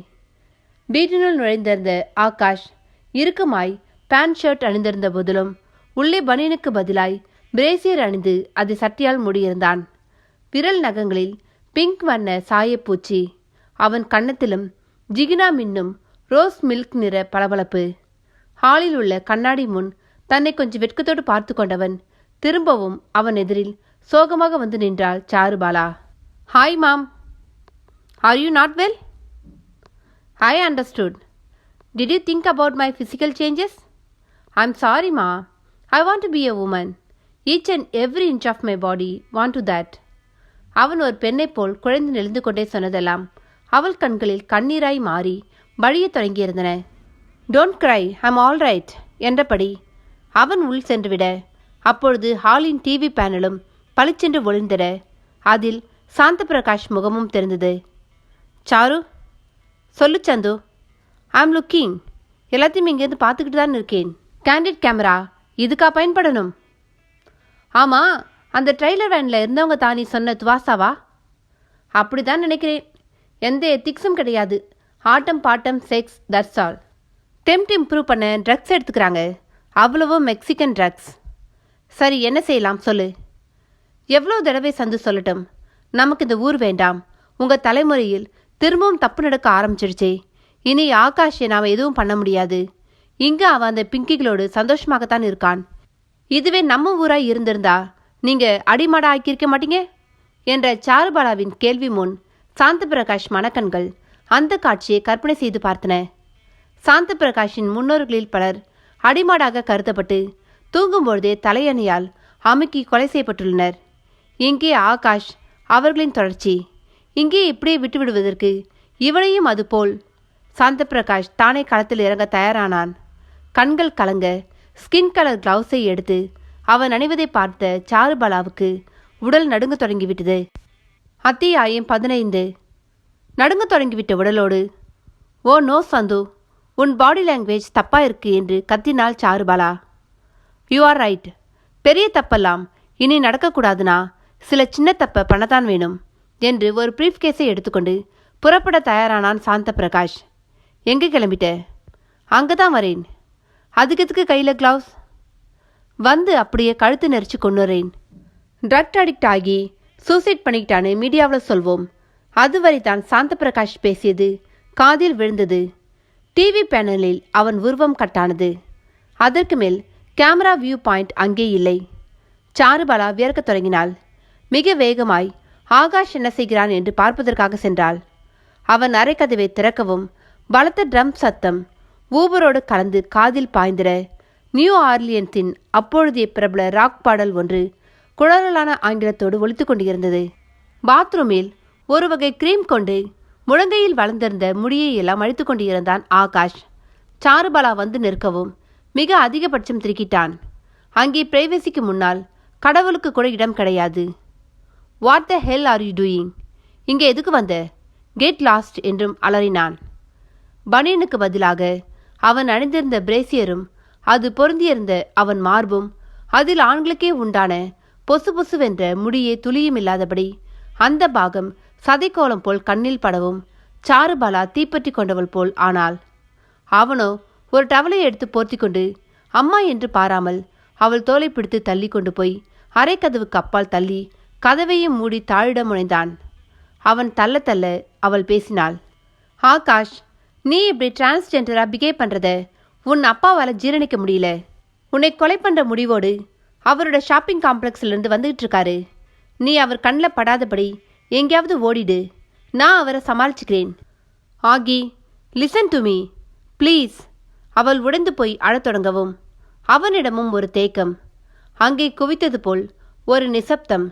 வீட்டினுள் நுழைந்திருந்த ஆகாஷ் இறுக்கமாய் பேண்ட் ஷர்ட் அணிந்திருந்த போதிலும் உள்ளே பனியனுக்கு பதிலாய் பிரேசியர் அணிந்து அதை சட்டியால் மூடியிருந்தான். விரல் நகங்களில் பிங்க் வண்ண சாயப்பூச்சி. அவன் கன்னத்திலும் ஜிகினா மின்னும் ரோஸ் மில்க் நிற பளபளப்பு. ஹாலில் உள்ள கண்ணாடி முன் தன்னை கொஞ்சம் வெட்கத்தோடு பார்த்து கொண்டவன் திரும்பவும் அவன் எதிரில் சோகமாக வந்து நின்றாள் Charubala. "Hi mom, are you not well? I understood. Did you think about my physical changes? I'm sorry, Ma. I want to be a woman. Each and every inch of my body want to that." அவன் ஒரு பெண்ணை போல் குழைந்து நெளிந்து கொண்டே சொன்னதெல்லாம் அவள் கண்களில் கண்ணீராய் மாறி வழியத் தொடங்கியிருந்தன. "Don't cry, I'm all right" என்றபடி அவன் உள் சென்றுவிட, அப்பொழுது ஹாலின் டிவி பேனலும் பளிச்சென்று ஒளிர்ந்திட அதில் சாந்த பிரகாஷ் முகமும் தெரிந்தது. "சாரு, சொல்லு சந்து. I'm looking. எல்லாத்தையும் இங்கேருந்து பார்த்துக்கிட்டு தான் இருக்கேன். கேண்டிட் கேமரா இதுக்கா பயன்படணும்?" "ஆமாம், அந்த ட்ரெய்லர் வேனில் இருந்தவங்க தானி சொன்ன துவாசாவா?" "அப்படி தான் நினைக்கிறேன். எந்த எத்திக்ஸும் கிடையாது. ஆட்டம் பாட்டம் sex, that's all. Tempt improve பண்ண ட்ரக்ஸ் எடுத்துக்கிறாங்க. அவ்வளவோ மெக்சிகன் ட்ரக்ஸ்." "சரி, என்ன செய்யலாம் சொல்லு." "எவ்வளோ தடவை சந்து சொல்லட்டும், நமக்கு இந்த ஊர் வேண்டாம். உங்கள் தலைமுறையில் திரும்பவும் தப்பு நடக்க ஆரம்பிச்சிடுச்சே. இனி ஆகாஷை நாம் எதுவும் பண்ண முடியாது. இங்கே அவன் அந்த பிங்கிகளோடு சந்தோஷமாகத்தான் இருக்கான். இதுவே நம்ம ஊராய் இருந்திருந்தா நீங்கள் அடிமாடா ஆக்கியிருக்க மாட்டீங்க?" என்ற சாருபாலாவின் கேள்வி முன் சாந்த பிரகாஷ் மணக்கண்கள் அந்த காட்சியை கற்பனை செய்து பார்த்தன. சாந்த பிரகாஷின் முன்னோர்களில் பலர் அடிமாடாக கருதப்பட்டு தூங்கும்பொழுதே தலையணியால் அமுக்கி கொலை செய்யப்பட்டுள்ளனர். இங்கே ஆகாஷ் அவர்களின் தொடர்ச்சி. இங்கே இப்படியே விட்டுவிடுவதற்கு இவனையும் அதுபோல். சாந்த பிரகாஷ் தானே களத்தில் இறங்க தயாரானான். கண்கள் கலங்க ஸ்கின் கலர் கிளவுஸை எடுத்து அவன் அணிவதை பார்த்த சாருபாலாவுக்கு உடல் நடுங்க தொடங்கிவிட்டது. அத்தியாயம் 15. நடுங்க தொடங்கிவிட்ட உடலோடு, "ஓ நோ சந்து, உன் பாடி லாங்குவேஜ் தப்பா இருக்கு" என்று கத்தினாள் சாருபாலா. "You are right. பெரிய தப்பெல்லாம் இனி நடக்கக்கூடாதுனா சில சின்ன தப்பை பண்ணத்தான் வேணும்" என்று ஒரு ப்ரீஃப் கேஸை எடுத்துக்கொண்டு புறப்பட தயாரானான் சாந்த பிரகாஷ். "எங்கே கிளம்பிட்ட?" "அங்கே தான் வரேன்." "அதுக்கு எதுக்கு கையில் கிளவுஸ்?" "வந்து அப்படியே கழுத்து நெரிச்சு கொண்டுறேன். ட்ரக் அடிக்ட் ஆகி சூசைட் பண்ணிக்கிட்டான்னு மீடியாவில் சொல்வோம்." அதுவரை தான் சாந்த பிரகாஷ் பேசியது காதில் விழுந்தது. டிவி பேனலில் அவன் உருவம் கட்டானது. அதற்கு மேல் கேமரா வியூ பாயிண்ட் அங்கே இல்லை. சாருபாலா வியர்க்கத் தொடங்கினாள். மிக வேகமாய் ஆகாஷ் என்ன செய்கிறான் என்று பார்ப்பதற்காக சென்றாள். அவன் அரைக்கதவை திறக்கவும் பலத்த ட்ரம் சத்தம் ஊபரோடு கலந்து காதில் பாய்ந்திட நியூ ஆர்லியன்ஸின் அப்பொழுதைய பிரபல ராக் பாடல் ஒன்று குழறலான ஆங்கிலத்தோடு ஒலித்து கொண்டிருந்தது. பாத்ரூமில் ஒரு வகை கிரீம் கொண்டு முழங்கையில் வளர்ந்திருந்த முடியை எல்லாம் அழித்து கொண்டிருந்தான் ஆகாஷ். சாருபாலா வந்து நிற்கவும் மிக அதிகபட்சம் திருக்கிட்டான். அங்கே பிரைவசிக்கு முன்னால் கடவுளுக்கு கூட இடம் கிடையாது. "What the hell are you doing? இங்கே எதுக்கு வந்த? கெட் லாஸ்ட்" என்றும் அலறினான். பனியனுக்கு பதிலாக அவன் அணிந்திருந்த பிரேசியரும் அது பொருந்தியிருந்த அவன் மார்பும் அதில் ஆண்களுக்கே உண்டான பொசு பொசுவென்ற முடியே துளியும் இல்லாதபடி அந்த பாகம் சதைக்கோலம் போல் கண்ணில் படவும் சாருபாலா தீப்பற்றி கொண்டவள் போல் ஆனாள். அவனோ ஒரு டவலை எடுத்து போர்த்தி கொண்டு அம்மா என்று பாராமல் அவள் தோலை பிடித்து தள்ளி கொண்டு போய் அரைக்கதவுக்கு அப்பால் தள்ளி கதவையும் மூடி தாழிட முனைந்தான். அவன் தள்ள தள்ள அவள் பேசினாள். "ஆகாஷ், நீ இப்படி டிரான்ஸ்ஜெண்டராக பிகேவ் பண்ணுறத உன் அப்பாவால் ஜீரணிக்க முடியல. உன்னை கொலை பண்ணுற முடிவோடு அவரோட ஷாப்பிங் காம்ப்ளெக்ஸ்லேருந்து வந்துகிட்டு இருக்காரு. நீ அவர் கண்ணில் படாதபடி எங்கேயாவது ஓடிடு. நான் அவரை சமாளிச்சுக்கிறேன்." ஆகி, லிசன் டு மீ ப்ளீஸ். அவள் உடைந்து போய் அழத் தொடங்கவும் அவனிடமும் ஒரு தேக்கம். அங்கே குவித்தது போல் ஒரு நிசப்தம்.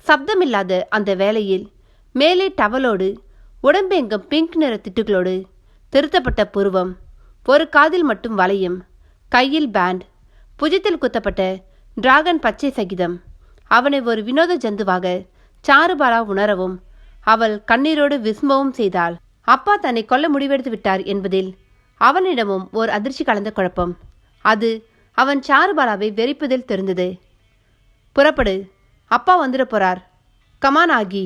சப்தமில்லாத அந்த வேளையில் மேலே டவலோடு, உடம்பெங்கும் பிங்க் நிற திட்டுகளோடு திருத்தப்பட்ட புருவம், ஒரு காதில் மட்டும் வளையும், கையில் பேண்ட், புஜத்தில் குத்தப்பட்ட டிராகன் பச்சை சகிதம் அவனை ஒரு வினோத ஜந்துவாக சாருபாலா உணரவும் அவள் கண்ணீரோடு விசும்பவும் செய்தாள். அப்பா தன்னை கொல்ல முடிவெடுத்து விட்டார் என்பதில் அவனிடமும் ஓர் அதிர்ச்சி கலந்த குழப்பம். அது அவன் சாருபாலாவை வெறிப்பதில் தெரிந்தது. புறப்படு, அப்பா வந்துட போறார். கமான் ஆகி.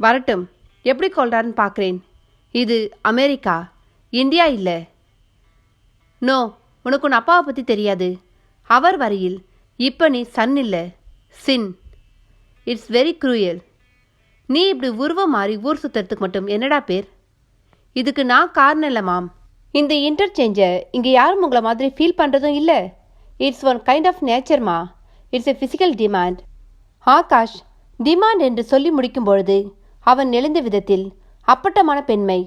வரட்டும், எப்படி கொள்றான்னு பார்க்குறேன். இது அமெரிக்கா, இந்தியா இல்லை. நோ, உனக்கு உன் அப்பாவை பற்றி தெரியாது. அவர் வரையில் இப்போ நீ சன் இல்லை, சின். It's very cruel. நீ இப்படி உருவம் மாறி ஊர் சுற்றுறதுக்கு மட்டும் என்னடா பேர்? இதுக்கு நான் காரணம் இல்லை மாம். இந்த இன்டர்சேஞ்சை இங்கே யாரும் உங்களை மாதிரி ஃபீல் பண்ணுறதும் இல்லை. இட்ஸ் ஒன் கைண்ட் ஆஃப் நேச்சர்மா. It's a physical demand. Akash demand என்று சொல்லி முடிக்கும் பொழுது அவன் நெளிந்த விதத்தில் அப்பட்டமான பெண்மை,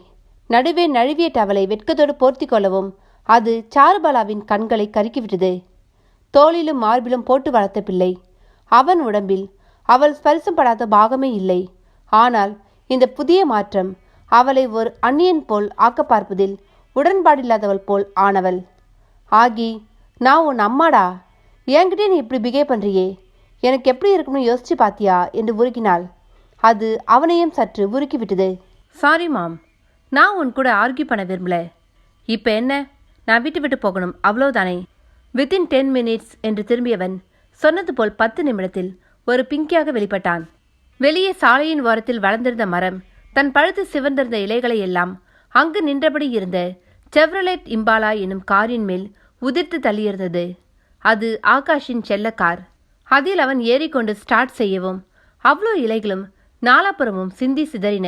நடுவே நழுவிய டவலை வெட்கத்தோடு போர்த்தி கொள்ளவும் அது சாருபாலாவின் கண்களை கருக்கிவிட்டது. தோளிலும் மார்பிலும் போட்டு வளர்த்த பிள்ளை. அவன் உடம்பில் அவள் ஸ்பரிசம் படாத பாகமே இல்லை. ஆனால் இந்த புதிய மாற்றம் அவளை ஒரு அந்நியன் போல் ஆக்க பார்ப்பதில் உடன்பாடில்லாதவள் போல் ஆனவள். ஆகி, நான் உன் அம்மாடா, என்கிட்டே நீ இப்படி பிகேவ் பண்ணுறியே, எனக்கு எப்படி இருக்குன்னு யோசிச்சு பாத்தியா என்று உருகினாள். அது அவனையும் சற்று உருக்கிவிட்டது. சாரி மாம், நான் உன் கூட ஆர்கியூ பண்ண விரும்பல. இப்போ என்ன, நான் விட்டு விட்டு போகணும், அவ்வளோதானே? வித்தின் 10 minutes என்று திரும்பியவன் சொன்னது போல் 10 நிமிடத்தில் ஒரு பிங்கியாக வெளிப்பட்டான். வெளியே சாலையின் ஓரத்தில் வளர்ந்திருந்த மரம் தன் பழுத்து சிவந்திருந்த இலைகளை எல்லாம் அங்கு நின்றபடி இருந்த செவ்ரலெட் இம்பாலா எனும் காரின் மேல் உதிர்த்து தள்ளியிருந்தது. அது ஆகாஷின் செல்ல கார். அதில் அவன் ஏறிக்கொண்டு ஸ்டார்ட் செய்யவும் அவ்வளோ இலைகளும் நாலாபுறமும் சிந்தி சிதறின.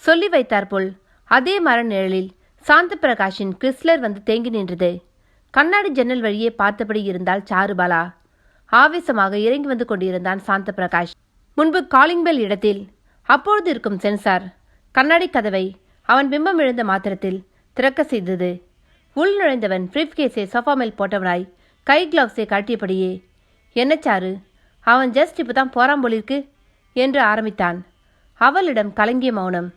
சொல்லி வைத்தாற்போல் அதே மர நிழலில் சாந்த பிரகாஷின் கிறிஸ்லர் வந்து தேங்கி நின்றது. கண்ணாடி ஜன்னல் வழியே பார்த்தபடி இருந்தால் சாருபாலா. ஆவேசமாக இறங்கி வந்து கொண்டிருந்தான் சாந்த பிரகாஷ். முன்பு காலிங் பெல் இடத்தில் அப்பொழுது இருக்கும் சென்சார் கண்ணாடி கதவை அவன் பிம்பம் விழுந்த மாத்திரத்தில் திறக்க செய்தது. உள் நுழைந்தவன் பிரீஃப் கேஸை சோஃபா மேல் போட்டவனாய் கை கிளவுஸை கட்டியபடியே, என்ன சாரு, அவன் ஜஸ்ட் இப்போ தான் போறான் போலிருக்கு என்று ஆரம்பித்தான். அவளிடம் கலங்கிய மௌனம்.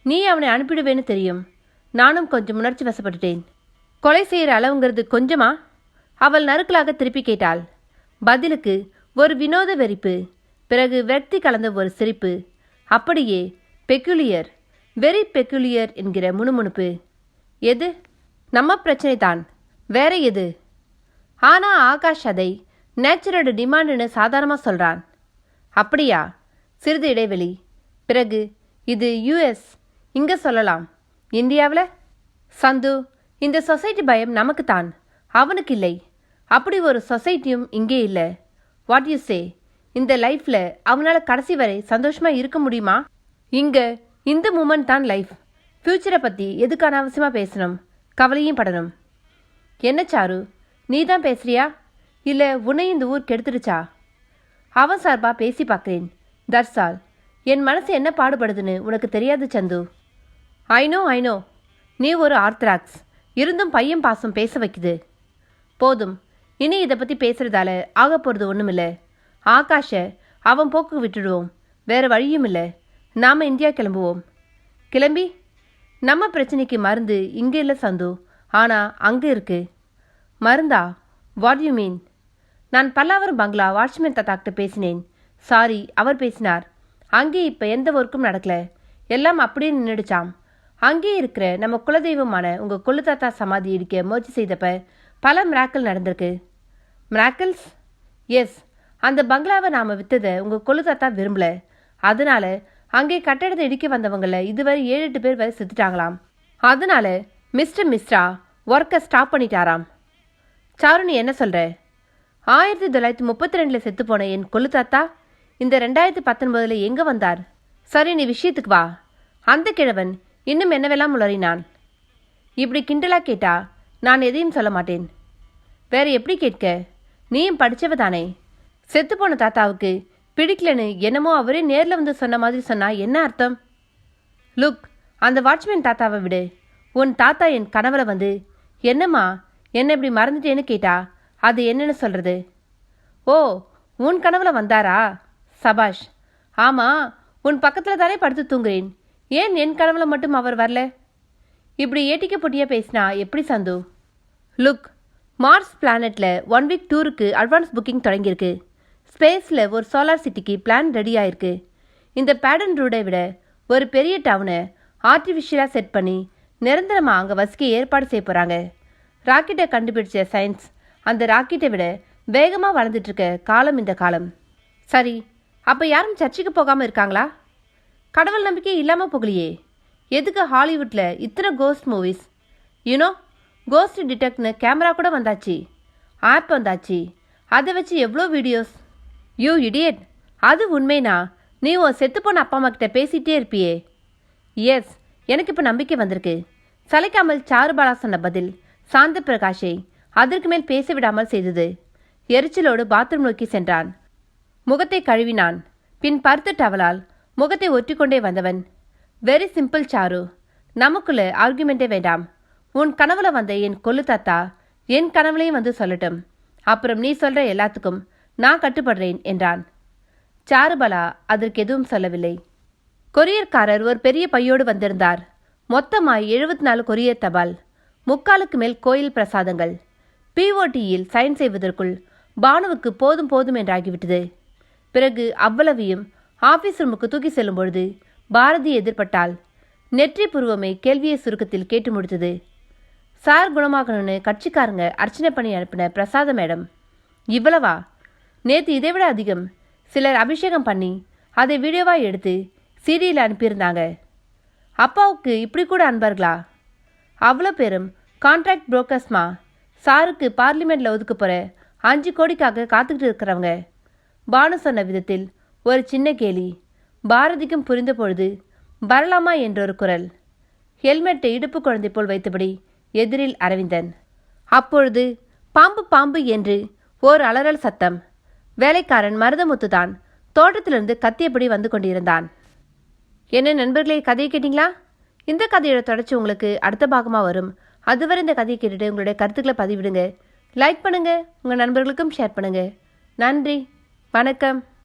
நீ அவனை அனுப்பிடுவேன்னு தெரியும். நானும் கொஞ்சம் உணர்ச்சி வசப்பட்டுட்டேன். கொலை செய்கிற அளவுங்கிறது கொஞ்சமா? அவள் நறுக்கலாக திருப்பி கேட்டாள். பதிலுக்கு ஒரு வினோத வெறிப்பு, பிறகு வெற்றி கலந்த ஒரு சிரிப்பு, அப்படியே பெக்குலியர், வெரி பெக்குலியர் என்கிற முணுமுணுப்பு. எது? நம்ம பிரச்சனை தான், வேற எது? ஆனால் ஆகாஷ் அதை நேச்சுரல் டிமாண்டுன்னு சாதாரணமாக சொல்கிறான். அப்படியா? சிறிது இடைவெளி. பிறகு இது யூஎஸ், இங்கே சொல்லலாம். இந்தியாவில்? சந்து, இந்த சொசைட்டி பயம் நமக்கு தான், அவனுக்கு இல்லை. அப்படி ஒரு சொசைட்டியும் இங்கே இல்லை. What you say? இந்த லைஃப்பில் அவனால் கடைசி வரை சந்தோஷமாக இருக்க முடியுமா? இங்கே இந்த மூமெண்ட் தான் லைஃப். ஃப்யூச்சரை பற்றி எதுக்கு அனாவசியமாக பேசணும், கவலையும் படணும்? என்ன சாரு, நீ தான் பேசுறியா இல்லை உன்னை இந்த ஊர் கெடுத்துடுச்சா? அவன் சார்பாக பேசி பார்க்குறேன், தட்ஸ் ஆல். என் மனசு என்ன பாடுபடுதுன்னு உனக்கு தெரியாது சந்து. ஐநோ, நீ ஒரு ஆர்த்தடாக்ஸ், இருந்தும் பையன் பாசம் பேச வைக்குது. போதும், இனி இதை பற்றி பேசுகிறதால ஆக போகிறது ஒன்றுமில்லை. ஆகாஷை அவன் போக்கு விட்டுடுவோம், வேறு வழியும் இல்லை. நாம் இந்தியா கிளம்புவோம். கிளம்பி நம்ம பிரச்சனைக்கு மருந்து இங்கே இல்லை சந்து, ஆனால் அங்கே இருக்கு. மருந்தா? What you mean? நான் பல்லாவரம் பங்களா வாட்ச்மேன் தாத்தாக்கிட்ட பேசினேன். சாரி, அவர் பேசினார். அங்கே இப்போ எந்த ஒர்க்கும் நடக்கல, எல்லாம் அப்படியே நின்றுடுச்சாம். அங்கே இருக்கிற நம்ம குலதெய்வமான உங்கள் கொள்ளு தாத்தா சமாதி இடிக்க முயற்சி செய்தப்ப பல மிராக்கிள் நடந்திருக்கு. மிராக்கிள்ஸ்? எஸ். அந்த பங்களாவை நாம் விற்றதை உங்கள் கொள்ளு தாத்தா விரும்பல. அதனால அங்கே கட்டடத்தை இடிக்க வந்தவங்களில் இதுவரை 7-8 பேர் வரை செத்துட்டாங்களாம். அதனால மிஸ்டர் மிஸ்ரா ஒர்க்கை ஸ்டாப் பண்ணிட்டாராம். சாரு, நீ என்ன சொல்கிற? 1932 செத்துப்போன என் கொள்ளு தாத்தா இந்த 2019 எங்கே வந்தார்? சரி, நீ விஷயத்துக்கு வா. அந்த கிழவன் இன்னும் என்னவெல்லாம் உளறினான். இப்படி கிண்டலாக கேட்டா நான் எதையும் சொல்ல மாட்டேன். வேற எப்படி கேட்க? நீயும் படித்தவ தானே. செத்துப்போன தாத்தாவுக்கு பிடிக்கலன்னு என்னமோ அவரே நேரில் வந்து சொன்ன மாதிரி சொன்னா என்ன அர்த்தம்? லுக், அந்த வாட்ச்மேன் தாத்தாவை விடு. உன் தாத்தா என் கனவுல வந்து, என்னம்மா என்ன இப்படி மறந்துட்டேன்னு கேட்டா அது என்னன்னு சொல்றது? ஓ, உன் கனவுல வந்தாரா? சபாஷ். ஆமாம், உன் பக்கத்தில் தானே படுத்து தூங்குறேன். ஏன் என் கனவுல மட்டும் அவர் வரல? இப்படி ஏட்டிக்க பொட்டியா பேசினா எப்படி சந்து? லுக், மார்ஸ் பிளானெட்டில் 1 வீக் டூருக்கு அட்வான்ஸ் புக்கிங் தொடங்கியிருக்கு. ஸ்பேஸில் ஒரு சோலார் சிட்டிக்கு பிளான் ரெடி ஆயிருக்கு. இந்த பேடன் ரூடை விட ஒரு பெரிய டவுனை ஆர்டிஃபிஷியலாக செட் பண்ணி நிரந்தரமாக அங்கே வசிக்க ஏற்பாடு செய்ய போகிறாங்க. ராக்கெட்டை கண்டுபிடிச்ச சயின்ஸ் அந்த ராக்கெட்டை விட வேகமாக வளர்ந்துட்டுருக்க காலம் இந்த காலம். சரி, அப்போ யாரும் சர்ச்சுக்கு போகாமல் இருக்காங்களா? கடவுள் நம்பிக்கை இல்லாமல் போகலையே. எதுக்கு ஹாலிவுட்டில் இத்தனை கோஸ்ட் மூவிஸ்? யூனோ, கோஸ்ட் டிடெக்ட்னு கேமரா கூட வந்தாச்சு, ஆப் வந்தாச்சு. அதை வச்சு எவ்வளோ வீடியோஸ். யூ இடியட், அது உண்மைனா நீ உன் செத்துப்போன அப்பா அம்மா கிட்ட பேசிகிட்டே இருப்பியே. எஸ், எனக்கு இப்போ நம்பிக்கை வந்திருக்கு. சளைக்காமல் சாருபாலா சொன்ன பதில் சாந்த பிரகாஷை அதற்கு மேல் பேச விடாமல் செய்தது. எரிச்சலோடு பாத்ரூம் நோக்கி சென்றான். முகத்தை கழுவினான். பின் பருத்த டவலால் முகத்தை ஒற்றிக்கொண்டே வந்தவன், வெரி சிம்பிள் சாரு, நமக்குள்ள ஆர்குமெண்ட்டே வேண்டாம். உன் கனவுல வந்த என் கொல்லு தாத்தா என் கனவுலையும் வந்து சொல்லட்டும். அப்புறம் நீ சொல்ற எல்லாத்துக்கும் நான் கட்டுப்படுறேன் என்றான். சாருபாலா அதற்கு எதுவும் சொல்லவில்லை. கொரியர்காரர் ஒரு பெரிய பையோடு வந்திருந்தார். மொத்தமாய் 74 கொரியர் தபால், 3/4க்கு மேல் கோயில் பிரசாதங்கள். பிஓடியில் சைன் செய்வதற்குள் பானுவுக்கு போதும் போதும் என்றாகிவிட்டது. பிறகு அவ்வளவையும் ஆபீஸ் ரூமுக்கு தூக்கி செல்லும் பொழுது பாரதி எதிர்பட்டாள். நெற்றி புருவமை கேள்வியை சுருக்கத்தில் கேட்டு முடித்தது. சார் குணமாகணும்னு கட்சிக்காரங்க அர்ச்சனை பண்ணி அனுப்பின பிரசாத மேடம். இவ்வளவா? நேற்று இதைவிட அதிகம். சிலர் அபிஷேகம் பண்ணி அதை வீடியோவாக எடுத்து சிடியில் அனுப்பியிருந்தாங்க. அப்பாவுக்கு இப்படி கூட அன்பர்களா? அவ்வளோ பேரும் கான்ட்ராக்ட் புரோக்கர்ஸ்மா. சாருக்கு பார்லிமெண்ட்டில் ஒதுக்க போகிற 5 கோடிக்காக காத்துக்கிட்டு இருக்கிறவங்க. பானு சொன்ன விதத்தில் ஒரு சின்ன கேலி பாரதிக்கும் புரிந்த பொழுது வரலாமா என்றொரு குரல். ஹெல்மெட்டை இடுப்பு குழந்தை போல் வைத்தபடி எதிரில் அரவிந்தன். அப்பொழுது பாம்பு பாம்பு என்று ஓர் அலறல் சத்தம். வேலைக்காரன் மருதமுத்துதான் தோட்டத்திலிருந்து கத்தியபடி வந்து கொண்டிருந்தான். என்ன நண்பர்களே, கதையை கேட்டிங்களா? இந்த கதையோட தொடர்ச்சி உங்களுக்கு அடுத்த பாகமாக வரும். அதுவரை இந்த கதையை கேட்டுட்டு உங்களுடைய கருத்துக்களை பதிவிடுங்க. லைக் பண்ணுங்கள், உங்கள் நண்பர்களுக்கும் ஷேர் பண்ணுங்கள். நன்றி, வணக்கம்.